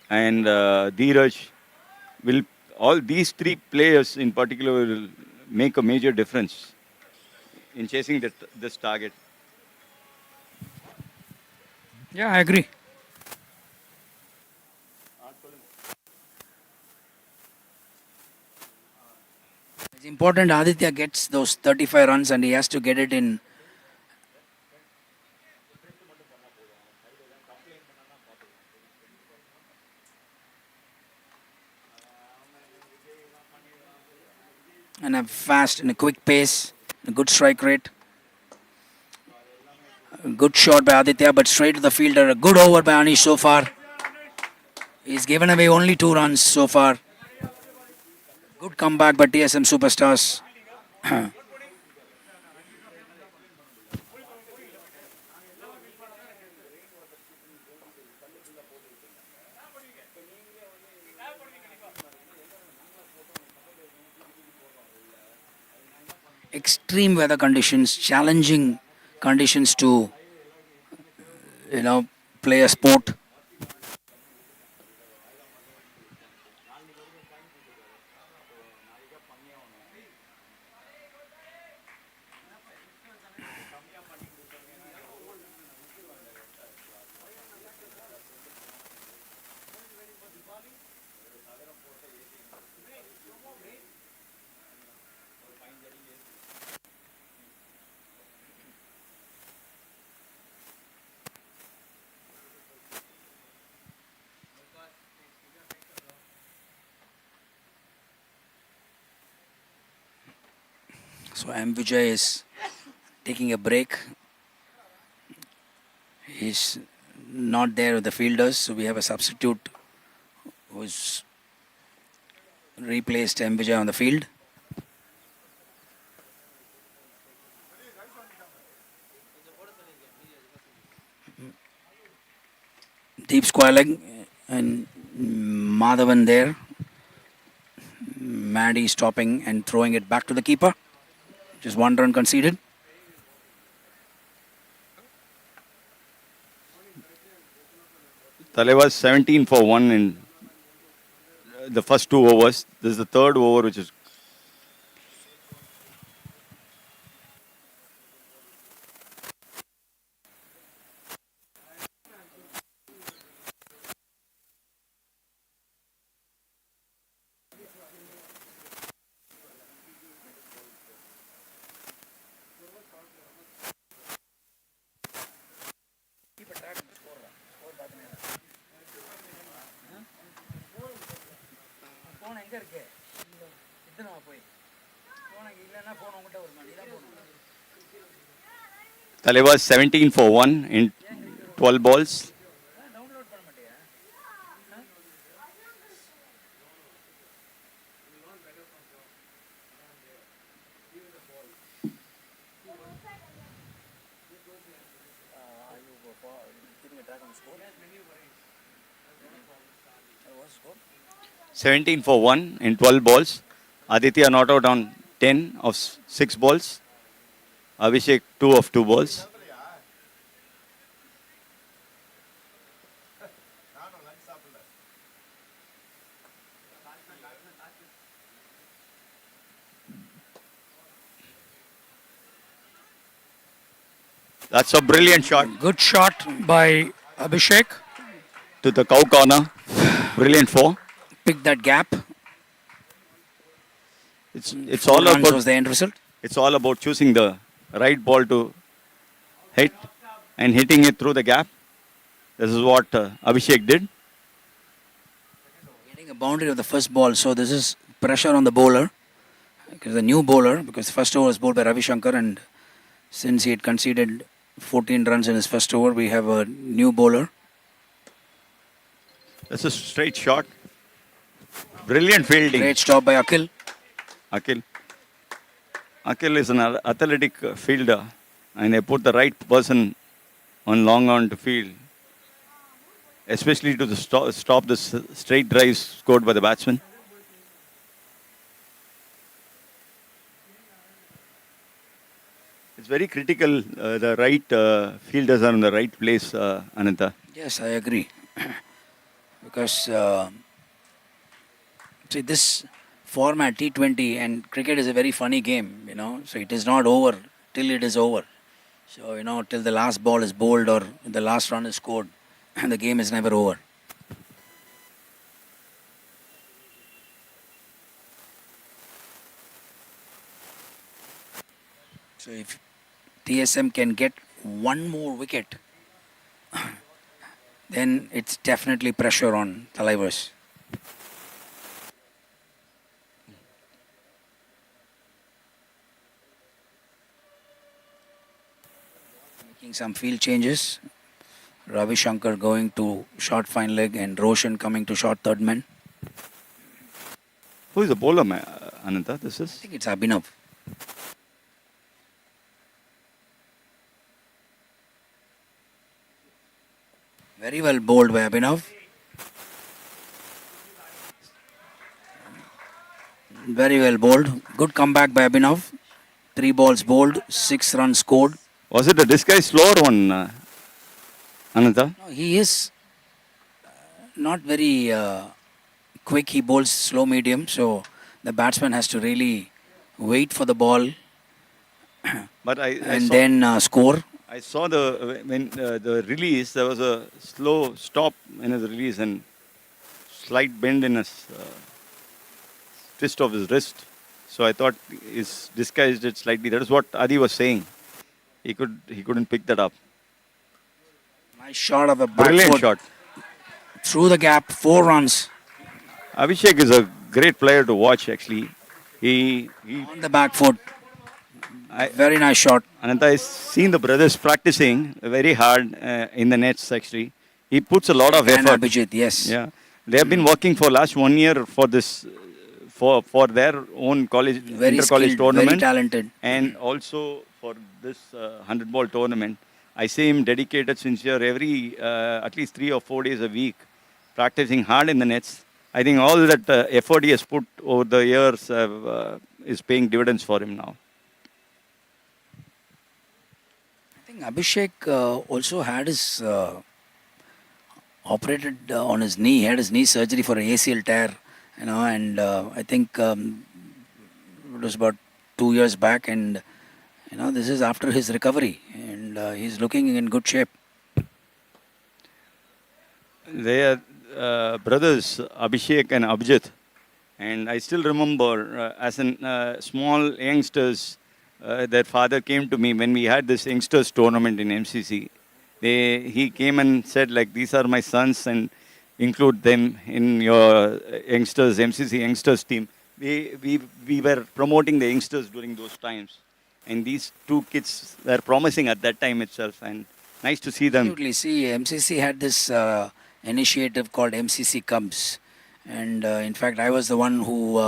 Speaker 2: and Dheeraj. All these 3 players in particular will make a major difference in chasing this target.
Speaker 4: Yeah, I agree.
Speaker 1: It's important Aditya gets those 35 runs and he has to get it in. And a fast and a quick pace, a good strike rate. Good shot by Aditya, but straight to the fielder. A good over by Anish so far. He's given away only 2 runs so far. Good comeback by TSM Superstars. Extreme weather conditions, challenging conditions to, play a sport. So M. Vijay is taking a break. He's not there with the fielders, so we have a substitute who's replaced M. Vijay on the field. Deep square leg and Madhavan there. Maddie stopping and throwing it back to the keeper. Just 1 run conceded.
Speaker 2: Thalaivers 17 for 1 in the first 2 overs. This is the third over, which is Thalaivers 17 for 1 in 12 balls.
Speaker 1: Score?
Speaker 2: 17 for 1 in 12 balls. Aditya not out on 10 of 6 balls. Abhishek 2 of 2 balls. That's a brilliant shot
Speaker 4: Good shot by Abhishek.
Speaker 2: to the cow corner. Brilliant 4.
Speaker 1: Pick that gap.
Speaker 2: It's
Speaker 1: 4
Speaker 2: all
Speaker 1: runs
Speaker 2: about
Speaker 1: was the end result.
Speaker 2: it's all about choosing the right ball to hit and hitting it through the gap. This is what Abhishek did.
Speaker 1: Getting a boundary of the first ball, so this is pressure on the bowler. Because the new bowler, because the first over was bowled by Ravi Shankar, and since he had conceded 14 runs in his first over, we have a new bowler.
Speaker 2: That's a straight shot. Brilliant fielding.
Speaker 1: Great stop by Akhil.
Speaker 2: Akhil. Akhil is an athletic fielder, and they put the right person on long on to field, especially to the stop the straight drives scored by the batsman. It's very critical. The right fielders are in the right place, Ananta.
Speaker 1: Yes, I agree. Because, see, this format, T20 and cricket is a very funny game, so it is not over till it is over. So, till the last ball is bowled or the last run is scored, and the game is never over. So, if TSM can get 1 more wicket, then it's definitely pressure on Thalaivers. Making some field changes. Ravi Shankar going to short fine leg and Roshan coming to short third man.
Speaker 2: Who is the bowler, Ananta? This
Speaker 1: I
Speaker 2: is?
Speaker 1: think it's Abhinav. Very well bowled by Abhinav. Very well bowled. Good comeback by Abhinav. 3 balls bowled, 6 runs scored.
Speaker 2: Was it a disguised slower one, Ananta?
Speaker 1: No, he is not very quick. He bowls slow medium, so the batsman has to really wait for the ball
Speaker 2: But I
Speaker 1: and
Speaker 2: saw,
Speaker 1: then score.
Speaker 2: I saw when the release, there was a slow stop in his release and slight bend in his twist of his wrist. So I thought he's disguised it slightly. That is what Adi was saying. He couldn't pick that up.
Speaker 1: Nice shot of a back
Speaker 2: Brilliant
Speaker 1: foot
Speaker 2: shot.
Speaker 1: through the gap, 4 runs
Speaker 2: Abhishek is a great player to watch actually. He
Speaker 1: on the back foot.
Speaker 2: I,
Speaker 1: Very nice shot.
Speaker 2: Ananta has seen the brothers practicing very hard in the nets actually. He puts a lot of
Speaker 1: And
Speaker 2: effort.
Speaker 1: Abhijit, yes.
Speaker 2: Yeah. They have been working for last 1 year for this, for their own college,
Speaker 1: Very
Speaker 2: inter-college
Speaker 1: skilled,
Speaker 2: tournament.
Speaker 1: very talented.
Speaker 2: And also for this 100 ball tournament. I see him dedicated, sincere, every at least 3 or 4 days a week, practicing hard in the nets. I think all that effort he has put over the years is paying dividends for him now.
Speaker 1: I think Abhishek also had his operated on his knee. He had his knee surgery for an ACL tear, and I think it was about 2 years back, and this is after his recovery, and he's looking in good shape.
Speaker 2: They are brothers Abhishek and Abhijit, and I still remember as small youngsters, their father came to me when we had this youngsters tournament in MCC. He came and said like, these are my sons and include them in your youngsters, MCC youngsters team. We were promoting the youngsters during those times. And these 2 kids were promising at that time itself, and nice to see them.
Speaker 1: Absolutely. See, MCC had this initiative called MCC Cubs, and in fact, I was the one who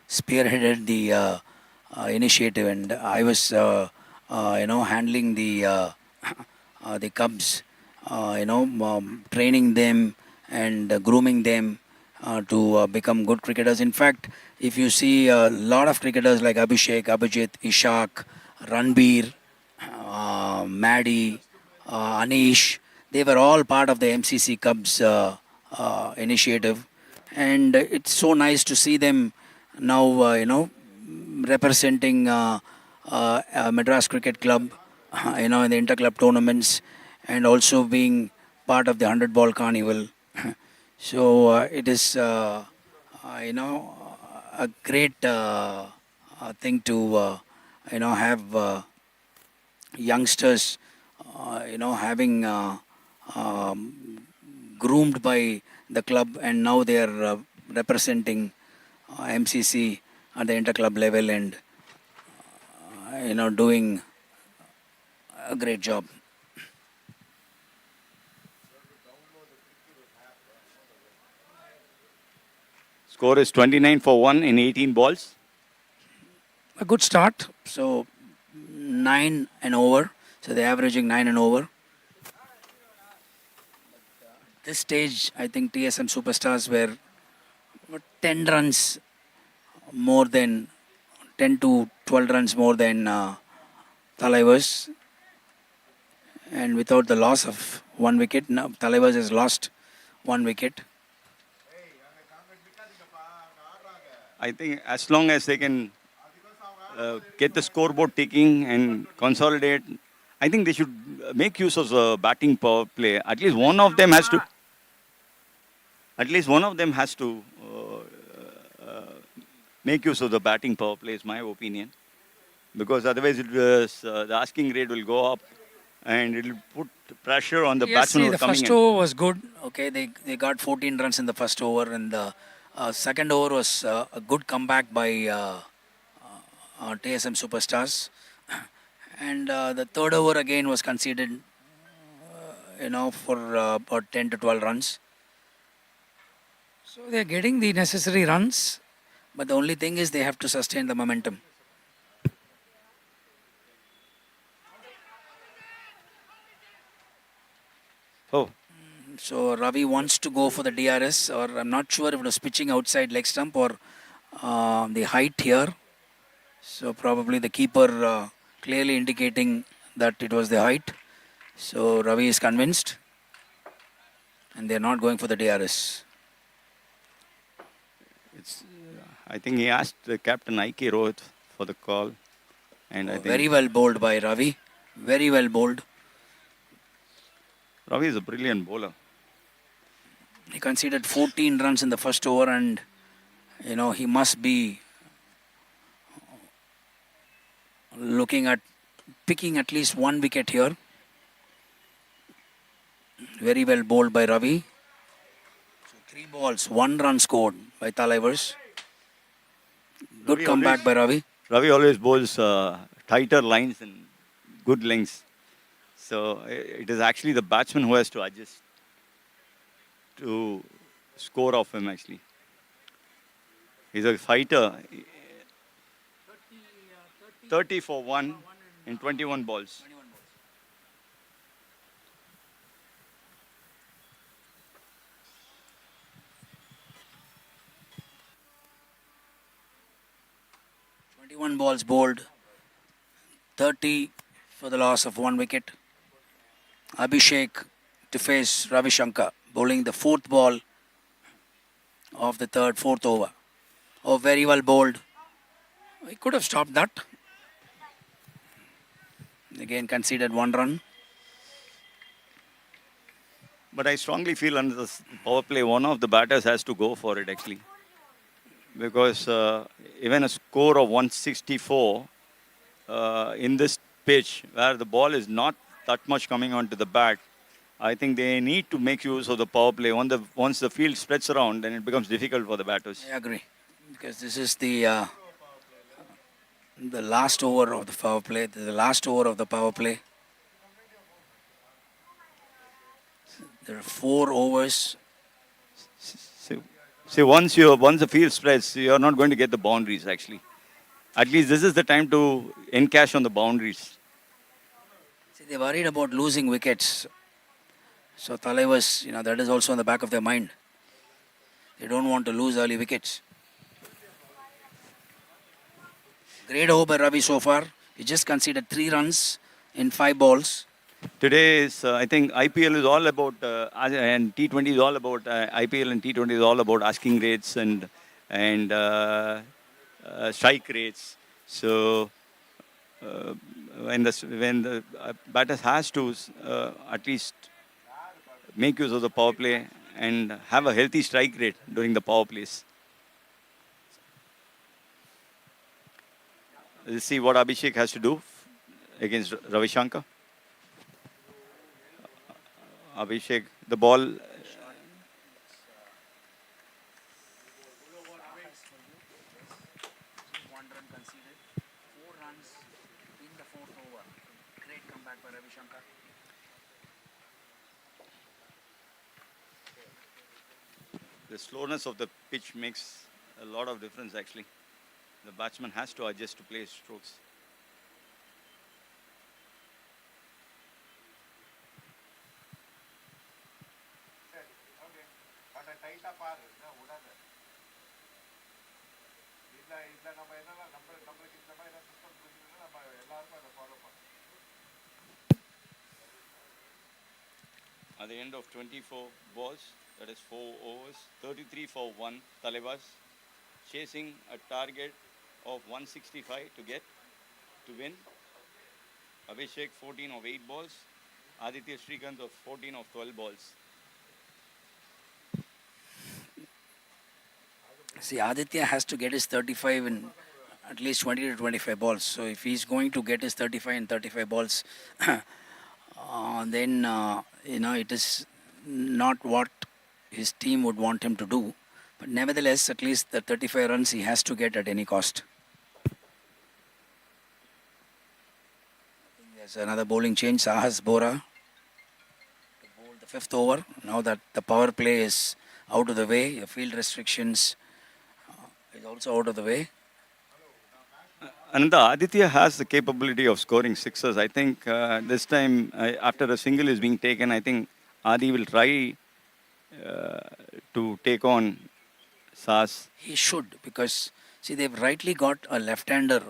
Speaker 1: spearheaded the initiative, and I was, handling the Cubs, training them and grooming them to become good cricketers. In fact, if you see a lot of cricketers like Abhishek, Abhijit, Ishak, Ranbir, Maddie, Anish, they were all part of the MCC Cubs initiative, and it's so nice to see them now, representing Madras Cricket Club, in the inter-club tournaments, and also being part of the 100 ball carnival. So it is, a great thing to, have youngsters, having groomed by the club, and now they are representing MCC at the inter-club level, and doing a great job.
Speaker 2: Score is 29 for 1 in 18 balls.
Speaker 4: A good start.
Speaker 1: So 9 and over. So they're averaging 9 and over. This stage, I think TSM Superstars were 10 runs more than 10 to 12 runs more than Thalaivers. And without the loss of 1 wicket, now Thalaivers has lost 1 wicket.
Speaker 2: I think as long as they can get the scoreboard ticking and consolidate, I think they should make use of the batting power play. At least one of them has to. At least one of them has to make use of the batting power play, is my opinion. Because otherwise, the asking rate will go up, and it will put pressure on the
Speaker 4: Yes,
Speaker 2: batsmen
Speaker 4: see,
Speaker 2: who
Speaker 4: the
Speaker 2: are coming
Speaker 4: first
Speaker 2: in.
Speaker 4: over was good.
Speaker 1: Okay, they got 14 runs in the first over, and the second over was a good comeback by TSM Superstars. And the third over again was conceded for about 10 to 12 runs.
Speaker 4: So they're getting the necessary runs.
Speaker 1: But the only thing is they have to sustain the momentum.
Speaker 2: Oh,
Speaker 1: So Ravi wants to go for the DRS, or I'm not sure if it was pitching outside leg stump or the height here. So probably the keeper clearly indicating that it was the height. So Ravi is convinced, and they're not going for the DRS.
Speaker 2: it's. I think he asked the captain Ike Rohit for the call, and I think
Speaker 1: Very well bowled by Ravi. Very well bowled.
Speaker 2: Ravi is a brilliant bowler.
Speaker 1: He conceded 14 runs in the first over, and he must be looking at picking at least one wicket here. Very well bowled by Ravi. So 3 balls, 1 run scored by Thalaivers. Good
Speaker 2: Ravi
Speaker 1: comeback by Ravi.
Speaker 2: Ravi always bowls tighter lines and good lengths. So it is actually the batsman who has to adjust to score off him actually. He's a fighter. 30 for 1 in 21 balls.
Speaker 1: One balls bowled, 30 for the loss of 1 wicket. Abhishek to face Ravi Shankar, bowling the 4th ball of the 4th over. Oh, very well bowled. He could have stopped that. Again conceded 1 run.
Speaker 2: But I strongly feel under the power play, one of the batters has to go for it actually. Because even a score of 164 in this pitch, where the ball is not that much coming onto the bat, I think they need to make use of the power play. Once the field spreads around, then it becomes difficult for the batters.
Speaker 1: I agree, because this is the last over of the power play. The last over of the power play. There are 4 overs.
Speaker 2: See, once the field spreads, you're not going to get the boundaries actually. At least this is the time to encash on the boundaries.
Speaker 1: See, they're worried about losing wickets. So Thalaivers, that is also in the back of their mind. They don't want to lose early wickets. Great over by Ravi so far. He just conceded 3 runs in 5 balls.
Speaker 2: Today is, I think IPL is all about, and T20 is all about, IPL and T20 is all about asking rates and strike rates. So when the batters has to at least make use of the power play and have a healthy strike rate during the power plays. Let's see what Abhishek has to do against Ravi Shankar. Abhishek, the ball.
Speaker 1: 1 run conceded, 4 runs in the 4th over. Great comeback by Ravi Shankar.
Speaker 2: The slowness of the pitch makes a lot of difference actually. The batsman has to adjust to play his strokes. At the end of 24 balls, that is 4 overs, 33 for 1, Thalaivers chasing a target of 165 to win. Abhishek 14 of 8 balls, Aditya Srikanth of 14 of 12 balls.
Speaker 1: See, Aditya has to get his 35 in at least 20 to 25 balls. So if he's going to get his 35 in 35 balls, then it is not what his team would want him to do. But nevertheless, at least the 35 runs he has to get at any cost. There's another bowling change. Sahas Bora to the fifth over. Now that the power play is out of the way, your field restrictions is also out of the way.
Speaker 2: Ananda, Aditya has the capability of scoring sixes. I think this time, after a single is being taken, I think Adi will try to take on Sas.
Speaker 1: He should, because see, they've rightly got a left-hander,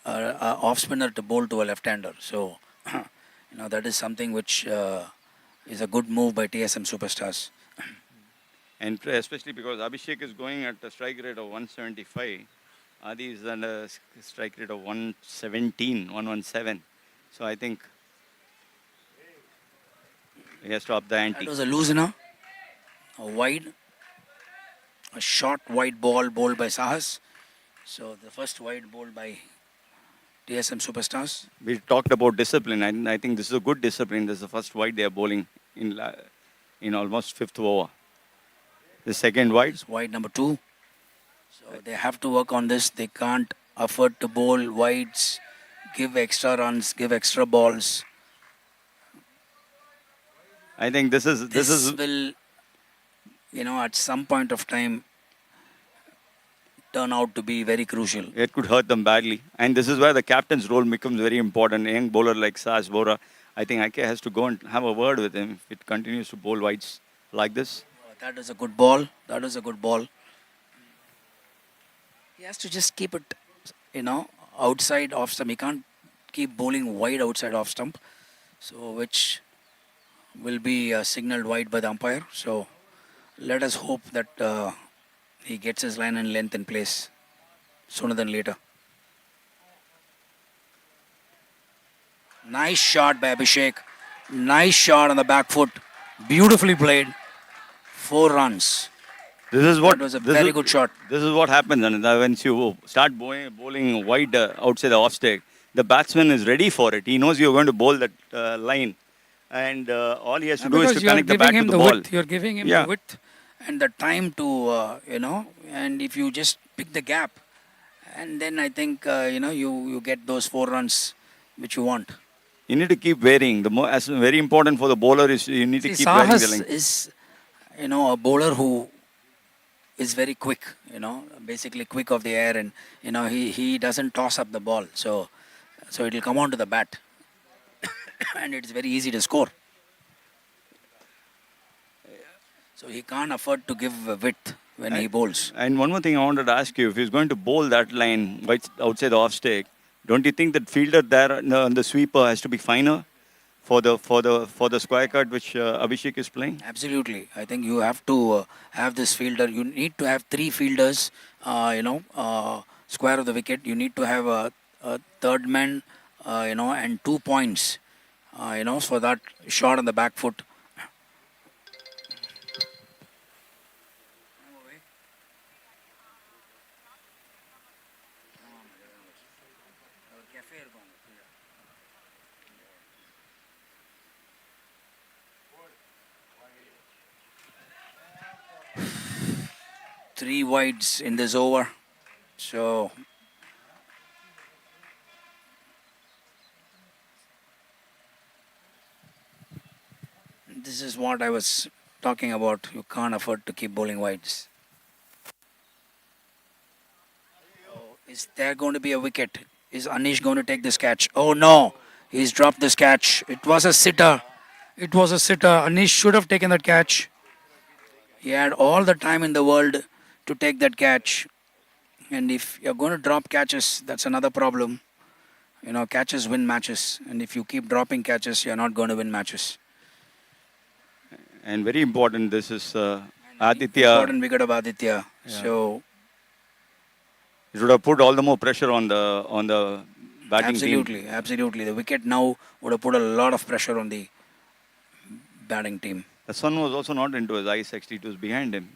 Speaker 1: off spinner to bowl to a left-hander. So, that is something which is a good move by TSM Superstars.
Speaker 2: And especially because Abhishek is going at a strike rate of 175. Adi is at a strike rate of 117, 117. So I think he has to up the ante.
Speaker 1: That was a loosener, a short wide ball bowled by Sahas. So the first wide bowled by TSM Superstars.
Speaker 2: We talked about discipline. I think this is a good discipline. This is the first wide they are bowling in almost fifth over. The second wide.
Speaker 1: It's wide number 2. So they have to work on this. They can't afford to bowl wides, give extra runs, give extra balls.
Speaker 2: I think this is
Speaker 1: will, at some point of time turn out to be very crucial.
Speaker 2: It could hurt them badly. And this is where the captain's role becomes very important. A young bowler like Sas Bora, I think IK has to go and have a word with him if it continues to bowl wides like this.
Speaker 1: That is a good ball. That is a good ball. He has to just keep it, outside off stump. He can't keep bowling wide outside off stump. So, which will be signaled wide by the umpire. So, let us hope that he gets his line and length in place sooner than later. Nice shot by Abhishek. Nice shot on the back foot. Beautifully played. 4 runs.
Speaker 2: That
Speaker 1: was a very good shot.
Speaker 2: This is what happens when you start bowling wide outside the off stake. The batsman is ready for it. He knows you're going to bowl that line. And all he has to do is to connect the bat to the ball.
Speaker 4: Width. You're giving him the width.
Speaker 1: And the time to, and if you just pick the gap, and then I think, you get those 4 runs which you want.
Speaker 2: You need to keep varying. As very important for the bowler is you need to keep varying the length.
Speaker 1: Is, a bowler who is very quick, basically quick off the air, and, he doesn't toss up the ball. So it will come onto the bat. And it's very easy to score. So he can't afford to give width when he bowls.
Speaker 2: And one more thing I wanted to ask you, if he's going to bowl that line right outside the off stake, don't you think that fielder there on the sweeper has to be finer for the square cut which Abhishek is playing?
Speaker 1: Absolutely. I think you have to have this fielder. You need to have 3 fielders, square of the wicket. You need to have a third man, and 2 points, for that shot on the back foot. Three wides in this over. So this is what I was talking about. You can't afford to keep bowling wides. Is there going to be a wicket? Is Anish going to take this catch? Oh no, he's dropped this catch. It was a sitter.
Speaker 4: It was a sitter. Anish should have taken that catch.
Speaker 1: He had all the time in the world to take that catch. And if you're going to drop catches, that's another problem. Catches win matches. And if you keep dropping catches, you're not going to win matches.
Speaker 2: And very important, this is Aditya.
Speaker 1: Important wicket of Aditya. Yeah. So
Speaker 2: it would have put all the more pressure on the batting team.
Speaker 1: Absolutely. The wicket now would have put a lot of pressure on the batting team.
Speaker 2: The sun was also not into his eyes, actually. It was behind him.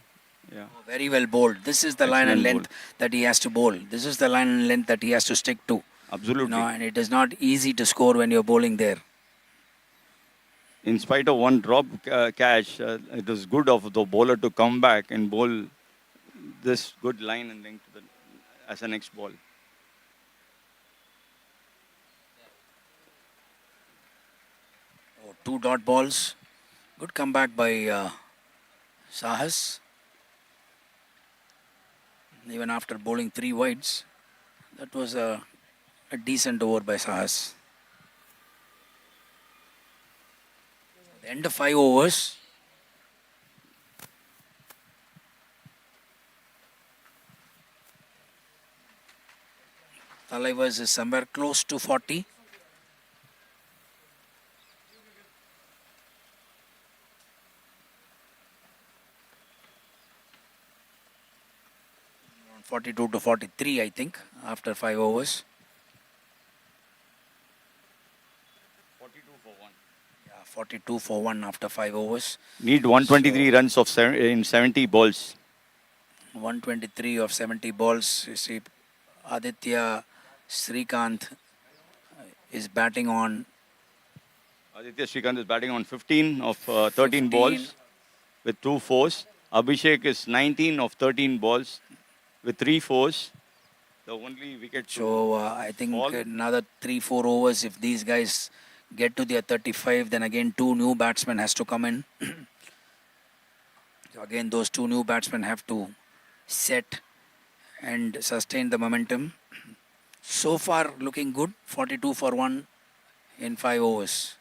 Speaker 2: Yeah.
Speaker 1: Very well bowled. This is the line and length that he has to bowl. This is the line and length that he has to stick to.
Speaker 2: Absolutely.
Speaker 1: And it is not easy to score when you're bowling there.
Speaker 2: In spite of one drop catch, it was good of the bowler to come back and bowl this good line and length as a next ball.
Speaker 1: 2 dot balls. Good comeback by Sahas. Even after bowling 3 wides, that was a decent over by Sahas. At the end of 5 overs, Thalaivers is somewhere close to 40. Around 42 to 43, I think, after 5 overs.
Speaker 2: 42 for 1.
Speaker 1: Yeah, 42 for 1 after 5 overs.
Speaker 2: Need 123 runs in 70 balls.
Speaker 1: 123 of 70 balls. You see, Aditya Srikanth is batting on
Speaker 2: Aditya Srikanth is batting on 15 of 13
Speaker 1: 15.
Speaker 2: balls with 2 fours. Abhishek is 19 of 13 balls with 3 fours. The only wicket
Speaker 1: So I think
Speaker 2: fall.
Speaker 1: another 3-4 overs. If these guys get to their 35, then again 2 new batsmen has to come in. So again, those 2 new batsmen have to set and sustain the momentum. So far, looking good. 42 for 1 in 5 overs.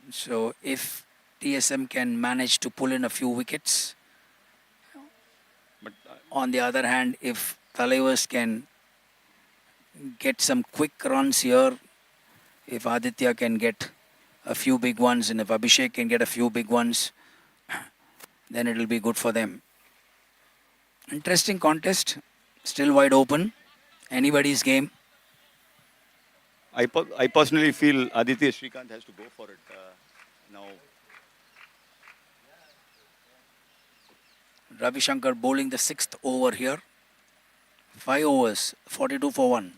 Speaker 1: So if TSM can manage to pull in a few wickets,
Speaker 2: But
Speaker 1: on the other hand, if Thalaivers can get some quick runs here, if Aditya can get a few big ones and if Abhishek can get a few big ones, then it will be good for them. Interesting contest, still wide open, anybody's game.
Speaker 2: I personally feel Aditya Srikanth has to go for it now.
Speaker 1: Ravi Shankar bowling the 6th over here. 5 overs, 42 for 1.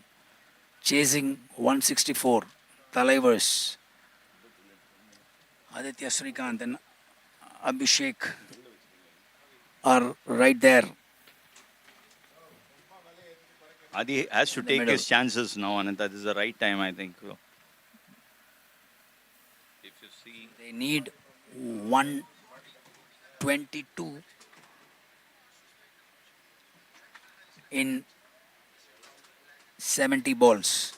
Speaker 1: Chasing 164. Thalaivers. Aditya Srikanth and Abhishek are right there.
Speaker 2: Adi has to
Speaker 1: In the
Speaker 2: take
Speaker 1: middle.
Speaker 2: his chances now, and that is the right time, I think. If you see,
Speaker 1: They need 122 in 70 balls.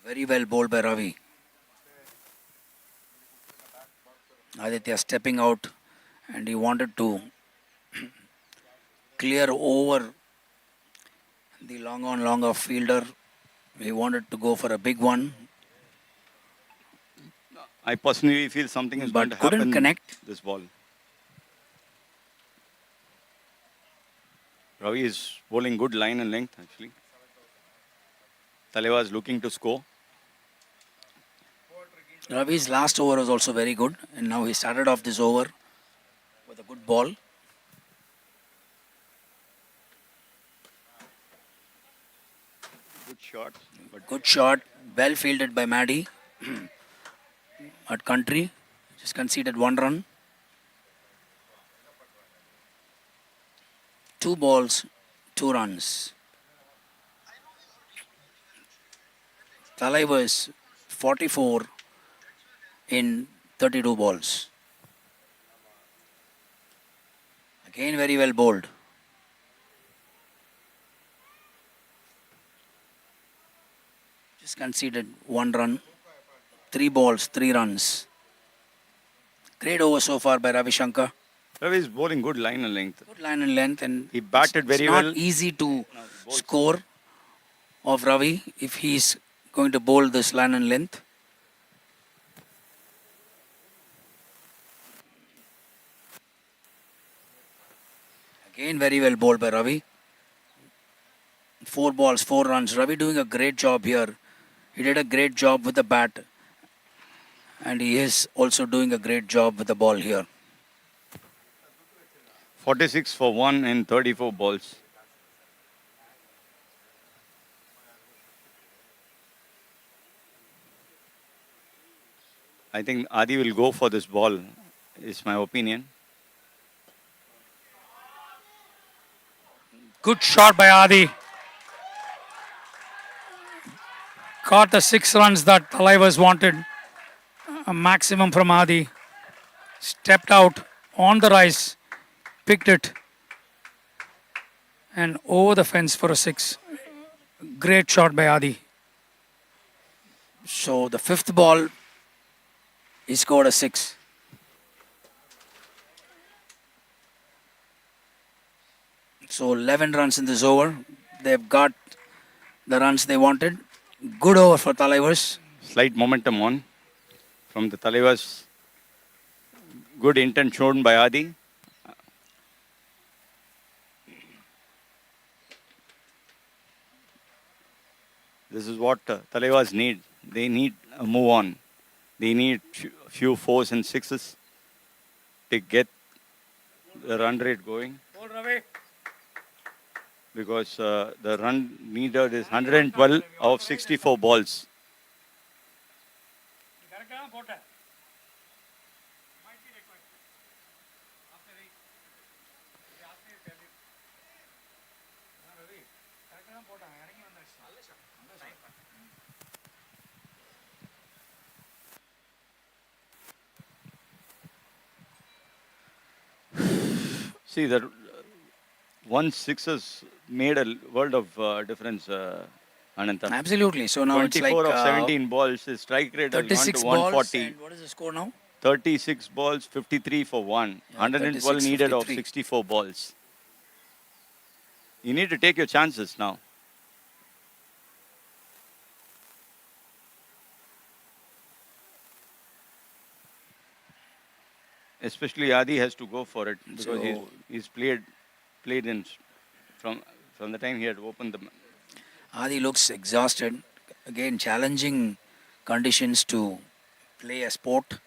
Speaker 1: Very well bowled by Ravi. Aditya stepping out and he wanted to clear over the long on long off fielder. He wanted to go for a big one,
Speaker 2: I personally feel something is going to
Speaker 1: but couldn't
Speaker 2: happen
Speaker 1: connect.
Speaker 2: this ball. Ravi is bowling good line and length, actually. Taleva is looking to score.
Speaker 1: Ravi's last over was also very good, and now he started off this over with a good ball.
Speaker 2: Good shot. But
Speaker 1: Good shot, well fielded by Maddie at country. Just conceded 1 run. 2 balls, 2 runs. Thalaivers 44 in 32 balls. Again, very well bowled. Just conceded 1 run. 3 balls, 3 runs. Great over so far by Ravi Shankar.
Speaker 2: Ravi is bowling good line and length.
Speaker 1: Good line and length, and
Speaker 2: He batted
Speaker 1: it's
Speaker 2: very
Speaker 1: not
Speaker 2: well.
Speaker 1: easy to score of Ravi if he's going to bowl this line and length. Again, very well bowled by Ravi. 4 balls, 4 runs. Ravi doing a great job here. He did a great job with the bat, and he is also doing a great job with the ball here.
Speaker 2: 46 for 1 in 34 balls. I think Adi will go for this ball, is my opinion.
Speaker 4: Good shot by Adi. Caught the 6 runs that Thalaivers wanted. A maximum from Adi. Stepped out on the rise. Picked it. And over the fence for a 6. Great shot by Adi.
Speaker 1: So the fifth ball, he scored a 6. So 11 runs in this over. They've got the runs they wanted. Good over for Thalaivers.
Speaker 2: Slight momentum on from the Thalaivers. Good intent shown by Adi. This is what Thalaivers need. They need a move on. They need few 4s and 6s to get the run rate going. Because the run needed is 112 of 64 balls. See, the 1/6s made a world of difference, Ananthan.
Speaker 1: Absolutely. So now it's like
Speaker 2: 24 of 17 balls. His strike rate has gone
Speaker 1: 36
Speaker 2: to
Speaker 1: balls.
Speaker 2: 140.
Speaker 1: And what is the score now?
Speaker 2: 36 balls, 53 for 1.
Speaker 1: Yeah,
Speaker 2: 112
Speaker 1: 36,
Speaker 2: needed of
Speaker 1: 53.
Speaker 2: 64 balls. You need to take your chances now. Especially Adi has to go for it because
Speaker 1: So-
Speaker 2: he's played in from the time he had opened the.
Speaker 1: Adi looks exhausted. Again, challenging conditions to play a sport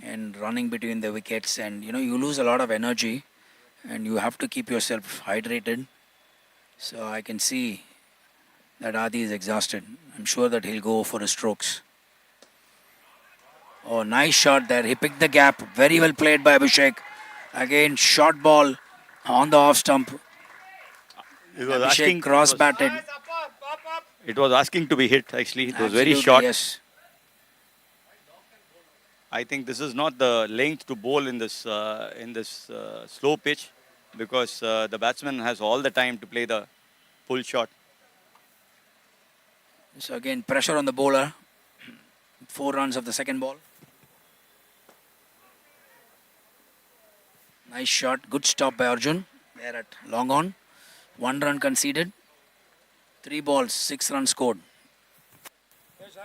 Speaker 1: and running between the wickets. And you lose a lot of energy and you have to keep yourself hydrated. So I can see that Adi is exhausted. I'm sure that he'll go for his strokes. Oh, nice shot there. He picked the gap. Very well played by Abhishek. Again, short ball on the off stump.
Speaker 2: It was
Speaker 1: Abhishek cross batted.
Speaker 2: It was asking to be hit. Actually, it was very
Speaker 1: Absolutely,
Speaker 2: short.
Speaker 1: yes.
Speaker 2: I think this is not the length to bowl in this slow pitch because the batsman has all the time to play the full shot.
Speaker 1: So again, pressure on the bowler. 4 runs of the second ball. Nice shot. Good stop by Arjun. There at long on. 1 run conceded. 3 balls, 6 runs scored.
Speaker 5: Next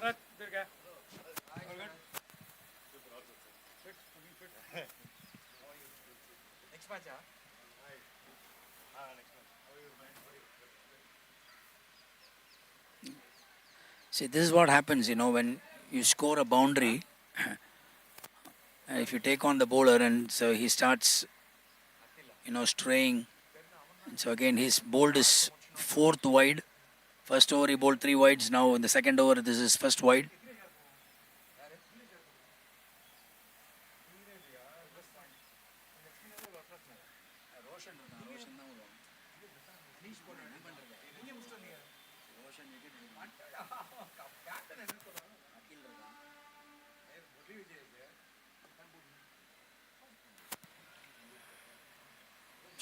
Speaker 5: match, huh?
Speaker 1: See, this is what happens, when you score a boundary. If you take on the bowler and so he starts, straying. And so again, his bowled is 4th wide. First over he bowled 3 wides. Now in the second over, this is first wide.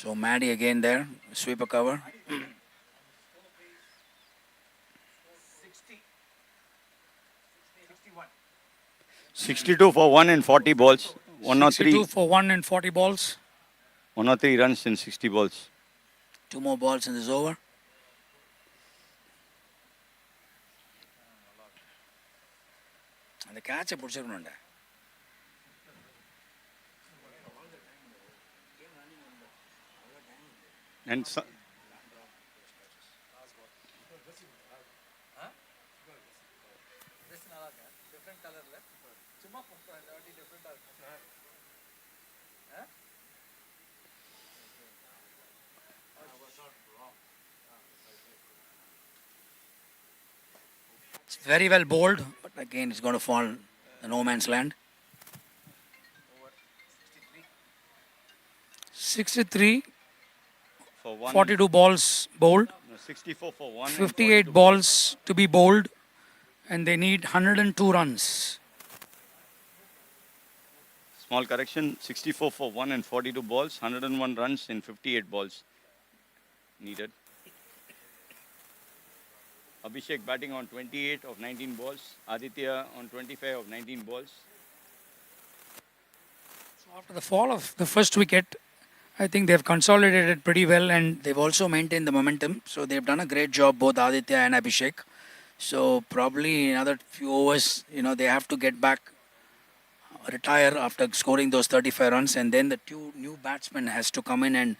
Speaker 1: So Maddie again there, sweeper cover.
Speaker 2: 62 for 1 in 40 balls.
Speaker 4: 62 for 1 in 40 balls.
Speaker 2: 103 runs in 60 balls.
Speaker 1: 2 more balls in this over. And the catch பிடிச்சிருக்கணும்டா.
Speaker 2: And
Speaker 3: different color la சும்மா போறோம் இந்த வாட்டி டிஃபரண்டா இருக்கு
Speaker 1: It's very well bowled, but again it's going to fall the no man's land.
Speaker 4: 63,
Speaker 2: For one,
Speaker 4: 42 balls bowled,
Speaker 2: no, 64 for one, and
Speaker 4: 58
Speaker 2: 42
Speaker 4: balls to be bowled, and they need 102 runs.
Speaker 2: Small correction, 64 for 1 and 42 balls, 101 runs in 58 balls needed. Abhishek batting on 28 of 19 balls, Aditya on 25 of 19 balls.
Speaker 4: After the fall of the first wicket, I think they've consolidated pretty well, and
Speaker 1: They've also maintained the momentum, so they've done a great job, both Aditya and Abhishek. So probably in another few overs, they have to get back, retire after scoring those 35 runs, and then the two new batsmen has to come in and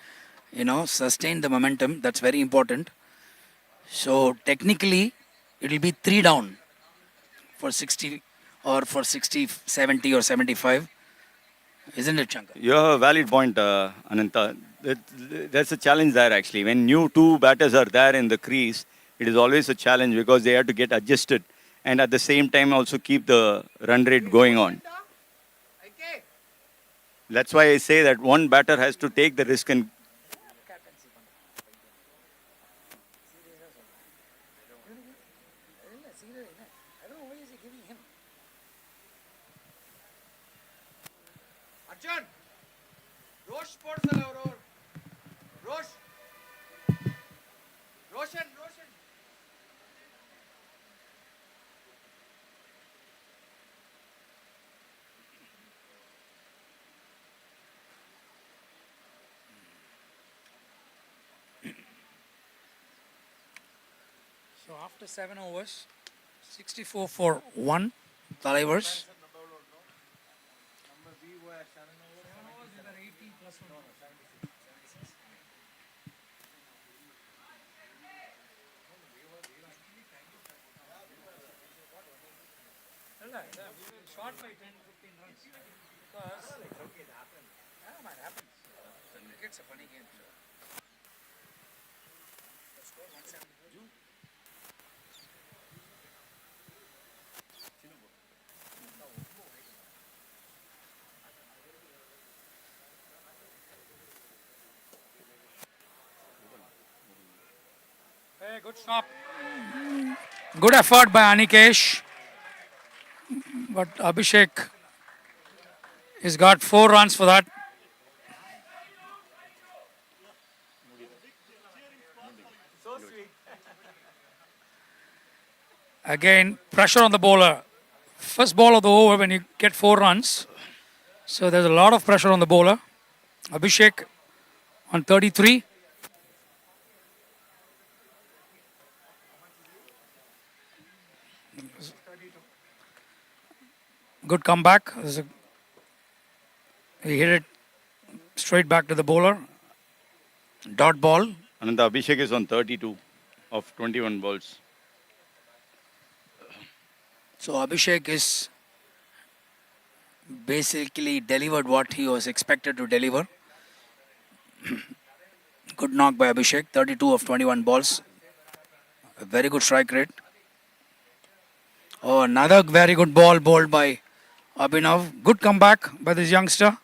Speaker 1: sustain the momentum. That's very important. So technically, it will be 3 down for 60 or for 60, 70 or 75, isn't it, Shankar?
Speaker 2: You have a valid point, Ananta. There's a challenge there actually. When new two batters are there in the crease, it is always a challenge because they have to get adjusted and at the same time also keep the run rate going on. That's why I say that one batter has to take the risk and
Speaker 5: Arjun! Rosh sportsala ಅವರು Rosh! Roshan!
Speaker 4: so after 7 overs, 64 for 1,
Speaker 1: Thalaivers.
Speaker 4: short by 10, 15 runs. Because it happens. Cricket's a funny game. Hey, good stop. Good effort by Anikesh. But Abhishek has got 4 runs for that. Again, pressure on the bowler. First ball of the over when you get 4 runs. So there's a lot of pressure on the bowler. Abhishek on 33. Good comeback. He hit it straight back to the bowler. Dot ball.
Speaker 2: Ananta, Abhishek is on 32 of 21 balls.
Speaker 1: So Abhishek is basically delivered what he was expected to deliver. Good knock by Abhishek, 32 of 21 balls. A very good strike rate. Oh, another very good ball bowled by Abhinav. Good comeback by this youngster.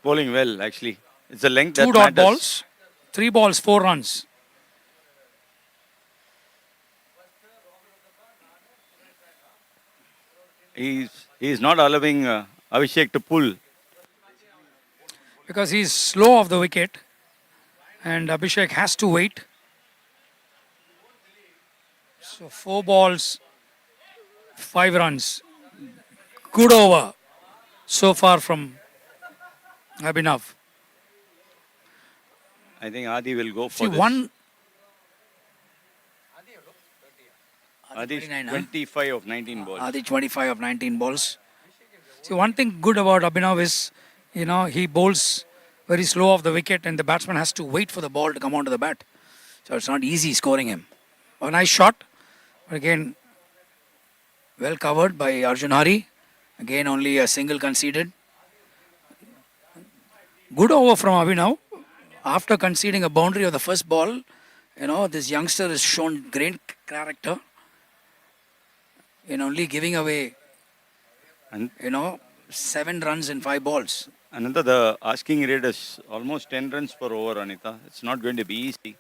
Speaker 2: Bowling well, actually. It's a length
Speaker 4: 2
Speaker 2: that
Speaker 4: dot
Speaker 2: matters.
Speaker 4: balls. 3 balls, 4 runs.
Speaker 2: He's not allowing Abhishek to pull.
Speaker 4: Because he's slow off the wicket. And Abhishek has to wait. So 4 balls, 5 runs. Good over so far from Abhinav.
Speaker 2: I think Adi will go for
Speaker 4: See,
Speaker 2: this.
Speaker 4: one
Speaker 2: Adi
Speaker 1: 29, huh?
Speaker 2: 25 of 19 balls.
Speaker 1: Adi 25 of 19 balls.
Speaker 4: See, one thing good about Abhinav is, he bowls very slow off the wicket and the batsman has to wait for the ball to come onto the bat. So it's not easy scoring him. A nice shot. But again, well covered by Arjun Hari. Again, only a single conceded. Good over from Abhinav. After conceding a boundary of the first ball, this youngster has shown great character in only giving away
Speaker 2: And
Speaker 1: 7 runs in 5 balls.
Speaker 2: Ananta, the asking rate is almost 10 runs per over, Anita. It's not going to be easy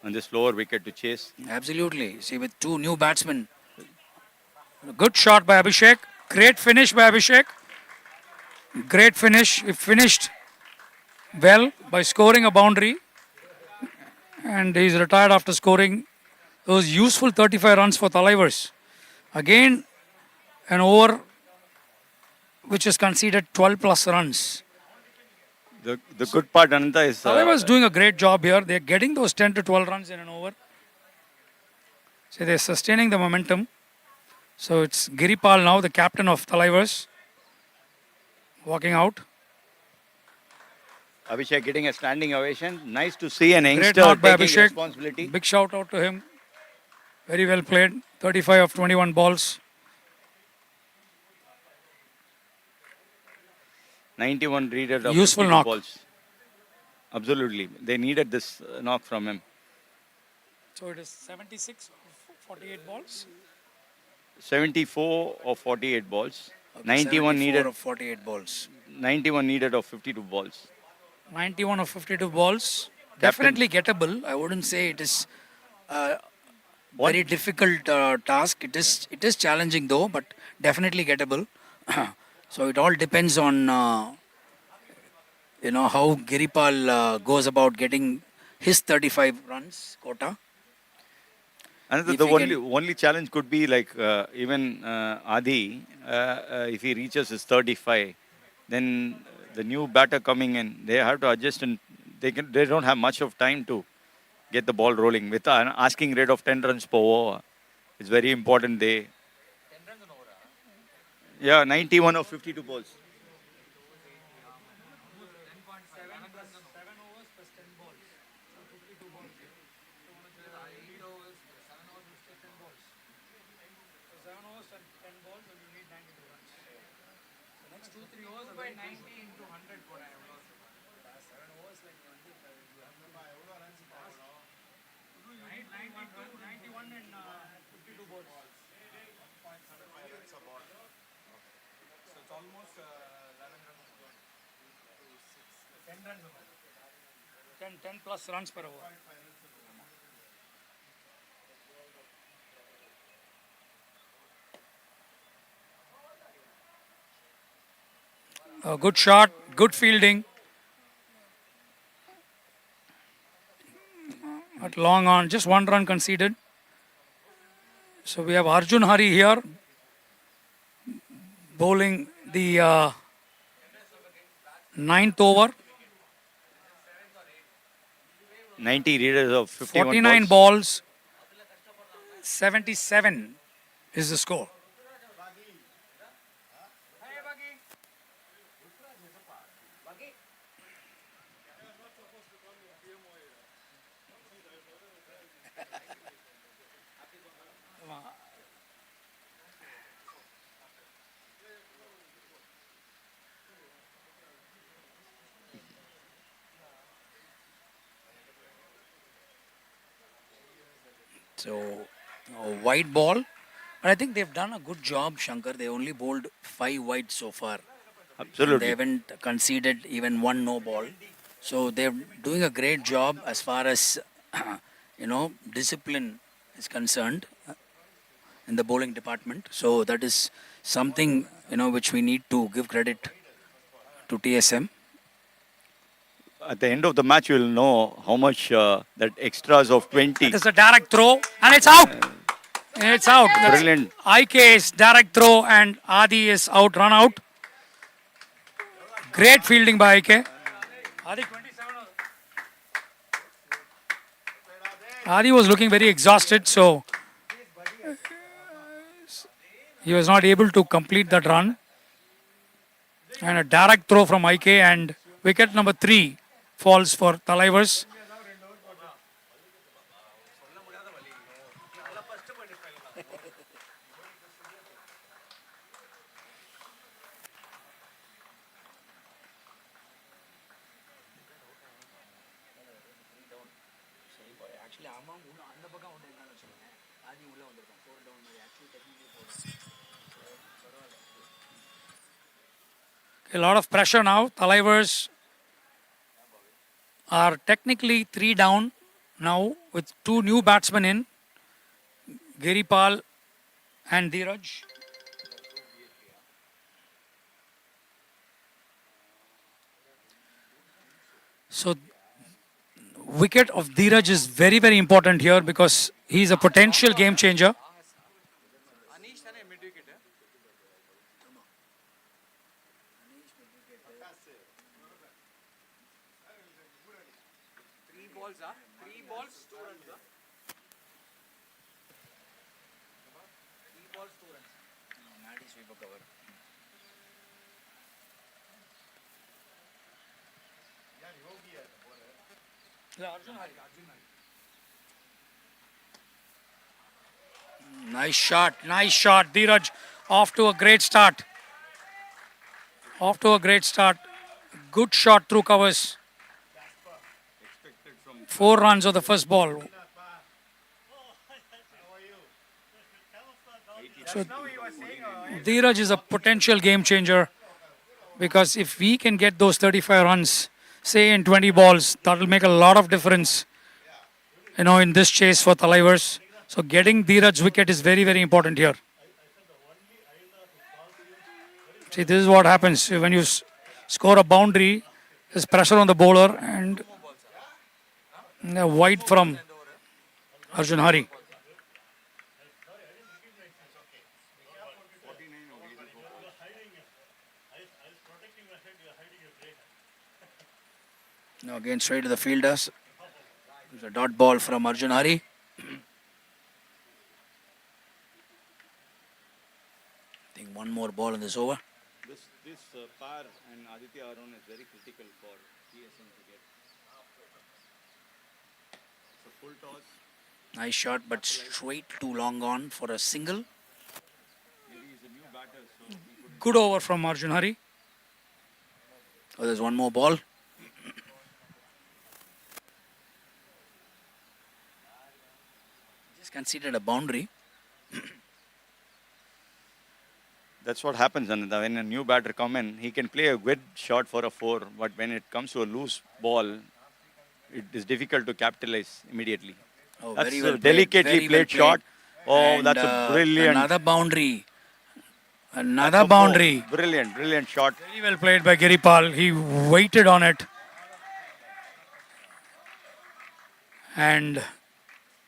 Speaker 2: on this lower wicket to chase.
Speaker 1: Absolutely. See, with 2 new batsmen.
Speaker 4: Good shot by Abhishek. Great finish by Abhishek. Great finish. He finished well by scoring a boundary. And he's retired after scoring those useful 35 runs for Thalaivers. Again, an over which has conceded 12 plus runs.
Speaker 2: The good part, Ananta, is
Speaker 4: Thalaivers doing a great job here. They're getting those 10 to 12 runs in an over. So they're sustaining the momentum. So it's Giripal now, the captain of Thalaivers, walking out.
Speaker 2: Abhishek getting a standing ovation. Nice to see an
Speaker 4: Great
Speaker 2: youngster
Speaker 4: knock by
Speaker 2: taking
Speaker 4: Abhishek.
Speaker 2: responsibility.
Speaker 4: Big shout out to him. Very well played. 35 of 21 balls.
Speaker 2: 91 needed of
Speaker 4: Useful
Speaker 2: 52
Speaker 4: knock.
Speaker 2: balls. Absolutely. They needed this knock from him.
Speaker 4: So it is 76 of 48 balls.
Speaker 2: 74 of 48 balls.
Speaker 1: Okay,
Speaker 2: 91
Speaker 1: 74
Speaker 2: needed
Speaker 1: of 48 balls.
Speaker 2: 91 needed of 52 balls.
Speaker 4: 91 of 52 balls.
Speaker 2: Captain.
Speaker 4: Definitely gettable.
Speaker 1: I wouldn't say it is a
Speaker 2: What?
Speaker 1: very difficult task. It is challenging though, but definitely gettable. So it all depends on how Giripal goes about getting his 35 runs quota.
Speaker 2: And
Speaker 1: If
Speaker 2: the
Speaker 1: he
Speaker 2: only challenge could be like even Adi, if he reaches his 35, then the new batter coming in, they have to adjust and they don't have much of time to get the ball rolling. With an asking rate of 10 runs per over, it's very important they... 91 of 52 balls.
Speaker 5: It's almost 11 runs.
Speaker 4: 10 runs. 10 plus runs per over. A good shot, good fielding. At long on, just 1 run conceded. So we have Arjun Hari here bowling the 9th over.
Speaker 2: 90 readers of 51
Speaker 4: 49 balls. 77 is the score.
Speaker 1: So, a wide ball. But I think they've done a good job, Shankar. They only bowled 5 wide so far. And
Speaker 2: Absolutely.
Speaker 1: they haven't conceded even 1 no ball. So they're doing a great job as far as discipline is concerned in the bowling department. So that is something which we need to give credit to TSM.
Speaker 2: At the end of the match, you will know how much that extras of 20.
Speaker 4: It's a direct throw and it's out. It's out. That's
Speaker 2: Brilliant.
Speaker 4: IK's direct throw and Adi is out, run out. Great fielding by IK. Adi was looking very exhausted, so he was not able to complete that run. And a direct throw from IK and wicket number 3 falls for Thalaivers. A lot of pressure now. Thalaivers are technically 3 down now with 2 new batsmen in, Giripal and Dheeraj. So wicket of Dheeraj is very, very important here because he's a potential game changer.
Speaker 3: Anish tane mid wicket. Three balls, 2 runs. 3 balls, 2 runs.
Speaker 4: Nice shot, Dheeraj off to a great start. Good shot through covers. 4 runs of the first ball. So Dheeraj is a potential game changer because if we can get those 35 runs, say in 20 balls, that will make a lot of difference, in this chase for Thalaivers. So getting Dheeraj's wicket is very, very important here. See, this is what happens when you score a boundary. There's pressure on the bowler and wide from Arjun Hari. Now again straight to the fielders. It's a dot ball from Arjun Hari. I think one more ball in this over.
Speaker 2: This Par and Aditya Arun is very critical for TSM to get. It's a full toss.
Speaker 4: Nice shot, but straight too long on for a single.
Speaker 2: Maybe he's a new batter, so he could.
Speaker 4: Good over from Arjun Hari. Oh, there's one more ball. Just conceded a boundary.
Speaker 2: That's what happens, and when a new batter comes in, he can play a good shot for a 4, but when it comes to a loose ball, it is difficult to capitalize immediately.
Speaker 4: Oh,
Speaker 2: That's
Speaker 4: very well
Speaker 2: a
Speaker 4: played,
Speaker 2: delicately
Speaker 4: very well
Speaker 2: played shot. Oh,
Speaker 4: And,
Speaker 2: that's a brilliant.
Speaker 4: Another boundary. Another
Speaker 2: That's a
Speaker 4: boundary.
Speaker 2: four. Brilliant shot.
Speaker 4: Very well played by Giripal. He waited on it. And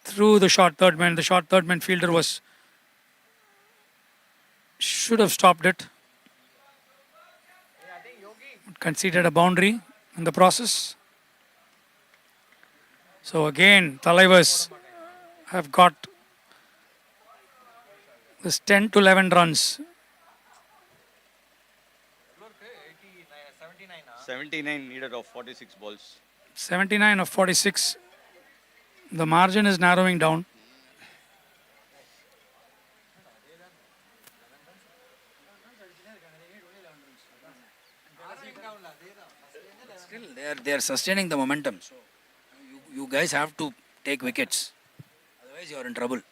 Speaker 4: through the short third man. The short third man fielder should have stopped it. Conceded a boundary in the process. So again, Thalaivers have got this 10 to 11 runs.
Speaker 2: 79 needed of 46 balls.
Speaker 4: 79 of 46. The margin is narrowing down. Still, they are sustaining the momentum. So you guys have to take wickets. Otherwise, you are in trouble. And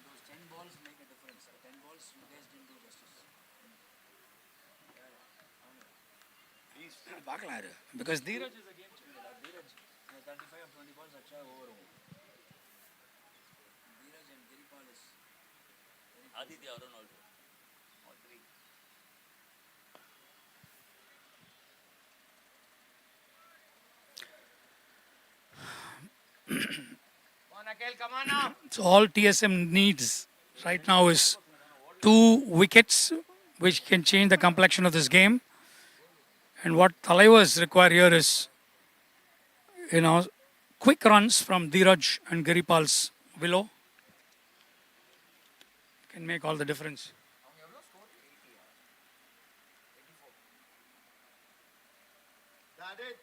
Speaker 4: those 10 balls make a difference. 10 balls, you guys didn't do justice. Because Dheeraj is a game changer. Dheeraj, 35 of 20 balls, acha over. Dheeraj and Giripal is
Speaker 2: Aditya Arun also. All three.
Speaker 4: So all TSM needs right now is 2 wickets, which can change the complexion of this game. And what Thalaivers require here is, quick runs from Dheeraj and Giripal's willow. Can make all the difference.
Speaker 5: That it.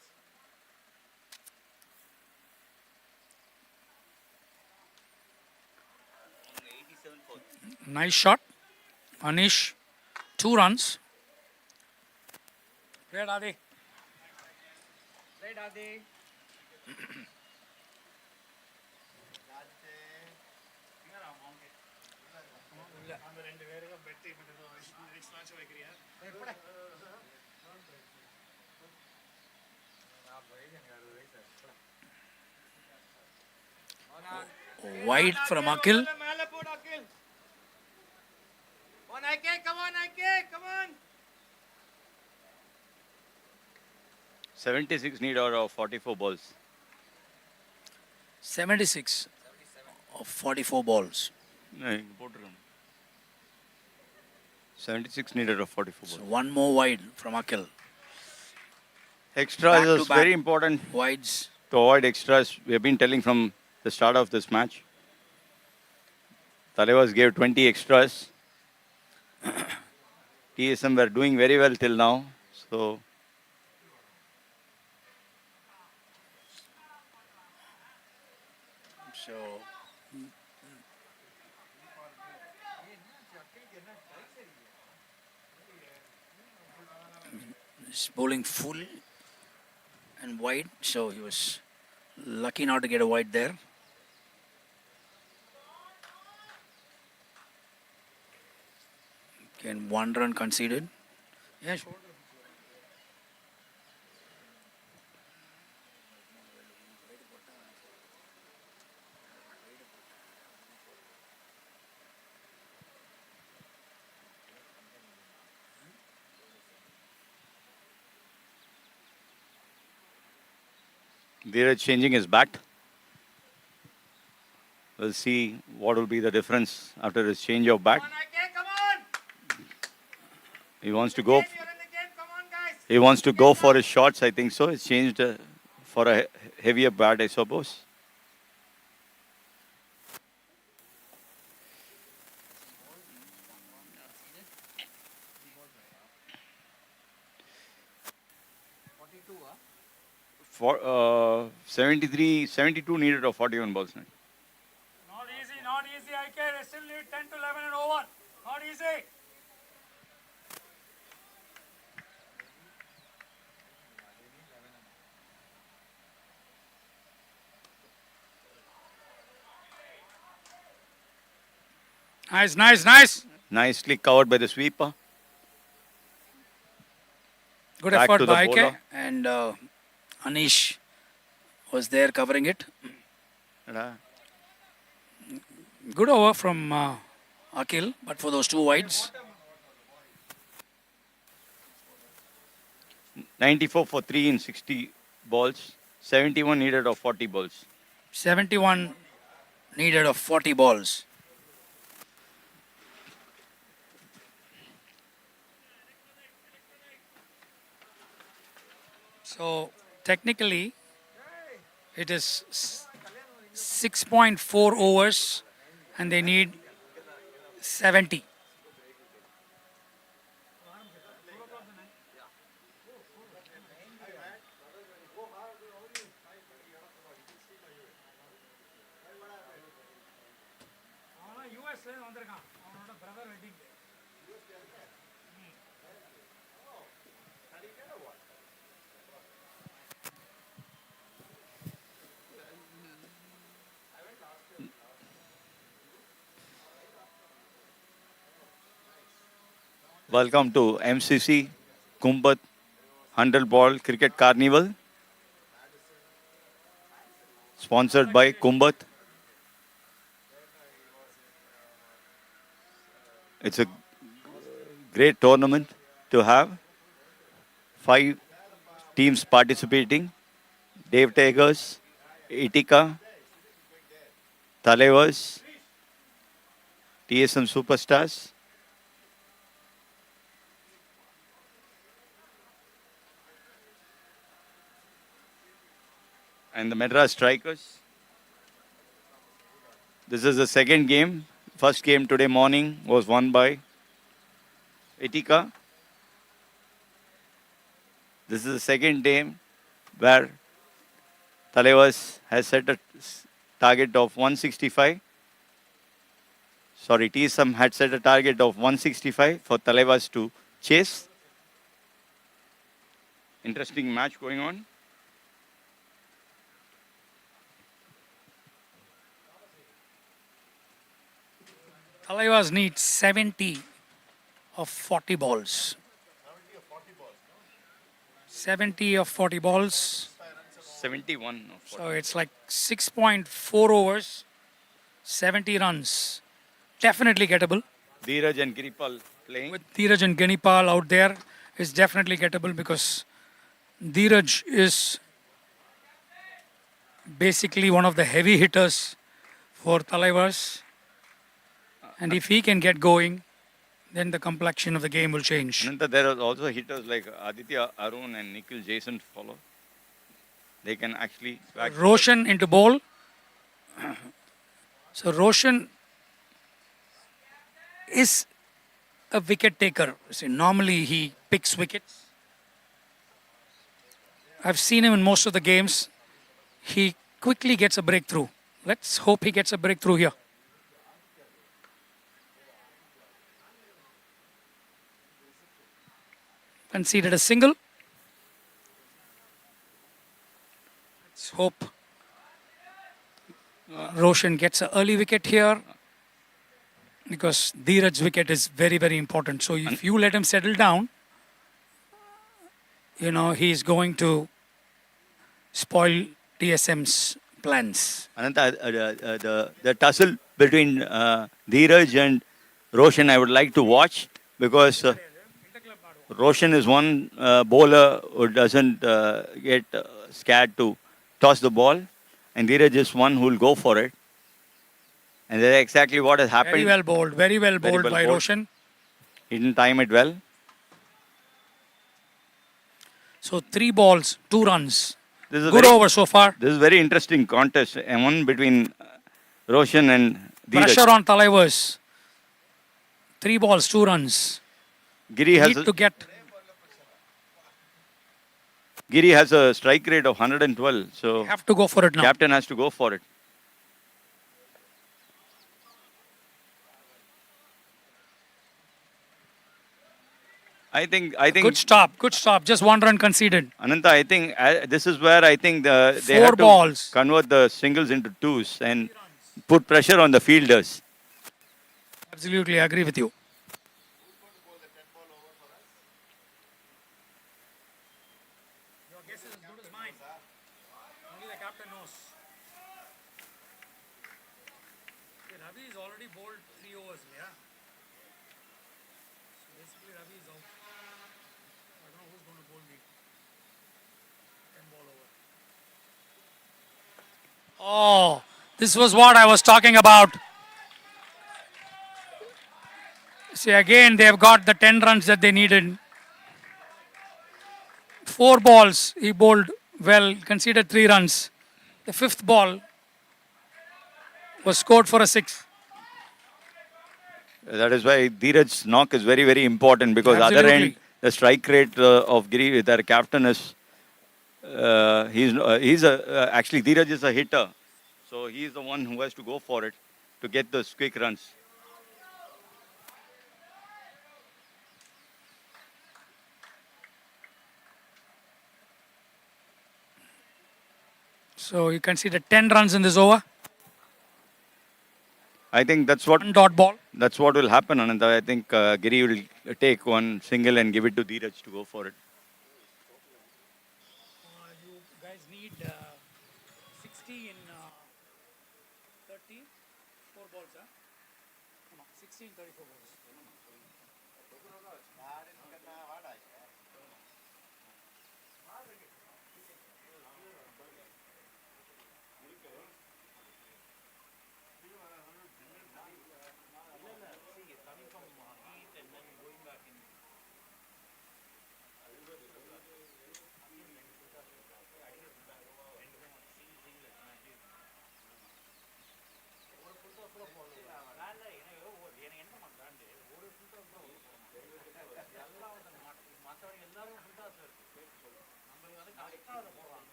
Speaker 4: Nice shot. Anish, 2 runs. Great, Adi. Wide from Akhil.
Speaker 5: Come on, IK, come on, IK, come on.
Speaker 2: 76 need out of 44 balls.
Speaker 1: 76 of 44 balls.
Speaker 2: No, 76 needed of 44
Speaker 1: So
Speaker 2: balls.
Speaker 1: one more wide from Akhil.
Speaker 2: Extras is
Speaker 1: Back-to-back
Speaker 2: very important
Speaker 1: wides.
Speaker 2: to avoid extras. We have been telling from the start of this match. Thalaivers gave 20 extras. TSM were doing very well till now. So
Speaker 1: So he's bowling full and wide. So he was lucky not to get a wide there. Again, 1 run conceded. Yeah, sure.
Speaker 2: Dheeraj changing his bat. We'll see what will be the difference after his change of bat.
Speaker 5: Come on, IK, come on.
Speaker 2: He wants to go.
Speaker 5: You're in the game, come on, guys.
Speaker 2: He wants to go for his shots. I think so. It's changed for a heavier bat, I suppose. For 73, 72 needed of 41 balls.
Speaker 4: Not easy, IK. They still lead 10 to 11 and over. Not easy. Nice.
Speaker 2: Nicely covered by the sweeper.
Speaker 4: Good
Speaker 2: Back
Speaker 4: effort
Speaker 2: to the
Speaker 4: by IK.
Speaker 2: bowler.
Speaker 1: And Anish was there covering it.
Speaker 4: Good over from
Speaker 1: Akhil, but for those two wides.
Speaker 2: 94 for 3 in 60 balls. 71 needed of 40 balls.
Speaker 1: 71 needed of 40 balls.
Speaker 4: So technically, it is 6.4 overs and they need 70.
Speaker 2: Welcome to MCC KUMBHAT 100 Ball Cricket Carnival. Sponsored by KUMBHAT. It's a great tournament to have. 5 teams participating. Dave Tigers, Etika, Thalaivers, TSM Superstars. And the Madras Strikers. This is the second game. First game today morning was won by Etika. This is the second game where Thalaivers has set a target of 165. Sorry, TSM had set a target of 165 for Thalaivers to chase. Interesting match going on.
Speaker 4: Thalaivers need 70 of 40 balls. 70 of 40 balls.
Speaker 2: 71.
Speaker 4: So it's like 6.4 overs, 70 runs. Definitely gettable.
Speaker 2: Dheeraj and Giripal playing.
Speaker 4: With Dheeraj and Ganipal out there is definitely gettable because Dheeraj is basically one of the heavy hitters for Thalaivers. And if he can get going, then the complexion of the game will change.
Speaker 2: Ananta, there are also hitters like Aditya Arun and Nikhil Jason to follow. They can actually...
Speaker 4: Roshan into ball. So Roshan is a wicket taker. See, normally he picks wickets. I've seen him in most of the games. He quickly gets a breakthrough. Let's hope he gets a breakthrough here. Conceded a single. Let's hope Roshan gets an early wicket here because Dheeraj's wicket is very, very important. So if you let him settle down, you know, he's going to spoil TSM's plans.
Speaker 2: Ananta, the tussle between Dheeraj and Roshan I would like to watch because Roshan is one bowler who doesn't get scared to toss the ball, and Dheeraj is one who will go for it. And that's exactly what has happened.
Speaker 4: Very well bowled by Roshan.
Speaker 2: He didn't time it well.
Speaker 4: So 3 balls, 2 runs.
Speaker 2: This is
Speaker 4: Good over so far.
Speaker 2: This is a very interesting contest, and one between Roshan and Dheeraj.
Speaker 4: Pressure on Thalaivers. 3 balls, 2 runs.
Speaker 2: Giri has a strike rate of 112, so
Speaker 4: have to go for it now.
Speaker 2: Captain has to go for it. I think.
Speaker 4: Good stop. Just 1 run conceded.
Speaker 2: Ananta, I think this is where I think they
Speaker 4: 4
Speaker 2: have to
Speaker 4: balls.
Speaker 2: convert the singles into twos and put pressure on the fielders.
Speaker 4: Absolutely agree with you. Your guess is as good as mine. Only the captain knows. Ravi is already bowled 3 overs, yeah? So basically Ravi is out. I don't know who's going to bowl the 10 ball over. Oh, this was what I was talking about. See, again, they've got the 10 runs that they needed. 4 balls, he bowled well, conceded 3 runs. The 5th ball was scored for a 6.
Speaker 2: That is why Dheeraj's knock is very, very important because
Speaker 4: Absolutely.
Speaker 2: other end, the strike rate of Giri, their captain is, actually Dheeraj is a hitter. So he's the one who has to go for it to get those quick runs.
Speaker 4: So he conceded 10 runs in this over.
Speaker 2: I think that's what
Speaker 4: 1 dot ball.
Speaker 2: That's what will happen, Ananda. I think Giri will take one single and give it to Dheeraj to go for it.
Speaker 4: You guys need 60 in 30, 4 balls, huh? No, 60 in 34 balls.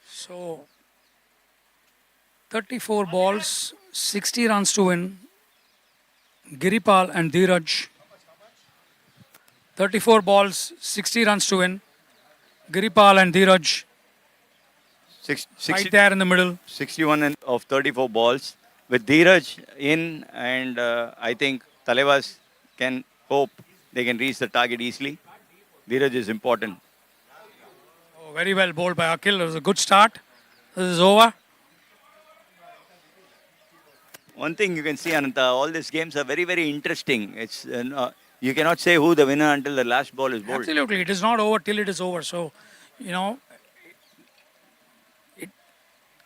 Speaker 4: So 34 balls, 60 runs to win. Giripal and Dheeraj. 34 balls, 60 runs to win. Giripal and Dheeraj right there in the middle.
Speaker 2: 61 of 34 balls, with Dheeraj in, and I think Thalaivers can hope they can reach the target easily. Dheeraj is important.
Speaker 4: Oh, very well bowled by Akhil. It was a good start. This is over.
Speaker 2: One thing you can see, Ananta, all these games are very, very interesting. It's you cannot say who the winner until the last ball is bowled.
Speaker 4: Absolutely. It is not over till it is over. So, you know, it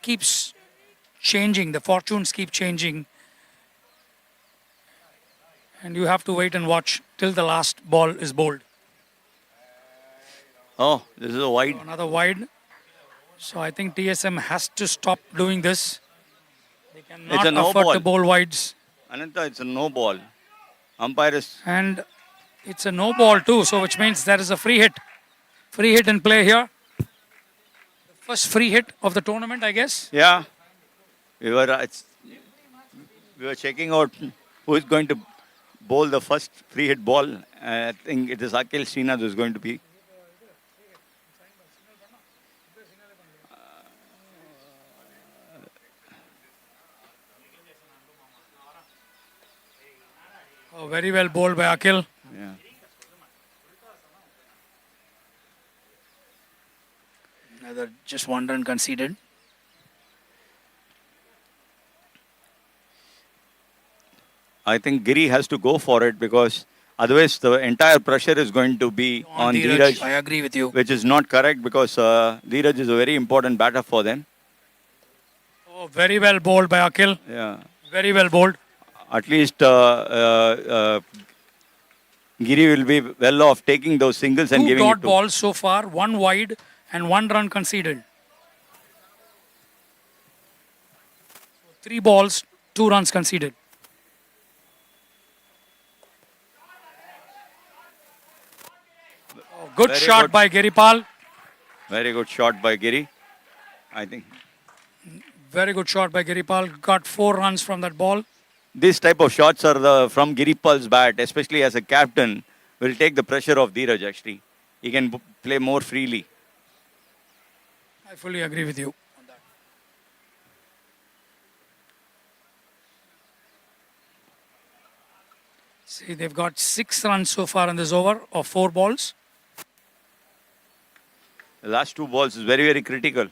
Speaker 4: keeps changing. The fortunes keep changing. And you have to wait and watch till the last ball is bowled.
Speaker 2: Oh, this is a wide.
Speaker 4: Another wide. So I think TSM has to stop doing this. They cannot
Speaker 2: a no
Speaker 4: afford
Speaker 2: ball.
Speaker 4: to bowl wides.
Speaker 2: Ananta, it's a no ball. Umpire is.
Speaker 4: And it's a no ball too, so which means there is a free hit. Free hit in play here. The first free hit of the tournament, I guess.
Speaker 2: Yeah. We were checking out who is going to bowl the first free hit ball. I think it is Akhil Srinath who is going to be.
Speaker 4: Oh, very well bowled by Akhil.
Speaker 2: Yeah.
Speaker 1: Another just 1 run conceded.
Speaker 2: I think Giri has to go for it because otherwise the entire pressure is going to be on Dheeraj,
Speaker 1: I agree with you.
Speaker 2: which is not correct because Dheeraj is a very important batter for them.
Speaker 4: Oh, very well bowled by Akhil.
Speaker 2: Yeah.
Speaker 4: Very well bowled.
Speaker 2: At least Giri will be well off taking those singles and
Speaker 4: Two
Speaker 2: giving
Speaker 4: dot
Speaker 2: it to.
Speaker 4: balls so far, 1 wide and 1 run conceded. 3 balls, 2 runs conceded. Oh, good
Speaker 2: Very
Speaker 4: shot
Speaker 2: good.
Speaker 4: by Giripal.
Speaker 2: Very good shot by Giri. I think
Speaker 4: Very good shot by Giripal. Got 4 runs from that ball.
Speaker 2: this type of shots are from Giripal's bat, especially as a captain, will take the pressure off Dheeraj actually. He can play more freely.
Speaker 4: I fully agree with you on that. See, they've got 6 runs so far in this over of 4 balls.
Speaker 2: The last 2 balls is very, very critical.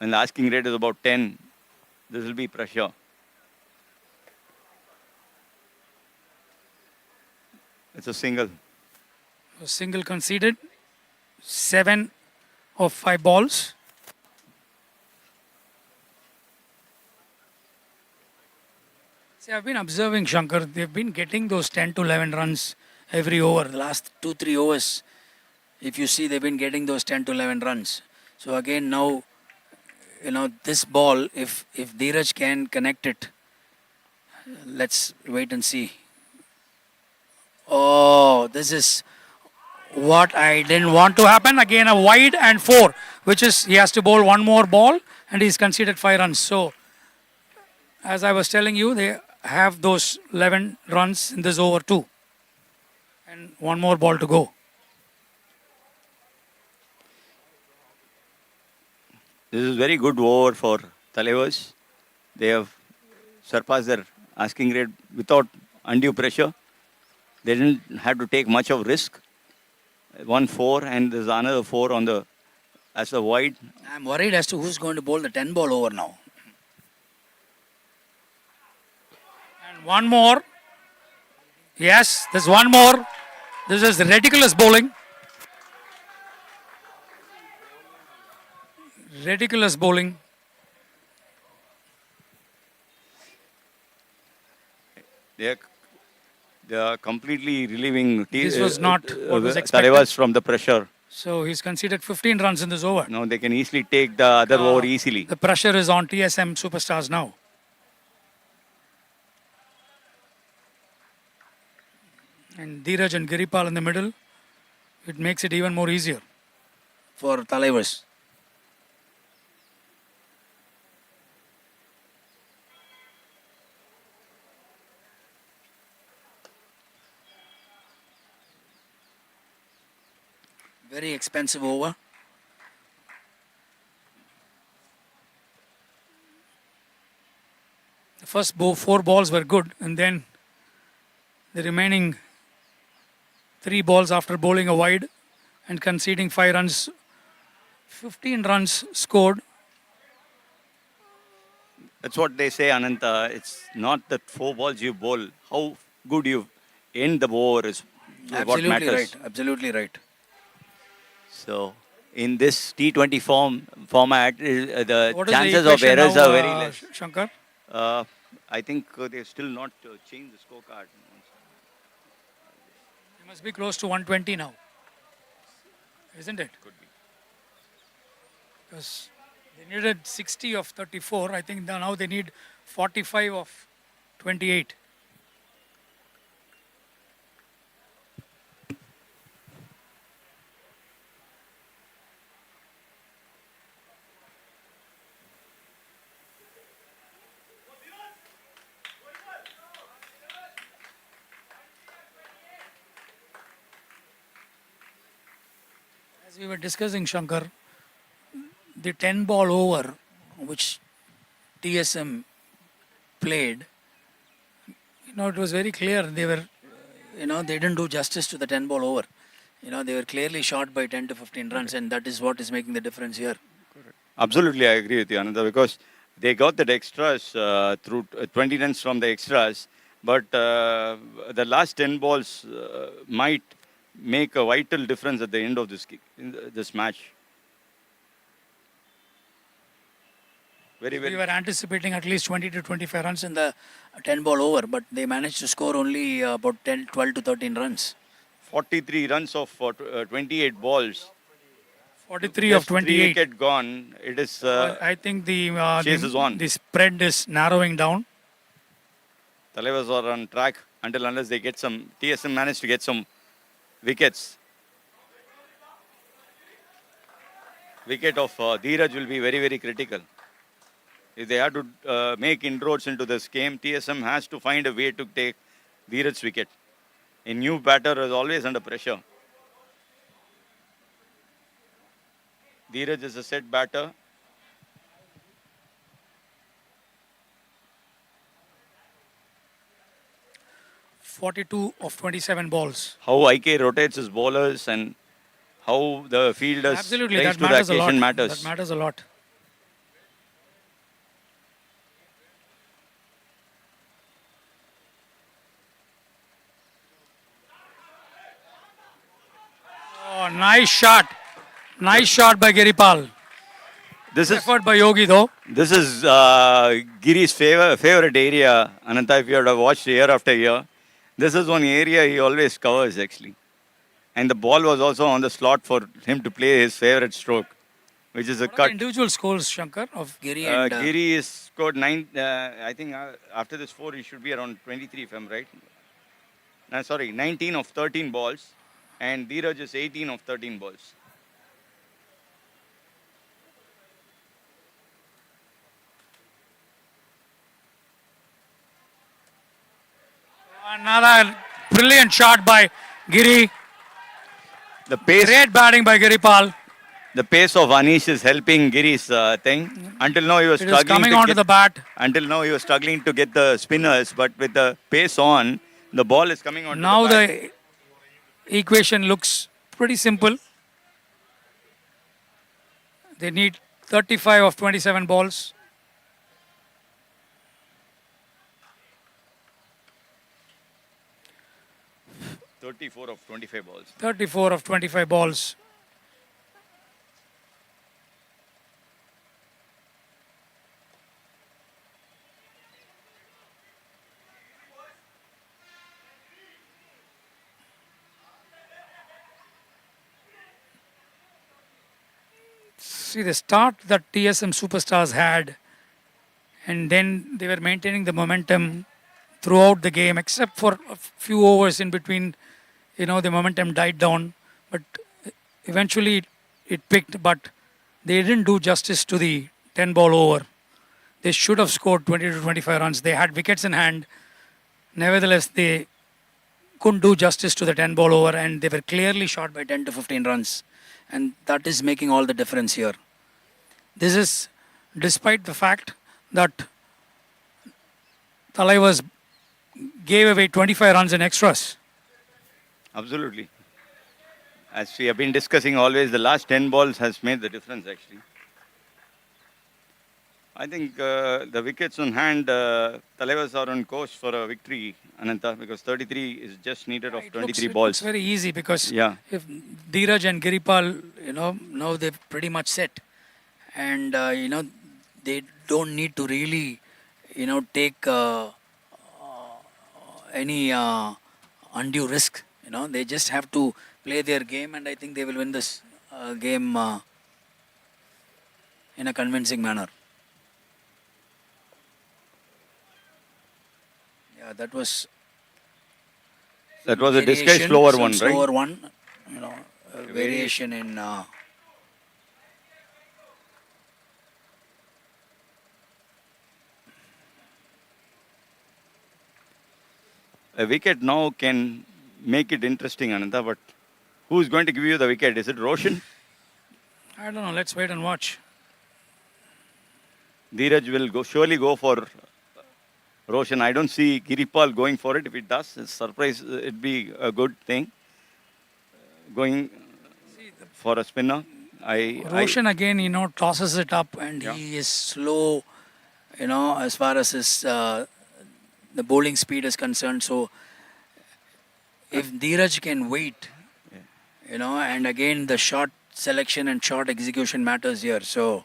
Speaker 2: And the asking rate is about 10. This will be pressure. It's a single.
Speaker 4: A single conceded. 7 of 5 balls. See, I've been observing Shankar. They've been getting those 10 to 11 runs every over.
Speaker 1: The last 2-3 overs, if you see, they've been getting those 10 to 11 runs. So again, now, you know, this ball, if Dheeraj can connect it, let's wait and see. Oh, this is what I didn't want to happen. Again, a wide and 4, which is he has to bowl 1 more ball and he's conceded 5 runs. So, as I was telling you, they have those 11 runs in this over too. And 1 more ball to go.
Speaker 2: This is very good over for Thalaivers. They have surpassed their asking rate without undue pressure. They didn't have to take much of risk. 1-4 and there's another 4 on the as a wide.
Speaker 1: I'm worried as to who's going to bowl the 10 ball over now.
Speaker 4: And 1 more. Yes, there's 1 more. This is ridiculous bowling. Ridiculous bowling.
Speaker 2: They are completely relieving
Speaker 4: This was not what was expected.
Speaker 2: Thalaivers from the pressure.
Speaker 4: So he's conceded 15 runs in this over.
Speaker 2: Now they can easily take the other over easily.
Speaker 4: The pressure is on TSM superstars now. And Dheeraj and Giripal in the middle. It makes it even more easier.
Speaker 1: For Thalaivers. Very expensive over.
Speaker 4: first 4 balls were good, and then the remaining 3 balls after bowling a wide and conceding 5 runs, 15 runs scored.
Speaker 2: That's what they say, Ananta. It's not that 4 balls you bowl. How good you end the over is what
Speaker 1: Absolutely
Speaker 2: matters.
Speaker 1: right. Absolutely right.
Speaker 2: So, in this T20 format, the
Speaker 4: What is the
Speaker 2: chances of
Speaker 4: equation
Speaker 2: errors
Speaker 4: now,
Speaker 2: are very less.
Speaker 4: Shankar?
Speaker 2: I think they've still not changed the scorecard.
Speaker 4: It must be close to 120 now, isn't it?
Speaker 2: Could be.
Speaker 4: Because they needed 60 of 34. I think now they need 45 of 28. As we were discussing, Shankar, the 10 ball over which TSM played, it was very clear they were, they didn't do justice to the 10 ball over. They were clearly short by 10 to 15 runs, and that is what is making the difference here.
Speaker 2: Absolutely, I agree with you, Ananda, because they got that extras through 20 runs from the extras, but the last 10 balls might make a vital difference at the end of this match.
Speaker 4: We were anticipating at least 20 to 25 runs in the 10 ball over, but they managed to score only about 12 to 13 runs.
Speaker 2: 43 runs of 28 balls.
Speaker 4: 43 of 28.
Speaker 2: 3 wicket gone. It is.
Speaker 4: I think
Speaker 2: chase is on.
Speaker 4: the spread is narrowing down.
Speaker 2: Thalaivers are on track unless they get some. TSM managed to get some wickets. Wicket of Dheeraj will be very, very critical. If they have to make inroads into this game, TSM has to find a way to take Dheeraj's wicket. A new batter is always under pressure. Dheeraj is a set batter.
Speaker 4: .42 of 27 balls.
Speaker 2: How IK rotates his bowlers and how the fielders
Speaker 4: Absolutely,
Speaker 2: rise
Speaker 4: that
Speaker 2: to the
Speaker 4: matters a lot.
Speaker 2: occasion matters.
Speaker 4: That matters a lot. Oh, nice shot. Nice shot by Giripal.
Speaker 2: This is
Speaker 4: Effort by Yogi though.
Speaker 2: This is Giri's favorite area, Ananta, if you have watched year after year. This is one area he always covers, actually. And the ball was also on the slot for him to play his favorite stroke, which is a
Speaker 4: What are the
Speaker 2: cut.
Speaker 4: individual scores, Shankar, of
Speaker 1: Giri and
Speaker 2: Giri is scored 9. I think after this 4, he should be around 23, if I'm right. No, sorry, 19 of 13 balls. And Dheeraj is 18 of 13 balls.
Speaker 4: Another brilliant shot by Giri.
Speaker 2: The pace,
Speaker 4: Great batting by Giripal.
Speaker 2: the pace of Anish is helping Giri's thing. Until now, he was
Speaker 4: It is
Speaker 2: struggling
Speaker 4: coming
Speaker 2: to
Speaker 4: onto
Speaker 2: get
Speaker 4: the bat.
Speaker 2: Until now, he was struggling to get the spinners, but with the pace on, the ball is coming on.
Speaker 4: Now
Speaker 2: the bat.
Speaker 4: the equation looks pretty simple. They need 35 of 27 balls.
Speaker 2: 34 of 25 balls.
Speaker 4: 34 of 25 balls. See the start that TSM Superstars had, and then they were maintaining the momentum throughout the game, except for a few overs in between. The momentum died down, but eventually it picked. But they didn't do justice to the 10 ball over. They should have scored 20 to 25 runs. They had wickets in hand. Nevertheless, they couldn't do justice to the 10 ball over, and they were clearly short by 10 to 15 runs. And that is making all the difference here. This is despite the fact that Thalaivers gave away 25 runs in extras.
Speaker 2: Absolutely. As we have been discussing always, the last 10 balls has made the difference actually. I think the wickets on hand, Thalaivers are on course for a victory, Ananta, because 33 is just needed of 23
Speaker 4: It
Speaker 2: balls.
Speaker 4: looks very easy because
Speaker 2: Yeah.
Speaker 4: if Dheeraj and Giripal, now they've pretty much set. And, they don't need to really, take any undue risk. They just have to play their game, and I think they will win this game in a convincing manner. Yeah, that was
Speaker 2: That was a disguised
Speaker 4: variation,
Speaker 2: slower
Speaker 4: some
Speaker 2: one, right?
Speaker 4: slower one, variation in.
Speaker 2: A wicket now can make it interesting, Ananta, but who's going to give you the wicket? Is it Roshan?
Speaker 4: I don't know. Let's wait and watch.
Speaker 2: Dheeraj will surely go for Roshan. I don't see Giripal going for it. If it does, it's surprise. It'd be a good thing. Going for a spinner.
Speaker 4: Roshan again, tosses it up, and
Speaker 2: Yeah.
Speaker 4: he is slow, as far as his the bowling speed is concerned. So if Dheeraj can wait, and again the shot selection and shot execution matters here. So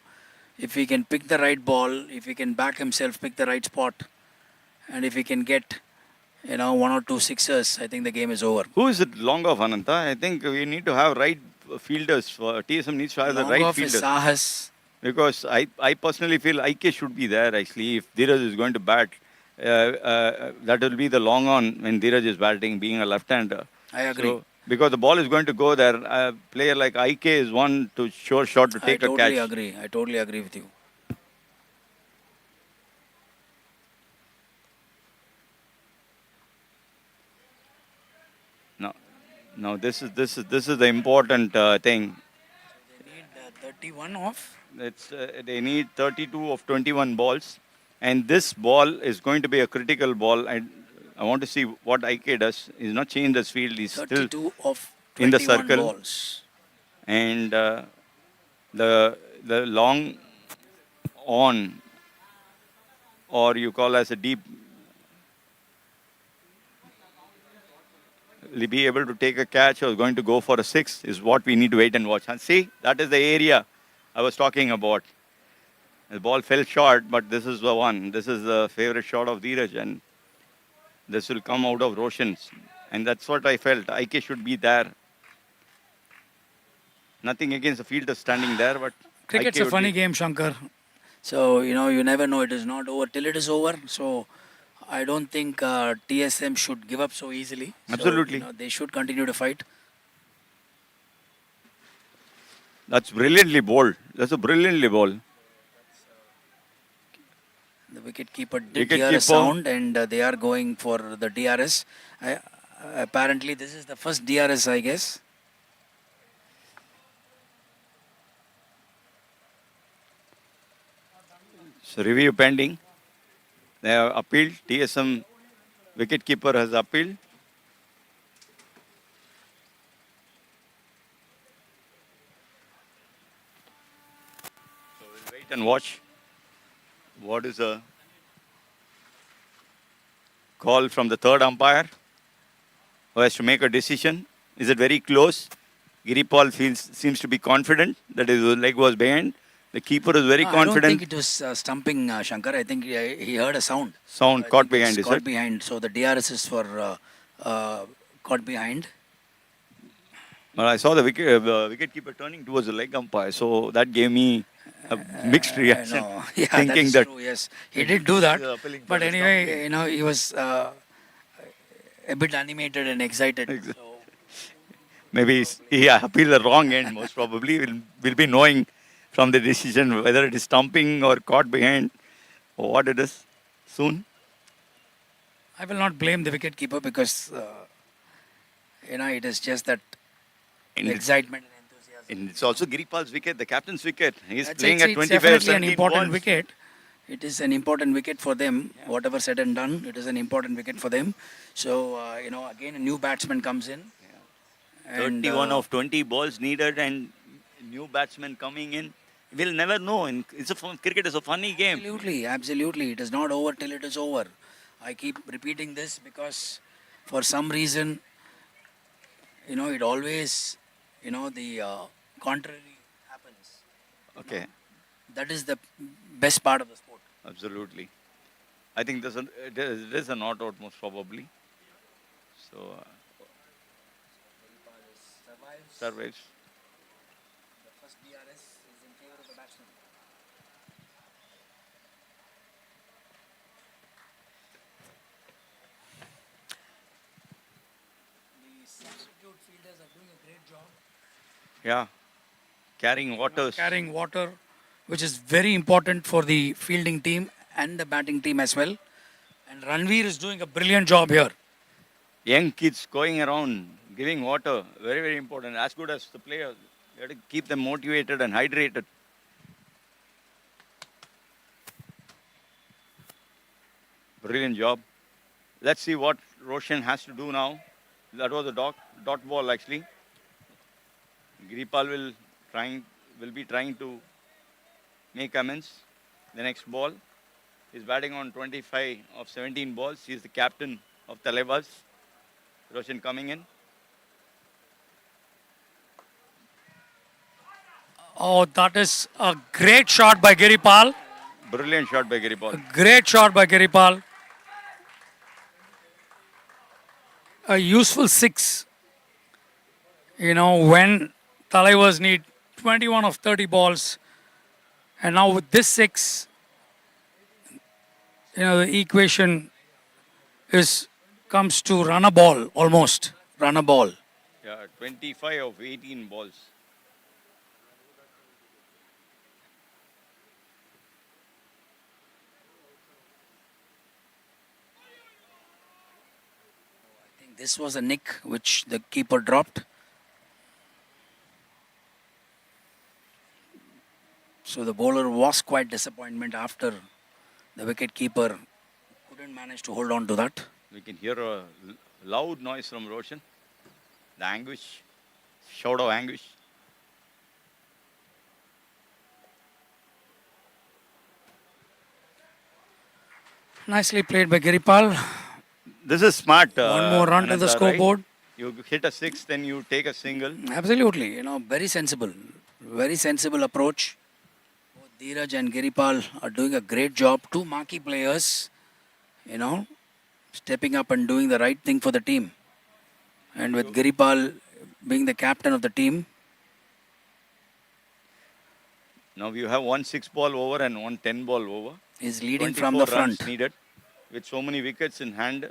Speaker 4: if he can pick the right ball, if he can back himself, pick the right spot, and if he can get, one or two sixers, I think the game is over.
Speaker 2: Who is it long of, Ananta? I think we need to have right fielders. TSM needs to have the
Speaker 4: Long
Speaker 2: right
Speaker 4: off is
Speaker 2: fielders.
Speaker 4: Sahas.
Speaker 2: Because I personally feel IK should be there actually. If Dheeraj is going to bat, that will be the long on when Dheeraj is batting, being a left-hander.
Speaker 4: I agree.
Speaker 2: So, because the ball is going to go there, a player like IK is one to sure shot to take a catch.
Speaker 4: I totally agree with you.
Speaker 2: Now this is the important thing.
Speaker 4: They need 31 off.
Speaker 2: They need 32 of 21 balls, and this ball is going to be a critical ball. I want to see what IK does. He's not changed his field. He's
Speaker 4: 32
Speaker 2: still
Speaker 4: of 21
Speaker 2: in the circle.
Speaker 4: balls.
Speaker 2: And the long on, or you call as a deep, be able to take a catch or going to go for a six is what we need to wait and watch. And see, that is the area I was talking about. The ball fell short, but this is the one. This is the favorite shot of Dheeraj, and this will come out of Roshan's. And that's what I felt. IK should be there. Nothing against the fielder standing there, but
Speaker 4: Cricket's
Speaker 2: IK
Speaker 4: a funny game, Shankar. So, you never know. It is not over till it is over. So, I don't think TSM should give up so easily.
Speaker 2: Absolutely.
Speaker 4: So, they should continue to fight.
Speaker 2: That's brilliantly bowled. That's a brilliantly bowled.
Speaker 4: The wicketkeeper did
Speaker 2: Wicketkeeper.
Speaker 4: hear a sound, and they are going for the DRS. Apparently, this is the first DRS, I guess.
Speaker 2: So review pending. They have appealed. TSM wicketkeeper has appealed. So we'll wait and watch. What is the call from the third umpire who has to make a decision? Is it very close? Giripal seems to be confident that his leg was behind. The keeper is very confident.
Speaker 4: I don't think it was stumping, Shankar. I think he heard a sound.
Speaker 2: Sound
Speaker 4: I
Speaker 2: caught
Speaker 4: think
Speaker 2: behind,
Speaker 4: it's
Speaker 2: is
Speaker 4: caught
Speaker 2: it?
Speaker 4: behind. So the DRS is for caught behind.
Speaker 2: But I saw the wicketkeeper turning towards the leg umpire, so that gave me a mixed reaction.
Speaker 4: No. Yeah,
Speaker 2: thinking
Speaker 4: that is true. Yes, he did do that.
Speaker 2: appealing for
Speaker 4: But
Speaker 2: the
Speaker 4: anyway, he was a bit animated and excited.
Speaker 2: Exactly.
Speaker 4: So,
Speaker 2: Maybe he appealed the wrong end, most probably. We'll be knowing from the decision whether it is stumping or caught behind or what it is soon.
Speaker 4: I will not blame the wicketkeeper because it is just that
Speaker 2: And it's,
Speaker 4: excitement and enthusiasm.
Speaker 2: and it's also Giripal's wicket, the captain's wicket. He's
Speaker 4: It's
Speaker 2: playing at
Speaker 4: it's
Speaker 2: 25,
Speaker 4: definitely an
Speaker 2: 17
Speaker 4: important
Speaker 2: balls.
Speaker 4: wicket.
Speaker 1: It is an important wicket for them. Whatever said and done, it is an important wicket for them. So, again, a new batsman comes in. And,
Speaker 2: 31 of 20 balls needed and new batsmen coming in. We'll never know. Cricket is a funny game.
Speaker 1: Absolutely, absolutely. It is not over till it is over. I keep repeating this because for some reason, it always, the contrary happens.
Speaker 2: Okay,
Speaker 1: That is the best part of the sport.
Speaker 2: absolutely. I think it is a not out most probably. So, survives.
Speaker 1: The first DRS is in favor of the batsman. The substitute fielders are doing a great job.
Speaker 2: Yeah, carrying waters.
Speaker 4: Carrying water, which is very important for the fielding team
Speaker 1: And the batting team as well.
Speaker 4: and Ranveer is doing a brilliant job here.
Speaker 2: Young kids going around, giving water, very, very important. As good as the players. You have to keep them motivated and hydrated. Brilliant job. Let's see what Roshan has to do now. That was a dot ball actually. Giripal will be trying to make amends. The next ball. He's batting on 25 of 17 balls. He's the captain of Thalaivers. Roshan coming in.
Speaker 4: Oh, that is a great shot by Giripal.
Speaker 2: Brilliant shot by Giripal.
Speaker 4: Great shot by Giripal. A useful six. When Thalaivers need 21 of 30 balls. And now with this six, the equation comes to run a ball almost.
Speaker 1: Run a ball.
Speaker 2: Yeah, 25 of 18 balls.
Speaker 1: I think this was a nick which the keeper dropped. So the bowler was quite disappointment after the wicket keeper couldn't manage to hold on to that.
Speaker 2: We can hear a loud noise from Roshan. The anguish, shout of anguish.
Speaker 4: Nicely played by Giripal.
Speaker 2: This is smart.
Speaker 4: One more run to the
Speaker 2: Ananta,
Speaker 4: scoreboard.
Speaker 2: Right? You hit a six, then you take a single.
Speaker 1: Absolutely, very sensible. Very sensible approach. Both Dheeraj and Giripal are doing a great job. Two marquee players, stepping up and doing the right thing for the team. And with Giripal being the captain of the team,
Speaker 2: Now you have 1 6-ball over and 1 10-ball over.
Speaker 1: is leading from the
Speaker 2: 24 runs
Speaker 1: front.
Speaker 2: needed with so many wickets in hand.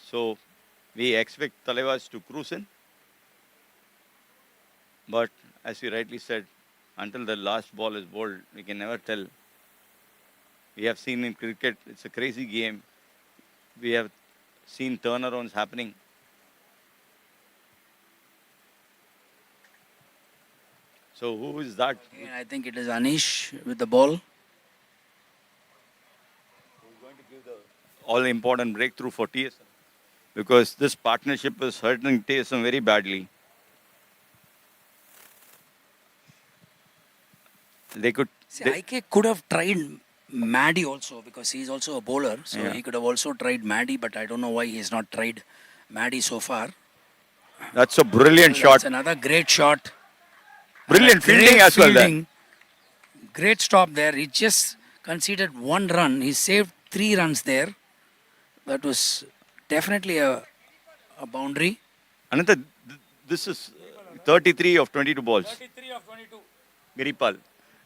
Speaker 2: So we expect Thalaivers to cruise in. But as you rightly said, until the last ball is bowled, we can never tell. We have seen in cricket, it's a crazy game. We have seen turnarounds happening. So who is that?
Speaker 1: And I think it is Anish with the ball.
Speaker 2: All important breakthrough for TSM, because this partnership is hurting TSM very badly. They could.
Speaker 1: See, IK could have tried Maddie also because he's also a bowler. So
Speaker 2: Yeah.
Speaker 1: he could have also tried Maddie, but I don't know why he's not tried Maddie so far.
Speaker 2: That's a brilliant shot.
Speaker 1: That's another great shot.
Speaker 2: Brilliant
Speaker 1: Great
Speaker 2: fielding as well there.
Speaker 1: fielding. Great stop there. He just conceded one run. He saved 3 runs there. That was definitely a boundary.
Speaker 2: Ananta, this is 33 of 22 balls.
Speaker 4: 33 of 22.
Speaker 2: Giripal.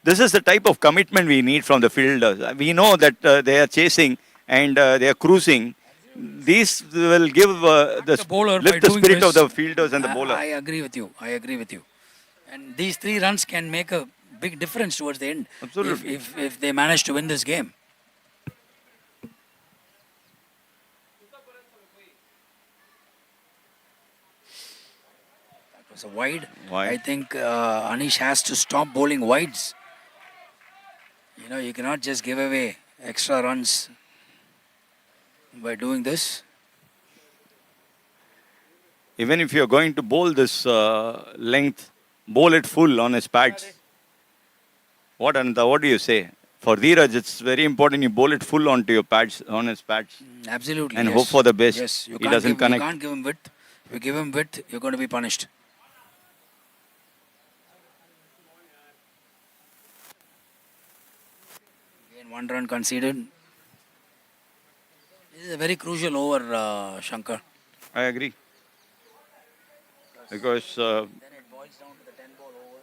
Speaker 2: This is the type of commitment we need from the fielders. We know that they are chasing and they are cruising. These will give
Speaker 4: The bowler by
Speaker 2: lift the
Speaker 4: doing
Speaker 2: spirit of
Speaker 4: this.
Speaker 2: the fielders and the bowler.
Speaker 1: I agree with you. I agree with you. And these 3 runs can make a big difference towards the end.
Speaker 2: Absolutely.
Speaker 1: If they manage to win this game. Was a wide.
Speaker 2: Wide.
Speaker 1: I think Anish has to stop bowling wides. You cannot just give away extra runs by doing this.
Speaker 2: Even if you're going to bowl this length, bowl it full on his pads. What do you say? For Dheeraj, it's very important you bowl it full onto your pads, on his pads.
Speaker 1: Absolutely.
Speaker 2: And
Speaker 1: yes.
Speaker 2: hope for the best.
Speaker 1: Yes,
Speaker 2: He doesn't connect.
Speaker 1: You can't give him width. If you give him width, you're going to be punished. Again, 1 run conceded. This is a very crucial over, Shankar.
Speaker 2: I agree. Because
Speaker 1: Then it boils down to the 10 ball over.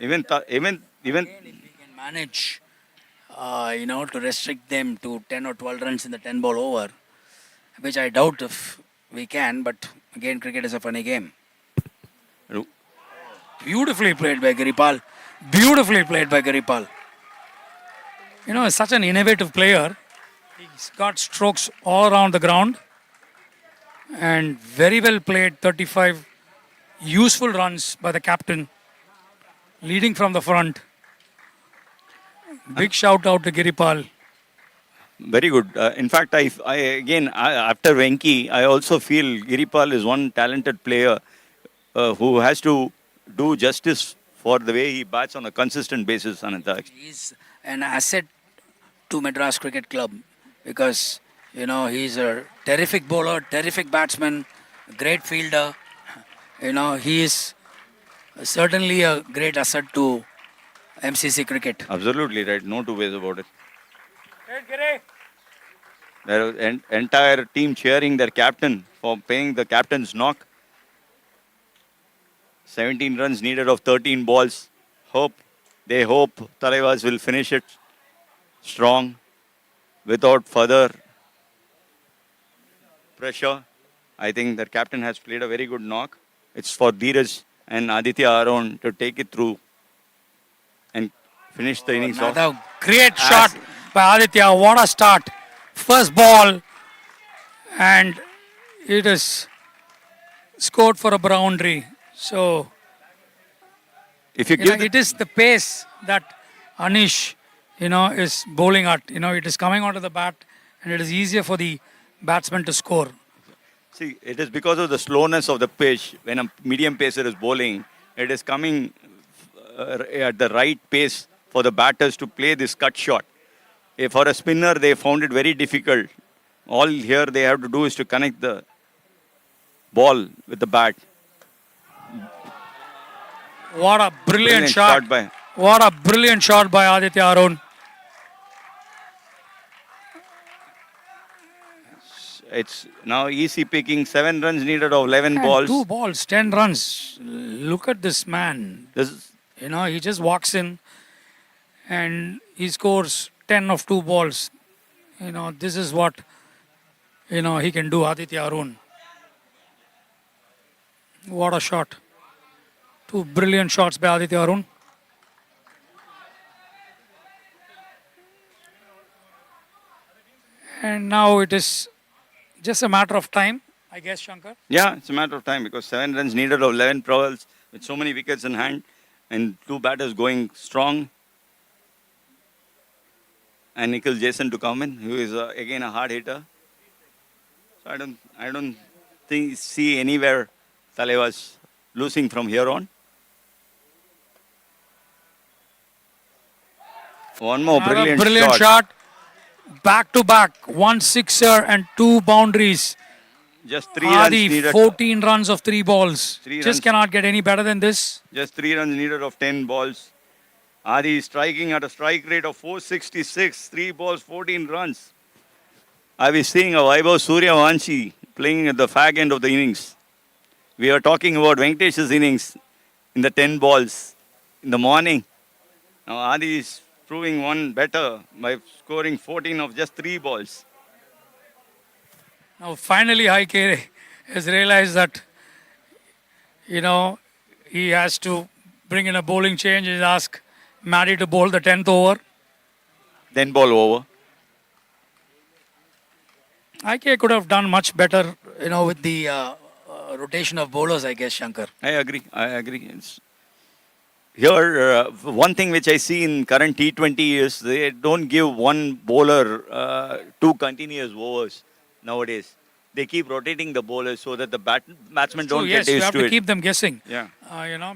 Speaker 2: even
Speaker 1: Again, if we can manage, to restrict them to 10 or 12 runs in the 10 ball over, which I doubt if we can, but again, cricket is a funny game. Beautifully played by Giripal. Beautifully played by Giripal.
Speaker 4: Such an innovative player. He's got strokes all around the ground. And very well played, 35 useful runs by the captain, leading from the front. Big shout out to Giripal.
Speaker 2: very good. In fact, after Venki, I also feel Giripal is one talented player who has to do justice for the way he bats on a consistent basis, Ananta.
Speaker 1: He's an asset to Madras Cricket Club because, he's a terrific bowler, terrific batsman, great fielder. He is certainly a great asset to MCC cricket.
Speaker 2: Absolutely right. No two ways about it. There was an entire team cheering their captain for paying the captain's knock. 17 runs needed of 13 balls. They hope Thalaivers will finish it strong without further pressure. I think their captain has played a very good knock. It's for Dheeraj and Aditya Arun to take it through and finish the innings off.
Speaker 4: Another great shot by Aditya. What a start. First ball. And it is scored for a boundary. So,
Speaker 2: If you give
Speaker 4: it is the pace that Anish, is bowling at. It is coming onto the bat and it is easier for the batsman to score.
Speaker 2: See, it is because of the slowness of the pitch. When a medium pacer is bowling, it is coming at the right pace for the batters to play this cut shot. For a spinner, they found it very difficult. All here they have to do is to connect the ball with the bat.
Speaker 4: What a brilliant shot.
Speaker 2: by
Speaker 4: What a brilliant shot by Aditya Arun.
Speaker 2: It's now easy picking. 7 runs needed of 11
Speaker 4: And
Speaker 2: balls.
Speaker 4: 2 balls, 10 runs. Look at this man.
Speaker 2: This is,
Speaker 4: He just walks in and he scores 10 of 2 balls. This is what, he can do, Aditya Arun. What a shot. 2 brilliant shots by Aditya Arun. And now it is just a matter of time, I guess, Shankar.
Speaker 2: yeah, it's a matter of time because 7 runs needed of 11 balls with so many wickets in hand and 2 batters going strong. And Nikhil Jason to come in, who is again a hard hitter. So I don't see anywhere Thalaivers losing from here on. One more
Speaker 4: Another
Speaker 2: brilliant,
Speaker 4: shot. Back to back, 1 sixer and 2 boundaries.
Speaker 2: Just 3 runs
Speaker 4: Adi,
Speaker 2: needed.
Speaker 4: 14 runs of 3 balls.
Speaker 2: Three
Speaker 4: Just
Speaker 2: runs.
Speaker 4: cannot get any better than this.
Speaker 2: Just 3 runs needed of 10 balls. Adi is striking at a strike rate of 466. 3 balls, 14 runs. I was seeing a Vaibhav Suryavanshi playing at the fag end of the innings. We are talking about Venkatesh's innings in the 10 balls in the morning. Now Adi is proving one better by scoring 14 of just 3 balls.
Speaker 4: Now finally Haike has realized that, he has to bring in a bowling change and ask Maddie to bowl the 10th over.
Speaker 2: 10 ball over.
Speaker 4: Haike could have done much better.
Speaker 1: With the rotation of bowlers, I guess, Shankar.
Speaker 2: I agree. here, one thing which I see in current T20 is they don't give one bowler two continuous overs nowadays. They keep rotating the bowlers so that the batsmen
Speaker 4: True,
Speaker 2: don't get
Speaker 4: yes, you
Speaker 2: used
Speaker 4: have
Speaker 2: to
Speaker 4: to
Speaker 2: it.
Speaker 4: keep them guessing.
Speaker 2: Yeah.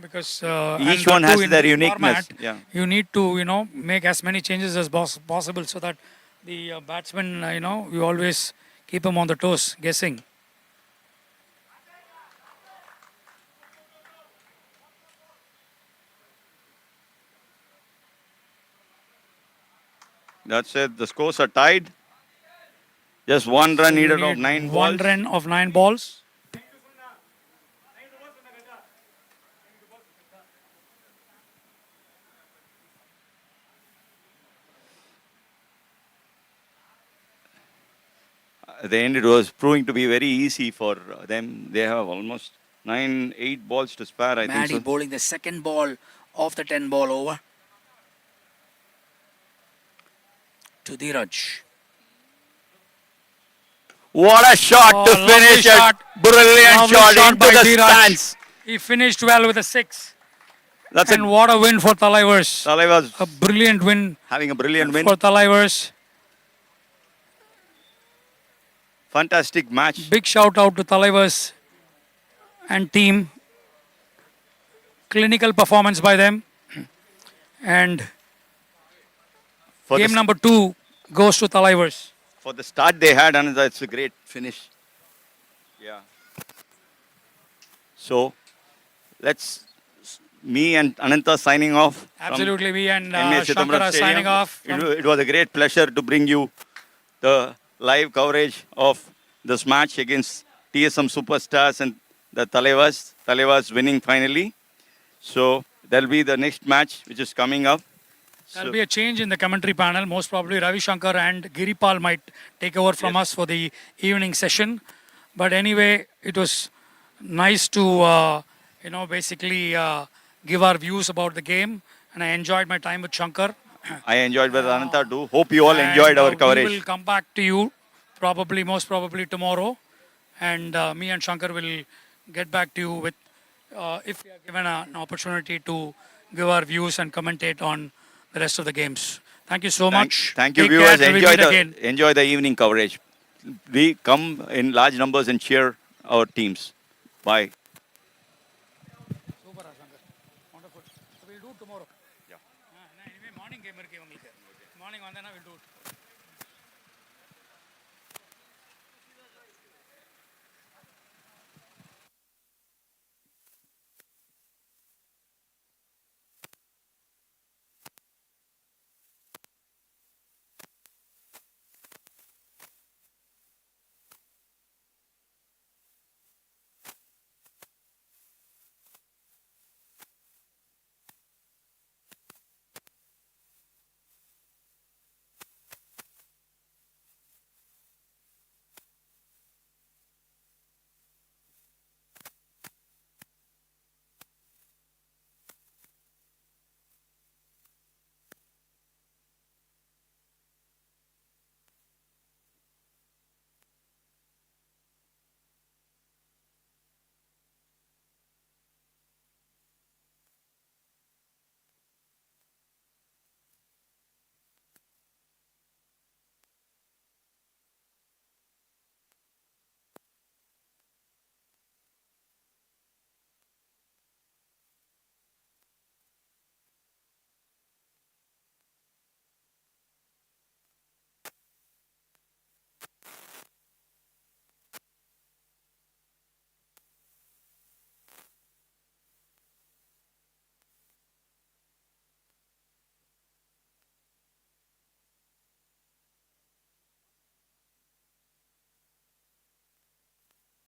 Speaker 4: Because
Speaker 2: Each
Speaker 4: and
Speaker 2: one
Speaker 4: that
Speaker 2: has
Speaker 4: too in
Speaker 2: their
Speaker 4: this
Speaker 2: uniqueness.
Speaker 4: format,
Speaker 2: Yeah.
Speaker 4: you need to make as many changes as possible so that the batsmen you always keep them on the toes guessing.
Speaker 2: That's it. The scores are tied. Just one run
Speaker 4: So you
Speaker 2: needed of
Speaker 4: need
Speaker 2: 9 balls.
Speaker 4: one run of 9 balls.
Speaker 2: At the end, it was proving to be very easy for them. They have almost 8 balls to spare, I think
Speaker 1: Maddie
Speaker 2: so.
Speaker 1: bowling the second ball of the 10 ball over to Dheeraj.
Speaker 2: What a shot
Speaker 4: Oh,
Speaker 2: to
Speaker 4: lovely
Speaker 2: finish it.
Speaker 4: shot.
Speaker 2: Brilliant
Speaker 4: Lovely
Speaker 2: shot
Speaker 4: shot
Speaker 2: into
Speaker 4: by
Speaker 2: the
Speaker 4: Dheeraj.
Speaker 2: stands.
Speaker 4: He finished well with a 6.
Speaker 2: That's
Speaker 4: And what a win for Thalaivers.
Speaker 2: Thalaivers
Speaker 4: A brilliant win
Speaker 2: having a brilliant win.
Speaker 4: for Thalaivers.
Speaker 2: Fantastic match.
Speaker 4: Big shout out to Thalaivers and team. Clinical performance by them. And
Speaker 2: For
Speaker 4: game
Speaker 2: the,
Speaker 4: number 2 goes to Thalaivers.
Speaker 2: for the start they had, and it's a great finish. Yeah. So, me and Ananta signing off. from
Speaker 4: Absolutely, we and
Speaker 2: NA
Speaker 4: Shankar
Speaker 2: Chidambaram
Speaker 4: are
Speaker 2: Stadium.
Speaker 4: signing off.
Speaker 2: It was a great pleasure to bring you the live coverage of this match against TSM Superstars and the Thalaivers. Thalaivers winning finally. So there'll be the next match which is coming up.
Speaker 4: There'll be a change in the commentary panel. Most probably Ravi Shankar and Giripal might take over from us for the evening session. But anyway, it was nice to, basically give our views about the game. And I enjoyed my time with Shankar.
Speaker 2: I enjoyed with Ananta too. Hope you all enjoyed
Speaker 4: And,
Speaker 2: our
Speaker 4: We
Speaker 2: coverage.
Speaker 4: will come back to you most probably tomorrow. And me and Shankar will get back to you with, if we are given an opportunity to give our views and commentate on the rest of the games. Thank you so much.
Speaker 2: Thank you,
Speaker 4: Take care
Speaker 2: viewers.
Speaker 4: till we meet again.
Speaker 2: Enjoy the evening coverage. We come in large numbers and cheer our teams. Bye.
Speaker 4: Super, Shankar. Wonderful. So we'll do it tomorrow.
Speaker 2: Yeah.
Speaker 4: Anyway, morning game. Morning, we'll do it.